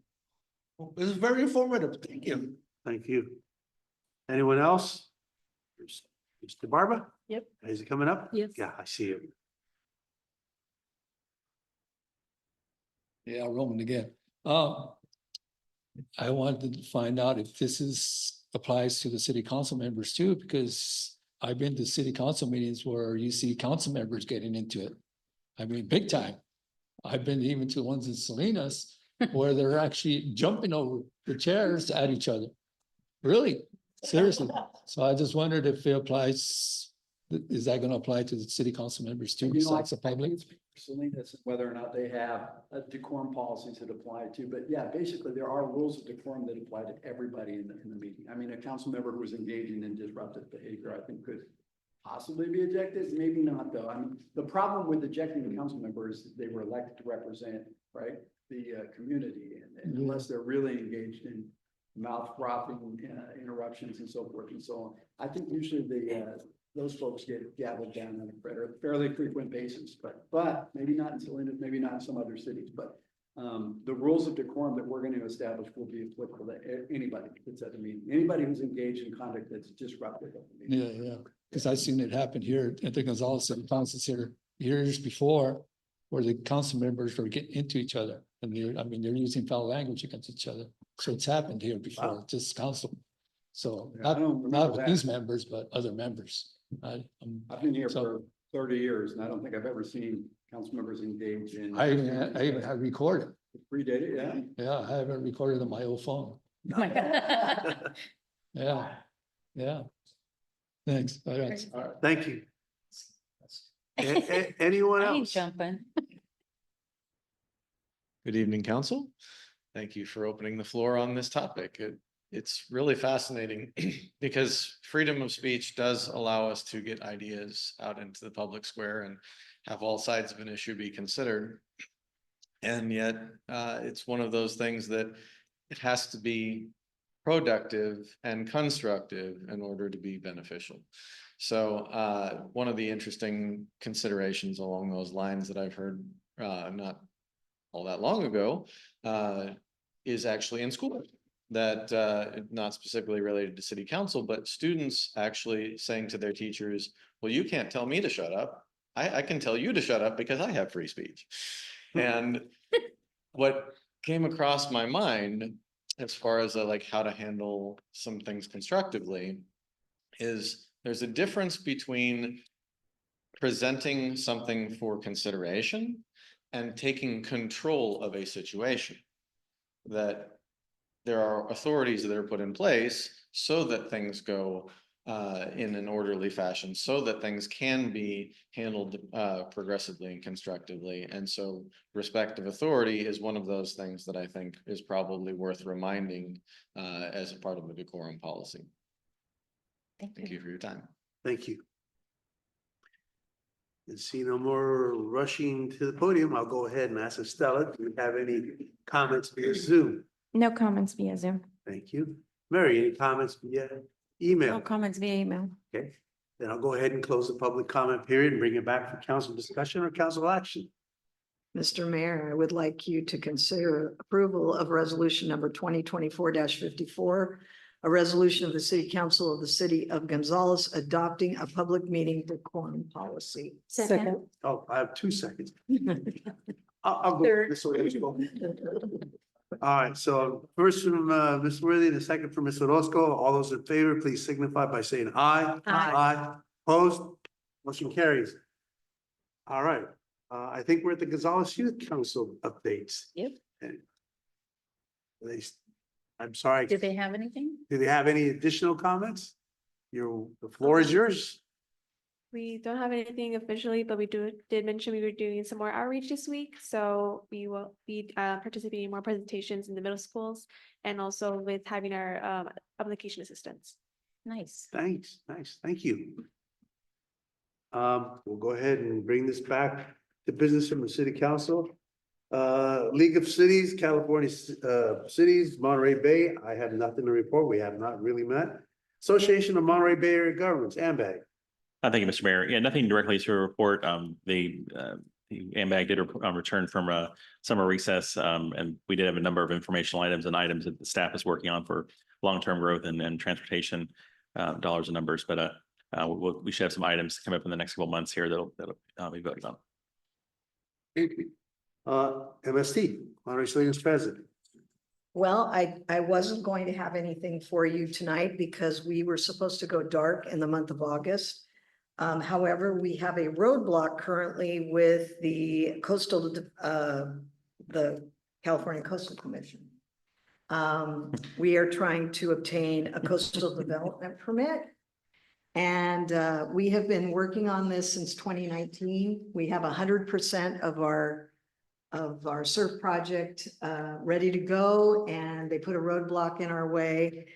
it was very informative. Thank you. Thank you. Anyone else? Mr. Barba? Yep. Is it coming up? Yes. Yeah, I see it. Yeah, Roman again. I wanted to find out if applies to the city council members too, because I've been to city council meetings where you see council members getting into it. I mean, big time. I've been even to ones in Salinas where they're actually jumping over the chairs at each other. Really, seriously. So I just wondered if it applies, is that gonna apply to the city council members too, besides the public? Salinas, whether or not they have decorum policies that apply to, but yeah, basically there are rules of decorum that apply to everybody in the meeting. I mean, a council member who was engaging in disruptive behavior, I think could possibly be ejected, maybe not though. I mean, the problem with ejecting the council member is that they were elected to represent, right, the community, and unless they're really engaged in mouth frothing interruptions and so forth and so on. I think usually those folks get gavelled down on a fairly frequent basis, but maybe not in Salinas, maybe not in some other cities, but the rules of decorum that we're going to establish will be applicable to anybody that's at the meeting, anybody who's engaged in conduct that's disruptive of the meeting. Yeah, because I've seen it happen here at the Gonzales City Council here years before, where the council members were getting into each other. And they're using foul language against each other. So it's happened here before, just council. So Yeah, I don't remember not with that. these members, but other members. I've been here for 30 years and I don't think I've ever seen council members engage in. I even have recorded. Predated, yeah. Yeah, I have it recorded on my old phone. Oh my God. Yeah. Thanks. All right. All right. Thank you. Anyone I ain't else? jumping. Good evening, council. Thank you for opening the floor on this topic. It's really fascinating because freedom of speech does allow us to get ideas out into the public square and have all sides of an issue be considered. And yet it's one of those things that it has to be productive and constructive in order to be beneficial. So one of the interesting considerations along those lines that I've heard not all that long ago is actually in school. That not specifically related to city council, but students actually saying to their teachers, well, you can't tell me to shut up. I can tell you to shut up because I have free speech. And what came across my mind as far as like how to handle some things constructively is there's a difference between presenting something for consideration and taking control of a situation. That there are authorities that are put in place so that things go in an orderly fashion, so that things can be handled progressively and constructively. And so respect of authority is one of those things that I think is probably worth reminding as a part of the decorum policy. Thank you for your time. Thank you. And see no more rushing to the podium. I'll go ahead and ask Estella, do you have any comments via Zoom? No comments via Zoom. Thank you. Mary, any comments via email? No comments via email. Okay, then I'll go ahead and close the public comment period and bring it back for council discussion or council action. Mr. Mayor, I would like you to consider approval of resolution number 2024-54, a resolution of the City Council of the City of Gonzales adopting a public meeting decorum policy. Second. Oh, I have 2 seconds. I'll go Third. this way. All right, so first from Ms. Worthy, and the second from Ms. Orozco. All those in favor, please signify by saying aye. Aye. Opposed? Motion carries. All right, I think we're at the Gonzales Youth Council updates. Yep. And I'm sorry, Did they have anything? do they have any additional comments? The floor is yours. We don't have anything officially, but we did mention we were doing some more outreach this week. So we will be participating in more presentations in the middle schools and also with having our application assistance. Nice. Thanks, thank you. We'll go ahead and bring this back to business from the city council. League of Cities, California Cities, Monterey Bay, I have nothing to report. We have not really met. Association of Monterey Bay Area Governments, AMBAG. Thank you, Mr. Mayor. Yeah, nothing directly to report. The AMBAG did return from summer recess, and we did have a number of informational items that the staff is working on for long-term growth and transportation dollars and numbers. But we should have some items come up in the next couple of months here that'll be voted on. MST, Monterey City President. Well, I wasn't going to have anything for you tonight because we were supposed to go dark in the month of August. However, we have a roadblock currently with the the California Coastal Commission. We are trying to obtain a coastal development permit. And we have been working on this since 2019. We have 100% of our surf project ready to go, and they put a roadblock in our way.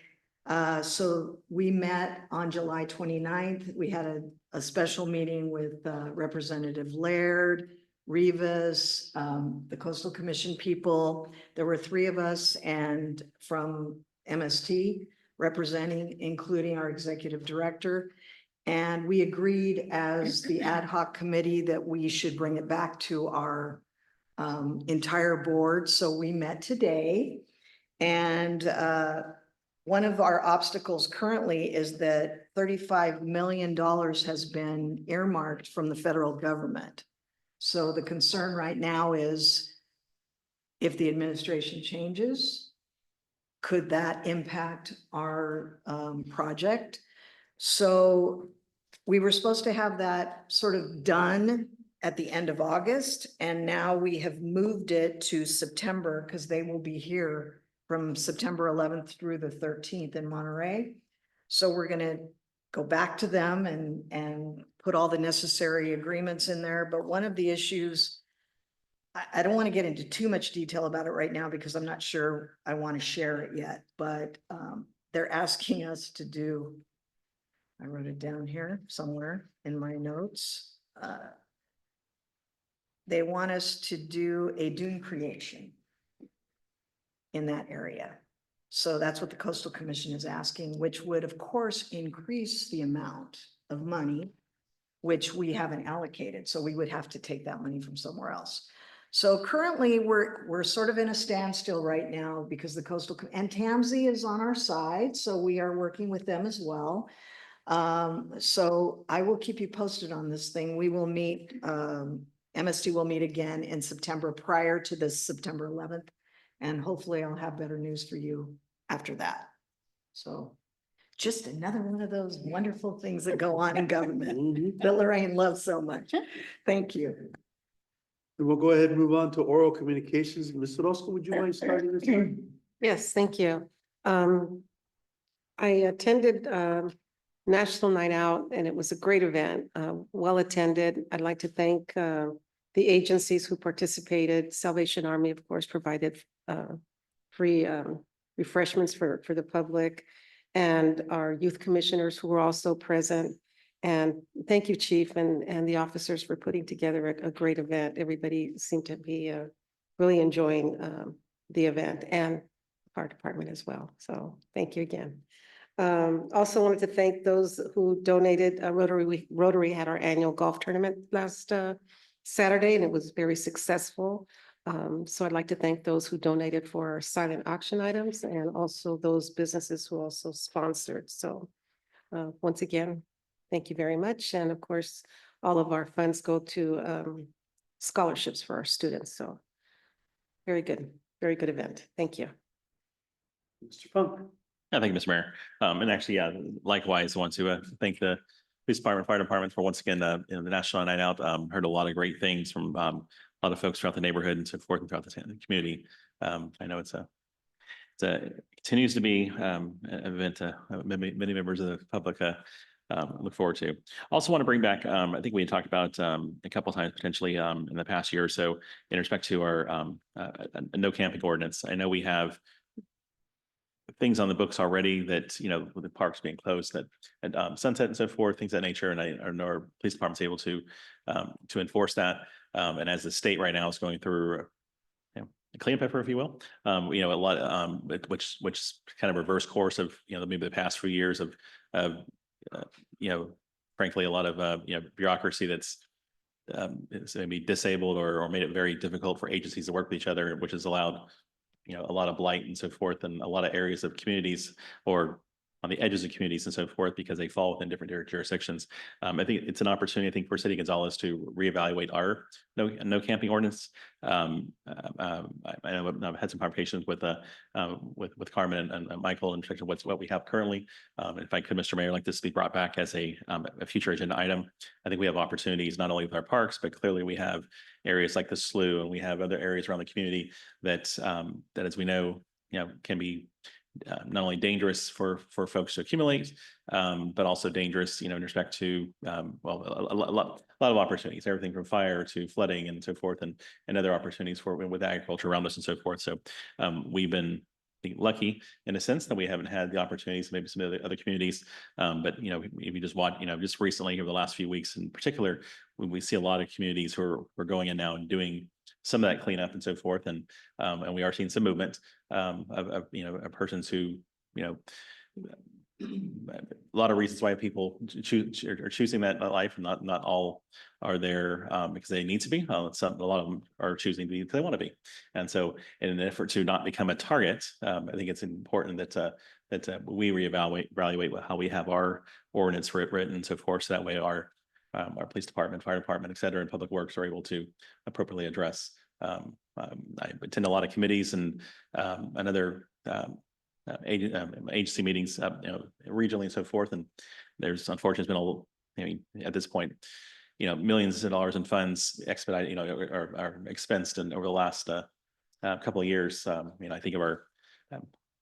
So we met on July 29th. We had a special meeting with Representative Laird, Rivas, the Coastal Commission people. There were 3 of us and from MST representing, including our executive director. And we agreed as the ad hoc committee that we should bring it back to our entire board. So we met today, and one of our obstacles currently is that $35 million has been earmarked from the federal government. So the concern right now is if the administration changes, could that impact our project? So we were supposed to have that sort of done at the end of August, and now we have moved it to September because they will be here from September 11th through the 13th in Monterey. So we're going to go back to them and put all the necessary agreements in there. But one of the issues, I don't want to get into too much detail about it right now because I'm not sure I want to share it yet, but they're asking us to do, I wrote it down here somewhere in my notes. They want us to do a dune creation in that area. So that's what the Coastal Commission is asking, which would of course increase the amount of money which we haven't allocated. So we would have to take that money from somewhere else. So currently we're sort of in a standstill right now because the Coastal and TAMSI is on our side. So we are working with them as well. So I will keep you posted on this thing. We will meet, MST will meet again in September prior to the September 11th. And hopefully I'll have better news for you after that. So just another one of those wonderful things that go on in government that Lorraine loves so much. Thank you. And we'll go ahead and move on to oral communications. Ms. Orozco, would you mind starting this one? Yes, thank you. I attended National Night Out, and it was a great event, well attended. I'd like to thank the agencies who participated. Salvation Army, of course, provided free refreshments for the public, and our youth commissioners who were also present. And thank you, Chief, and the officers for putting together a great event. Everybody seemed to be really enjoying the event, and the fire department as well. So thank you again. Also wanted to thank those who donated. Rotary had our annual golf tournament last Saturday, and it was very successful. So I'd like to thank those who donated for our silent auction items, and also those businesses who also sponsored. So once again, thank you very much. And of course, all of our funds go to scholarships for our students. So very good event. Thank you. Mr. Funk. Yeah, thank you, Mr. Mayor. And actually, yeah, likewise, I want to thank the police department, fire department for once again, the National Night Out. Heard a lot of great things from a lot of folks throughout the neighborhood and so forth and throughout the community. I know it continues to be an event many members of the public look forward to. Also want to bring back, I think we had talked about a couple of times potentially in the past year or so in respect to our no camping ordinance. I know we have things on the books already that, you know, with the parks being closed, that at sunset and so forth, things of that nature, and our police department's able to enforce that. And as the state right now is going through a cleanup effort, if you will, you know, a lot which kind of reverse course of, you know, maybe the past few years of you know, frankly, a lot of you know, bureaucracy that's maybe disabled or made it very difficult for agencies to work with each other, which has allowed, you know, a lot of blight and so forth, and a lot of areas of communities or on the edges of communities and so forth, because they fall within different jurisdictions. I think it's an opportunity, I think, for City of Gonzalez to reevaluate our no camping ordinance. I know I've had some conversations with Carmen and Michael in terms of what we have currently. If I could, Mr. Mayor, like this to be brought back as a future agenda item. I think we have opportunities not only with our parks, but clearly we have areas like the slough, and we have other areas around the community that, as we know, can be not only dangerous for folks to accumulate, but also dangerous, in respect to, well, a lot of opportunities, everything from fire to flooding and so forth, and other opportunities with agriculture around us and so forth. So we've been lucky in a sense that we haven't had the opportunities, maybe some of the other communities. But, if you just watch, just recently over the last few weeks in particular, we see a lot of communities who are going in now and doing some of that cleanup and so forth. And we are seeing some movement of persons who, a lot of reasons why people are choosing that life, and not all are there because they need to be. A lot of them are choosing to be because they want to be. And so in an effort to not become a target, I think it's important that we evaluate how we have our ordinance written and so forth. So that way our police department, fire department, et cetera, and public works are able to appropriately address. I attend a lot of committees and other agency meetings, regionally and so forth. And there's unfortunately been at this point, millions of dollars in funds expedited, are expensed and over the last couple of years. I think of our,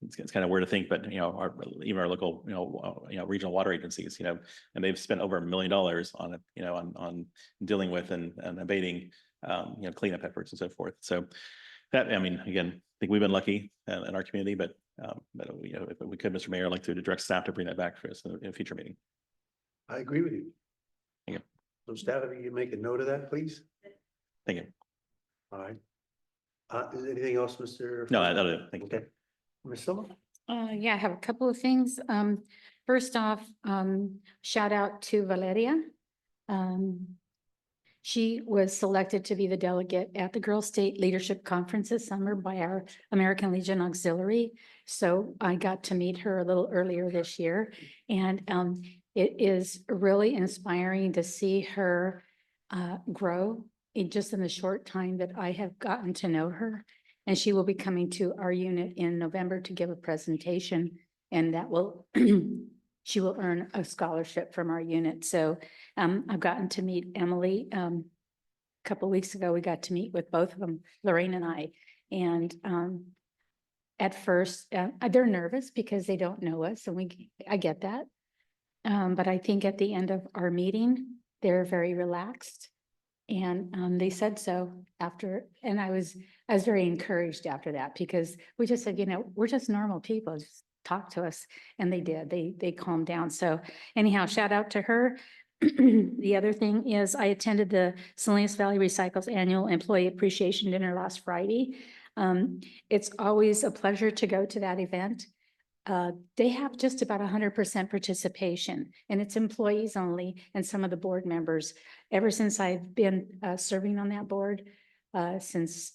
it's kind of weird to think, but even our local, regional water agencies, and they've spent over $1 million on it, on dealing with and abating, cleanup efforts and so forth. So that, again, I think we've been lucky in our community, but if we could, Mr. Mayor, I'd like to direct staff to bring that back for us in a future meeting. I agree with you. Thank you. So staff, if you can make a note of that, please. Thank you. All right. Is there anything else, Mr.? No, that'll do. Thank you. Okay. Ms. Silva? Yeah, I have a couple of things. First off, shout out to Valeria. She was selected to be the delegate at the Girl State Leadership Conference this summer by our American Legion Auxiliary. So I got to meet her a little earlier this year, and it is really inspiring to see her grow just in the short time that I have gotten to know her. And she will be coming to our unit in November to give a presentation, and that will she will earn a scholarship from our unit. So I've gotten to meet Emily. A couple of weeks ago, we got to meet with both of them, Lorraine and I. And at first, they're nervous because they don't know us, and I get that. But I think at the end of our meeting, they're very relaxed. And they said so after, and I was very encouraged after that, because we just said, we're just normal people, just talk to us. And they did, they calmed down. So anyhow, shout out to her. The other thing is I attended the Salinas Valley Recycles Annual Employee Appreciation Dinner last Friday. It's always a pleasure to go to that event. They have just about 100% participation, and it's employees only and some of the board members. Ever since I've been serving on that board, since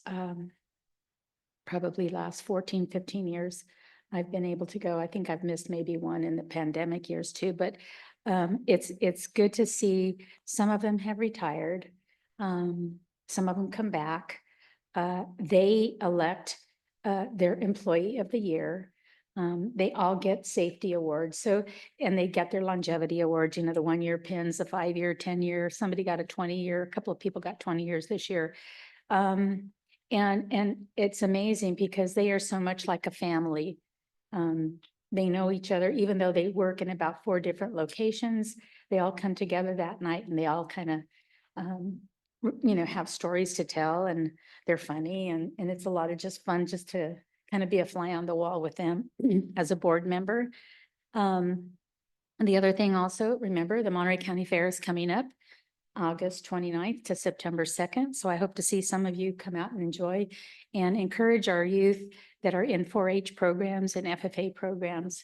probably last 14, 15 years, I've been able to go. I think I've missed maybe one in the pandemic years too, but it's good to see some of them have retired. Some of them come back. They elect their employee of the year. They all get safety awards. So, and they get their longevity awards, the 1-year pins, the 5-year, 10-year, somebody got a 20-year, a couple of people got 20 years this year. And it's amazing because they are so much like a family. They know each other, even though they work in about 4 different locations. They all come together that night, and they all kind of, have stories to tell, and they're funny, and it's a lot of just fun just to kind of be a fly on the wall with them as a board member. And the other thing also, remember, the Monterey County Fair is coming up August 29th to September 2nd. So I hope to see some of you come out and enjoy and encourage our youth that are in 4-H programs and FFA programs.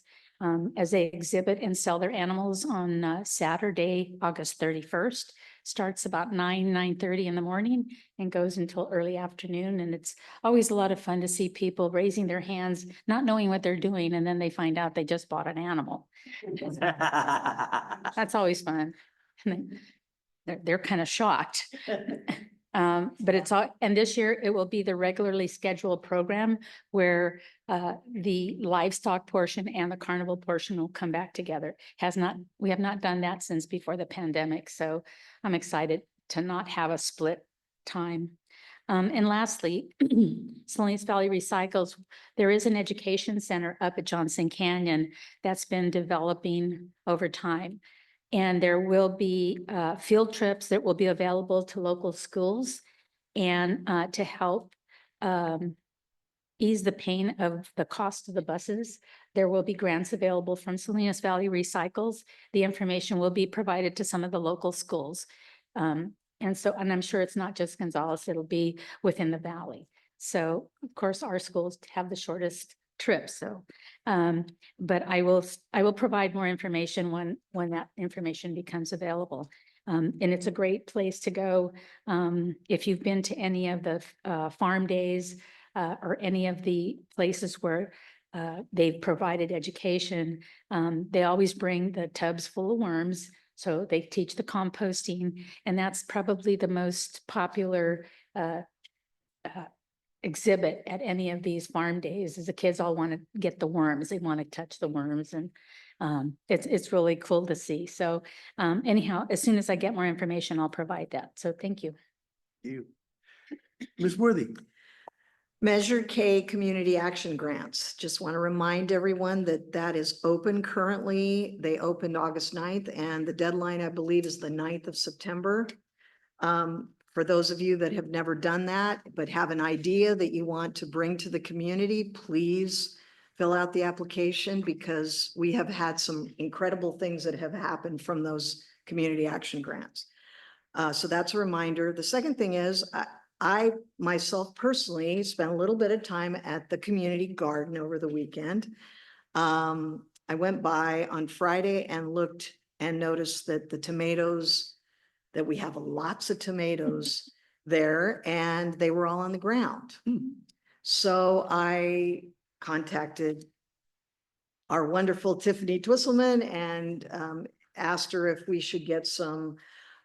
as they exhibit and sell their animals on Saturday, August 31st. Starts about 9:30 in the morning and goes until early afternoon. And it's always a lot of fun to see people raising their hands, not knowing what they're doing, and then they find out they just bought an animal. That's always fun. And they're kind of shocked. But it's all, and this year it will be the regularly scheduled program where the livestock portion and the carnival portion will come back together. We have not done that since before the pandemic, so I'm excited to not have a split time. And lastly, Salinas Valley Recycles, there is an education center up at Johnson Canyon that's been developing over time. And there will be field trips that will be available to local schools and to help ease the pain of the cost of the buses. There will be grants available from Salinas Valley Recycles. The information will be provided to some of the local schools. And I'm sure it's not just Gonzales, it'll be within the valley. So of course, our schools have the shortest trip. So, but I will provide more information when that information becomes available. And it's a great place to go. If you've been to any of the farm days or any of the places where they've provided education, they always bring the tubs full of worms. So they teach the composting, and that's probably the most popular exhibit at any of these farm days is the kids all want to get the worms. They want to touch the worms, and it's really cool to see. So anyhow, as soon as I get more information, I'll provide that. So thank you. You. Ms. Worthy. Measure K Community Action Grants. Just want to remind everyone that that is open currently. They opened August 9th and the deadline, I believe, is the 9th of September. For those of you that have never done that, but have an idea that you want to bring to the community, please fill out the application because we have had some incredible things that have happened from those community action grants. So that's a reminder. The second thing is I myself personally spent a little bit of time at the community garden over the weekend. I went by on Friday and looked and noticed that the tomatoes, that we have lots of tomatoes there and they were all on the ground. So I contacted our wonderful Tiffany Twisselman and asked her if we should get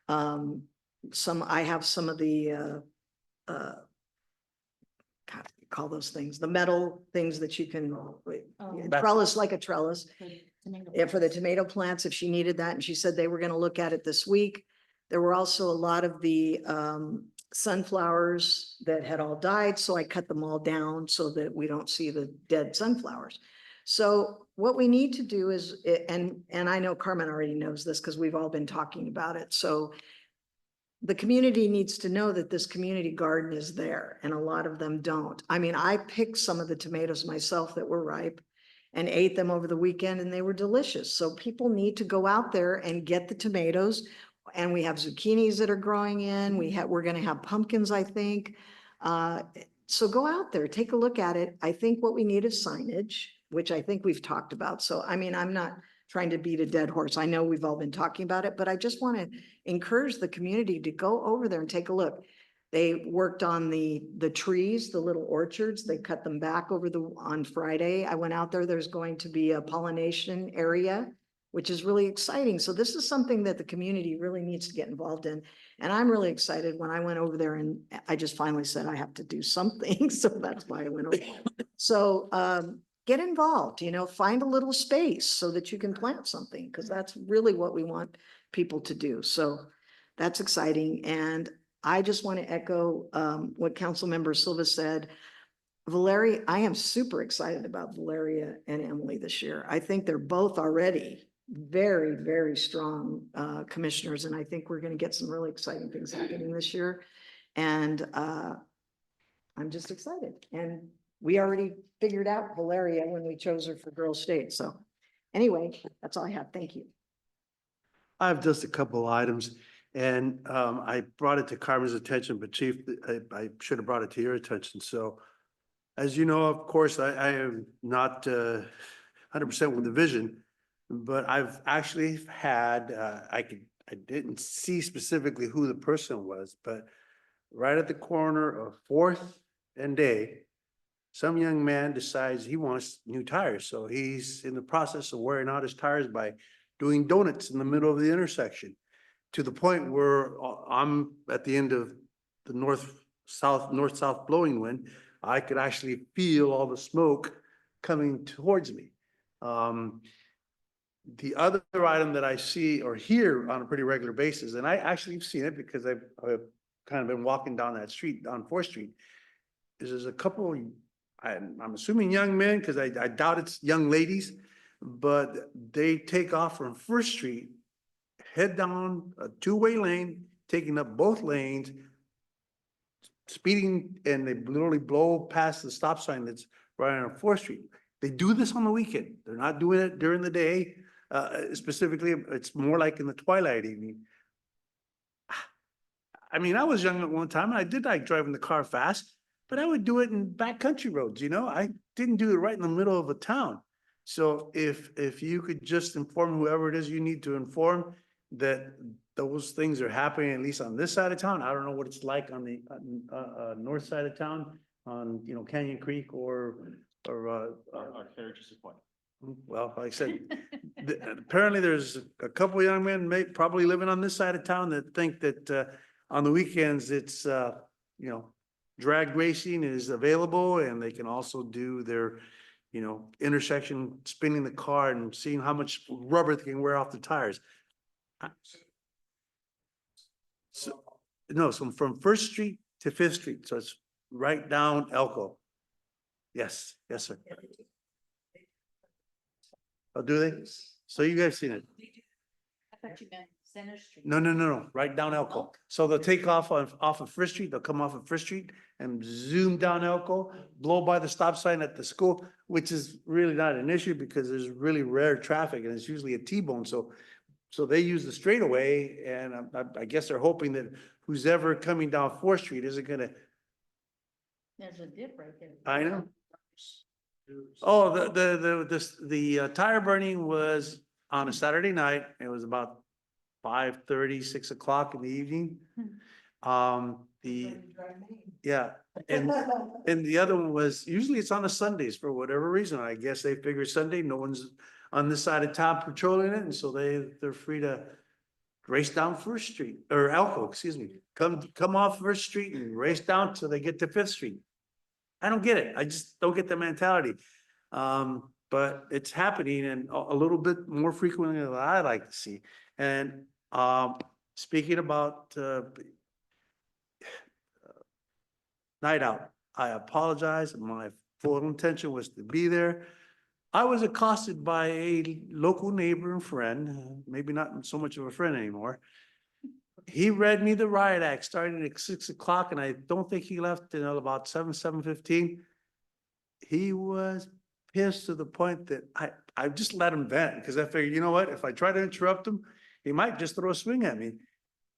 I have some of the God, you call those things, the metal things that you can, trellis, like a trellis. Yeah, for the tomato plants, if she needed that. And she said they were going to look at it this week. There were also a lot of the sunflowers that had all died. So I cut them all down so that we don't see the dead sunflowers. So what we need to do is, and I know Carmen already knows this because we've all been talking about it. So the community needs to know that this community garden is there, and a lot of them don't. I mean, I picked some of the tomatoes myself that were ripe and ate them over the weekend, and they were delicious. So people need to go out there and get the tomatoes. And we have zucchinis that are growing in. We're going to have pumpkins, I think. So go out there, take a look at it. I think what we need is signage, which I think we've talked about. So, I mean, I'm not trying to beat a dead horse. I know we've all been talking about it, but I just want to encourage the community to go over there and take a look. They worked on the trees, the little orchards. They cut them back on Friday. I went out there. There's going to be a pollination area, which is really exciting. So this is something that the community really needs to get involved in. And I'm really excited when I went over there and I just finally said, I have to do something. So that's why I went over there. So get involved, find a little space so that you can plant something, because that's really what we want people to do. So that's exciting. And I just want to echo what Councilmember Silva said. Valeria, I am super excited about Valeria and Emily this year. I think they're both already very, very strong commissioners. And I think we're going to get some really exciting things happening this year. And I'm just excited. And we already figured out Valeria when we chose her for Girl State. So anyway, that's all I have. Thank you. I have just a couple of items, and I brought it to Carmen's attention, but Chief, I should have brought it to your attention. So as you know, of course, I am not 100% with the vision. But I've actually had, I didn't see specifically who the person was, but right at the corner of Fourth and Day, some young man decides he wants new tires. So he's in the process of wearing out his tires by doing donuts in the middle of the intersection, to the point where I'm at the end of the north-south blowing wind. I could actually feel all the smoke coming towards me. The other item that I see or hear on a pretty regular basis, and I actually have seen it because I've kind of been walking down that street, on Fourth Street, is there's a couple, I'm assuming young men, because I doubt it's young ladies, but they take off from First Street, head down a two-way lane, taking up both lanes, speeding, and they literally blow past the stop sign that's right on Fourth Street. They do this on the weekend. They're not doing it during the day. Specifically, it's more like in the twilight evening. I mean, I was young at one time, and I did like driving the car fast, but I would do it in backcountry roads, you know? I didn't do it right in the middle of a town. So if you could just inform whoever it is you need to inform that those things are happening, at least on this side of town. I don't know what it's like on the north side of town, on, you know, Canyon Creek or Heritage Point. well, like I said, apparently there's a couple of young men probably living on this side of town that think that on the weekends it's you know, drag racing is available, and they can also do their, you know, intersection, spinning the car and seeing how much rubber they can wear off the tires. So, no, so from First Street to Fifth Street, so it's right down Elko. Yes, yes, sir. Oh, do they? So you guys seen it? I thought you meant Center Street. No, right down Elko. So they'll take off of First Street, they'll come off of First Street and zoom down Elko, blow by the stop sign at the school, which is really not an issue because there's really rare traffic and it's usually a T-bone. So they use the straightaway, and I guess they're hoping that who's ever coming down Fourth Street isn't gonna. There's a dip right there. I know. Oh, the tire burning was on a Saturday night. It was about 5:30, 6 o'clock in the evening. Yeah, and the other one was, usually it's on a Sundays for whatever reason. I guess they figure Sunday, no one's on this side of town patrolling it, and so they're free to race down First Street, or Elko, excuse me. Come off First Street and race down till they get to Fifth Street. I don't get it. I just don't get the mentality. But it's happening, and a little bit more frequently than I like to see. And speaking about night out, I apologize. My full intention was to be there. I was accosted by a local neighbor and friend, maybe not so much of a friend anymore. He read me the riot act starting at 6 o'clock, and I don't think he left until about 7:15. He was pissed to the point that I just let him vent, because I figured, you know what, if I try to interrupt him, he might just throw a swing at me.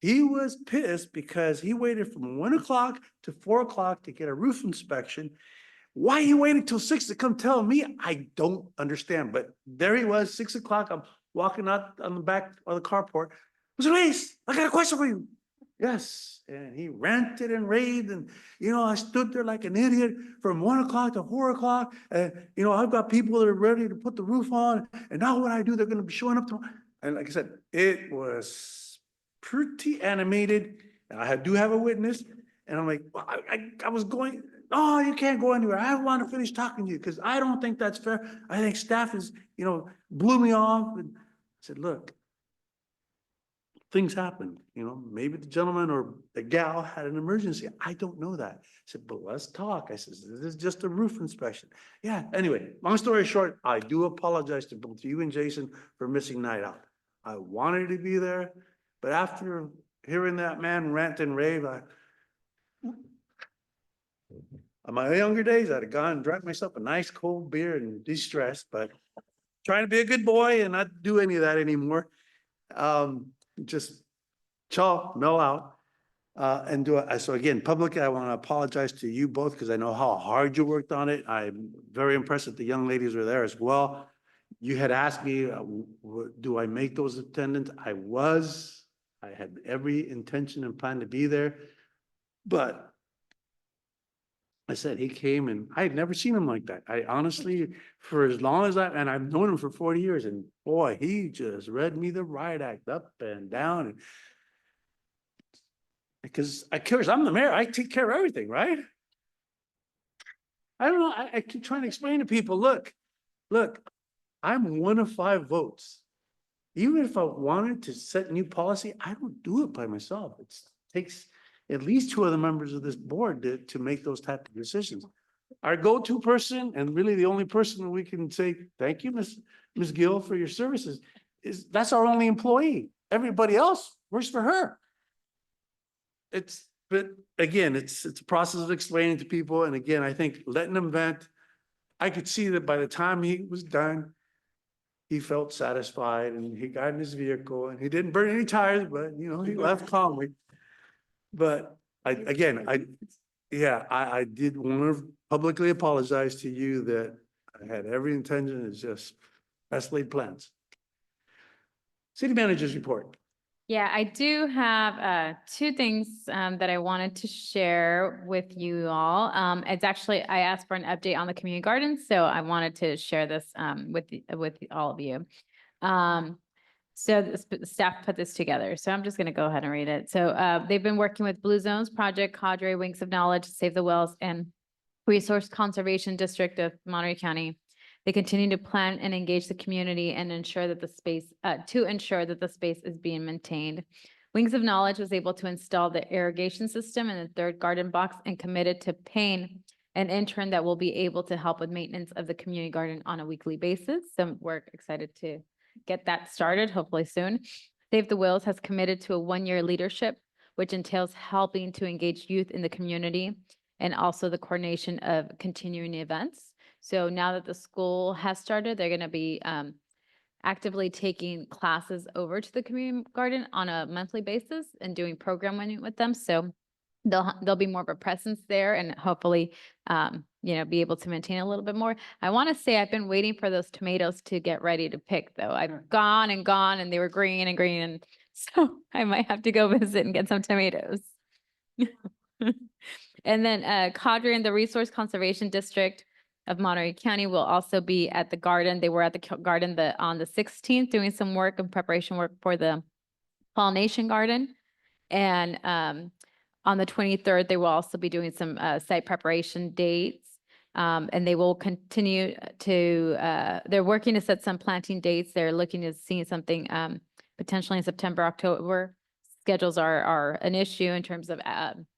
He was pissed because he waited from 1 o'clock to 4 o'clock to get a roof inspection. Why he waited till 6 to come tell me, I don't understand. But there he was, 6 o'clock. I'm walking out on the back of the carport. Mr. Luis, I got a question for you. Yes. And he ranted and raved. And, you know, I stood there like an idiot from 1 o'clock to 4 o'clock. And, you know, I've got people that are ready to put the roof on. And now what I do, they're going to be showing up tomorrow. And like I said, it was pretty animated. And I do have a witness. And I'm like, well, I was going, oh, you can't go anywhere. I want to finish talking to you because I don't think that's fair. I think staff is, you know, blew me off. And I said, look, things happen, you know, maybe the gentleman or the gal had an emergency. I don't know that. I said, but let's talk. I said, this is just a roof inspection. Yeah, anyway, long story short, I do apologize to both you and Jason for missing night out. I wanted to be there, but after hearing that man rant and rave, on my younger days, I'd have gone and drank myself a nice cold beer and de-stress, but trying to be a good boy and not do any of that anymore. Just chill, mellow out, and do it. So again, publicly, I want to apologize to you both because I know how hard you worked on it. I'm very impressed that the young ladies were there as well. You had asked me, do I make those attendance? I had every intention and plan to be there. But I said, he came and I had never seen him like that. I honestly, for as long as and I've known him for 40 years, and boy, he just read me the riot act up and down. And because I'm the mayor, I take care of everything, right? I don't know. I keep trying to explain to people, look, I'm 1 of 5 votes. Even if I wanted to set new policy, I don't do it by myself. It takes at least 2 other members of this board to make those type of decisions. Our go-to person, and really the only person that we can say, thank you, Ms. Gill, for your services, that's our only employee. Everybody else works for her. But again, it's a process of explaining to people. And again, I think letting them vent, I could see that by the time he was done, he felt satisfied and he got in his vehicle and he didn't burn any tires, but he left calmly. But I did want to publicly apologize to you that I had every intention. It's just best laid plans. City manager's report. Yeah, I do have 2 things that I wanted to share with you all. It's actually, I asked for an update on the community gardens, so I wanted to share this with all of you. So the staff put this together, so I'm just going to go ahead and read it. So they've been working with Blue Zones Project, Cadre, Wings of Knowledge, Save the Wells, and Resource Conservation District of Monterey County. They continue to plan and engage the community and ensure that the space is being maintained. Wings of Knowledge was able to install the irrigation system in the 3rd garden box and committed to paying an intern that will be able to help with maintenance of the community garden on a weekly basis. So we're excited to get that started, hopefully soon. Save the Wills has committed to a 1-year leadership, which entails helping to engage youth in the community and also the coordination of continuing events. So now that the school has started, they're going to be actively taking classes over to the community garden on a monthly basis and doing programming with them. So there'll be more of a presence there and hopefully, be able to maintain a little bit more. I want to say I've been waiting for those tomatoes to get ready to pick though. I've gone and they were green and green. And so I might have to go visit and get some tomatoes. And then Cadre and the Resource Conservation District of Monterey County will also be at the garden. They were at the garden on the 16th doing some work and preparation work for the pollination garden. And on the 23rd, they will also be doing some site preparation dates. And they will continue to, they're working to set some planting dates. They're looking to see something potentially in September, October. Schedules are an issue in terms of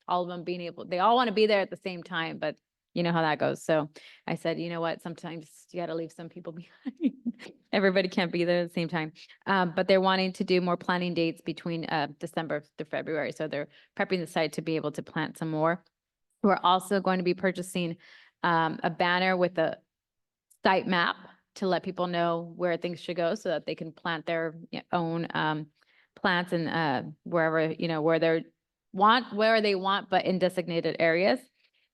all of them being able, they all want to be there at the same time, but you know how that goes. So I said, you know what, sometimes you got to leave some people behind. Everybody can't be there at the same time. But they're wanting to do more planting dates between December to February. So they're prepping the site to be able to plant some more. We're also going to be purchasing a banner with a site map to let people know where things should go so that they can plant their own plants and wherever, where they want, but in designated areas.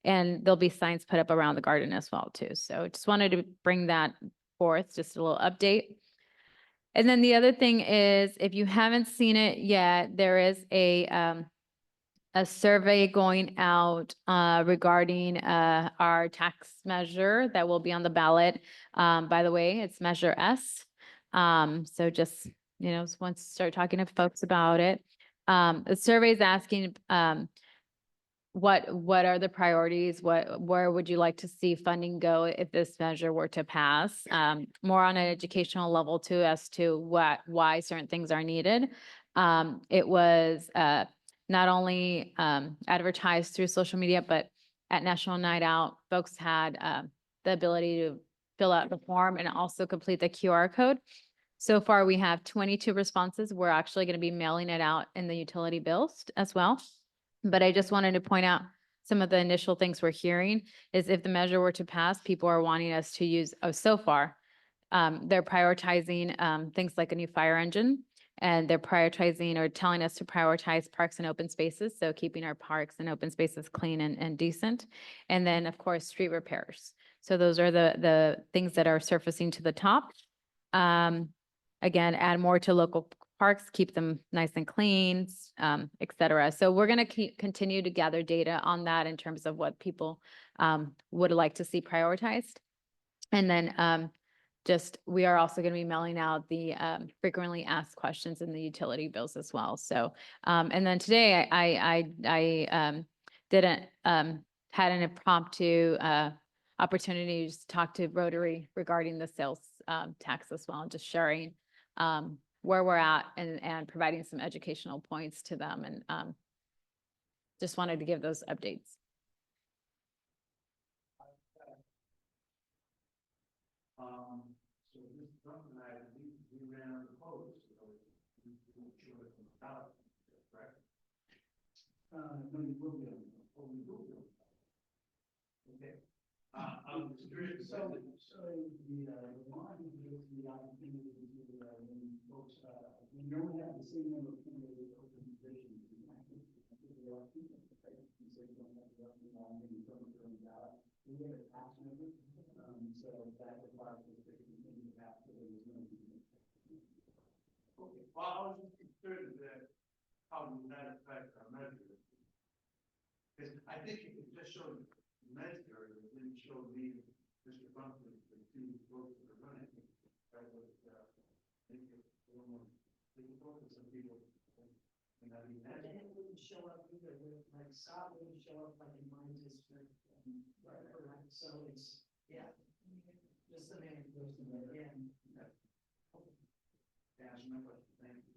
And there'll be signs put up around the garden as well too. So just wanted to bring that forth, just a little update. And then the other thing is, if you haven't seen it yet, there is a survey going out regarding our tax measure that will be on the ballot. By the way, it's Measure S. So just, once you start talking to folks about it. The survey is asking what are the priorities? Where would you like to see funding go if this measure were to pass? More on an educational level too, as to why certain things are needed. It was not only advertised through social media, but at National Night Out, folks had the ability to fill out the form and also complete the QR code. So far, we have 22 responses. We're actually going to be mailing it out in the utility bills as well. But I just wanted to point out some of the initial things we're hearing is if the measure were to pass, people are wanting us to use, so far, they're prioritizing things like a new fire engine, and they're prioritizing or telling us to prioritize parks and open spaces. So keeping our parks and open spaces clean and decent. And then, of course, street repairs. So those are the things that are surfacing to the top. Again, add more to local parks, keep them nice and clean, et cetera. So we're gonna continue to gather data on that in terms of what people would like to see prioritized. And then we are also gonna be mailing out the frequently asked questions in the utility bills as well. So, and then today I had an impromptu opportunity to talk to Rotary regarding the sales tax as well, just sharing where we're at and providing some educational points to them, and just wanted to give those updates. So this is something we ran on the post, so we sure it's about, right? No, you will be on, we will be on. Okay. I'm curious, so the line is the opportunity to, folks, we don't have the same number of candidates open positions. I think there are people, right? You say you don't have the open line, and you don't turn them down. We have a tax number, so that requires us to continue to have to. Okay, well, I was just concerned that how does that affect our measure? Because I think if it just showed measure, it didn't show me, Mr. Bumpton, the two votes that are running. That was, I think it's a little more difficult for some people. And I mean, that. And it wouldn't show up either, like, Saab wouldn't show up like in my district, right, so it's, yeah. Just the name goes to the end. That's my question, thank you.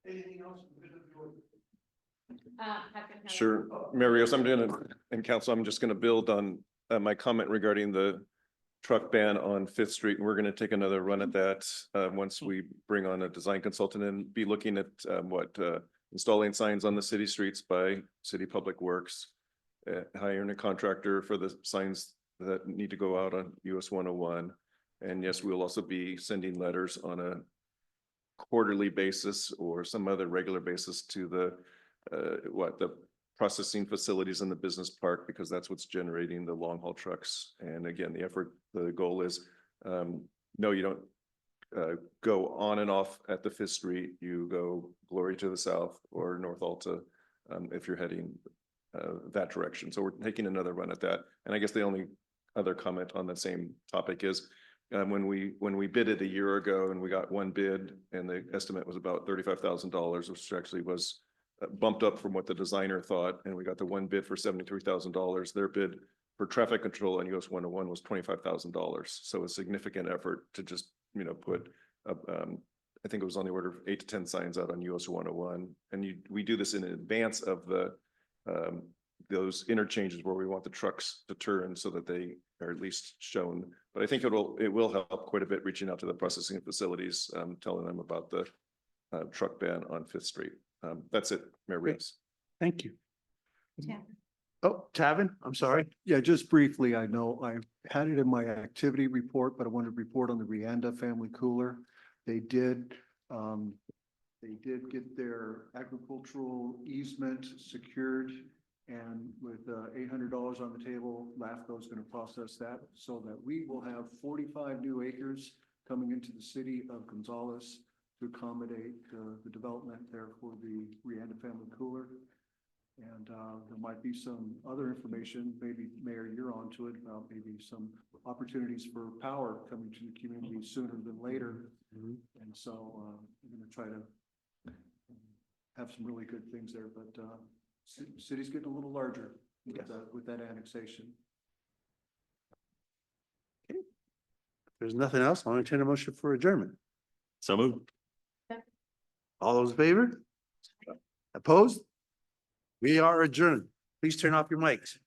Anything else? Sure, Marios, and council, I'm just gonna build on my comment regarding the truck ban on Fifth Street. And we're gonna take another run at that once we bring on a design consultant and be looking at installing signs on the city streets by City Public Works, hiring a contractor for the signs that need to go out on US 101. And yes, we'll also be sending letters on a quarterly basis or some other regular basis to the processing facilities in the business park, because that's what's generating the long haul trucks. And again, the goal is, no, you don't go on and off at the Fifth Street. You go Glory to the south or North Alta if you're heading that direction. So we're taking another run at that. And I guess the only other comment on the same topic is when we bid it a year ago and we got one bid and the estimate was about $35,000, which actually was bumped up from what the designer thought, and we got the one bid for $73,000. Their bid for traffic control on US 101 was $25,000. So a significant effort to just, put I think it was on the order of 8 to 10 signs out on US 101. And we do this in advance of those interchanges where we want the trucks to turn so that they are at least shown. But I think it will help quite a bit reaching out to the processing facilities, telling them about the truck ban on Fifth Street. That's it, Mayor Rios. Thank you. Yeah. Oh, Tavin, I'm sorry. Yeah, just briefly, I know I had it in my activity report, but I wanted to report on the Rianda Family Cooler. They did get their agricultural easement secured, and with $800 on the table, LAFCO is going to process that so that we will have 45 new acres coming into the city of Gonzales to accommodate the development there for the Rianda Family Cooler. And there might be some other information, maybe Mayor, you're onto it, about maybe some opportunities for power coming to the community sooner than later. And so I'm going to try to have some really good things there, but city's getting a little larger with that annexation. Okay. If there's nothing else, I'll entertain a motion for adjournment. So moved. All those in favor? Opposed? We are adjourned. Please turn off your mics.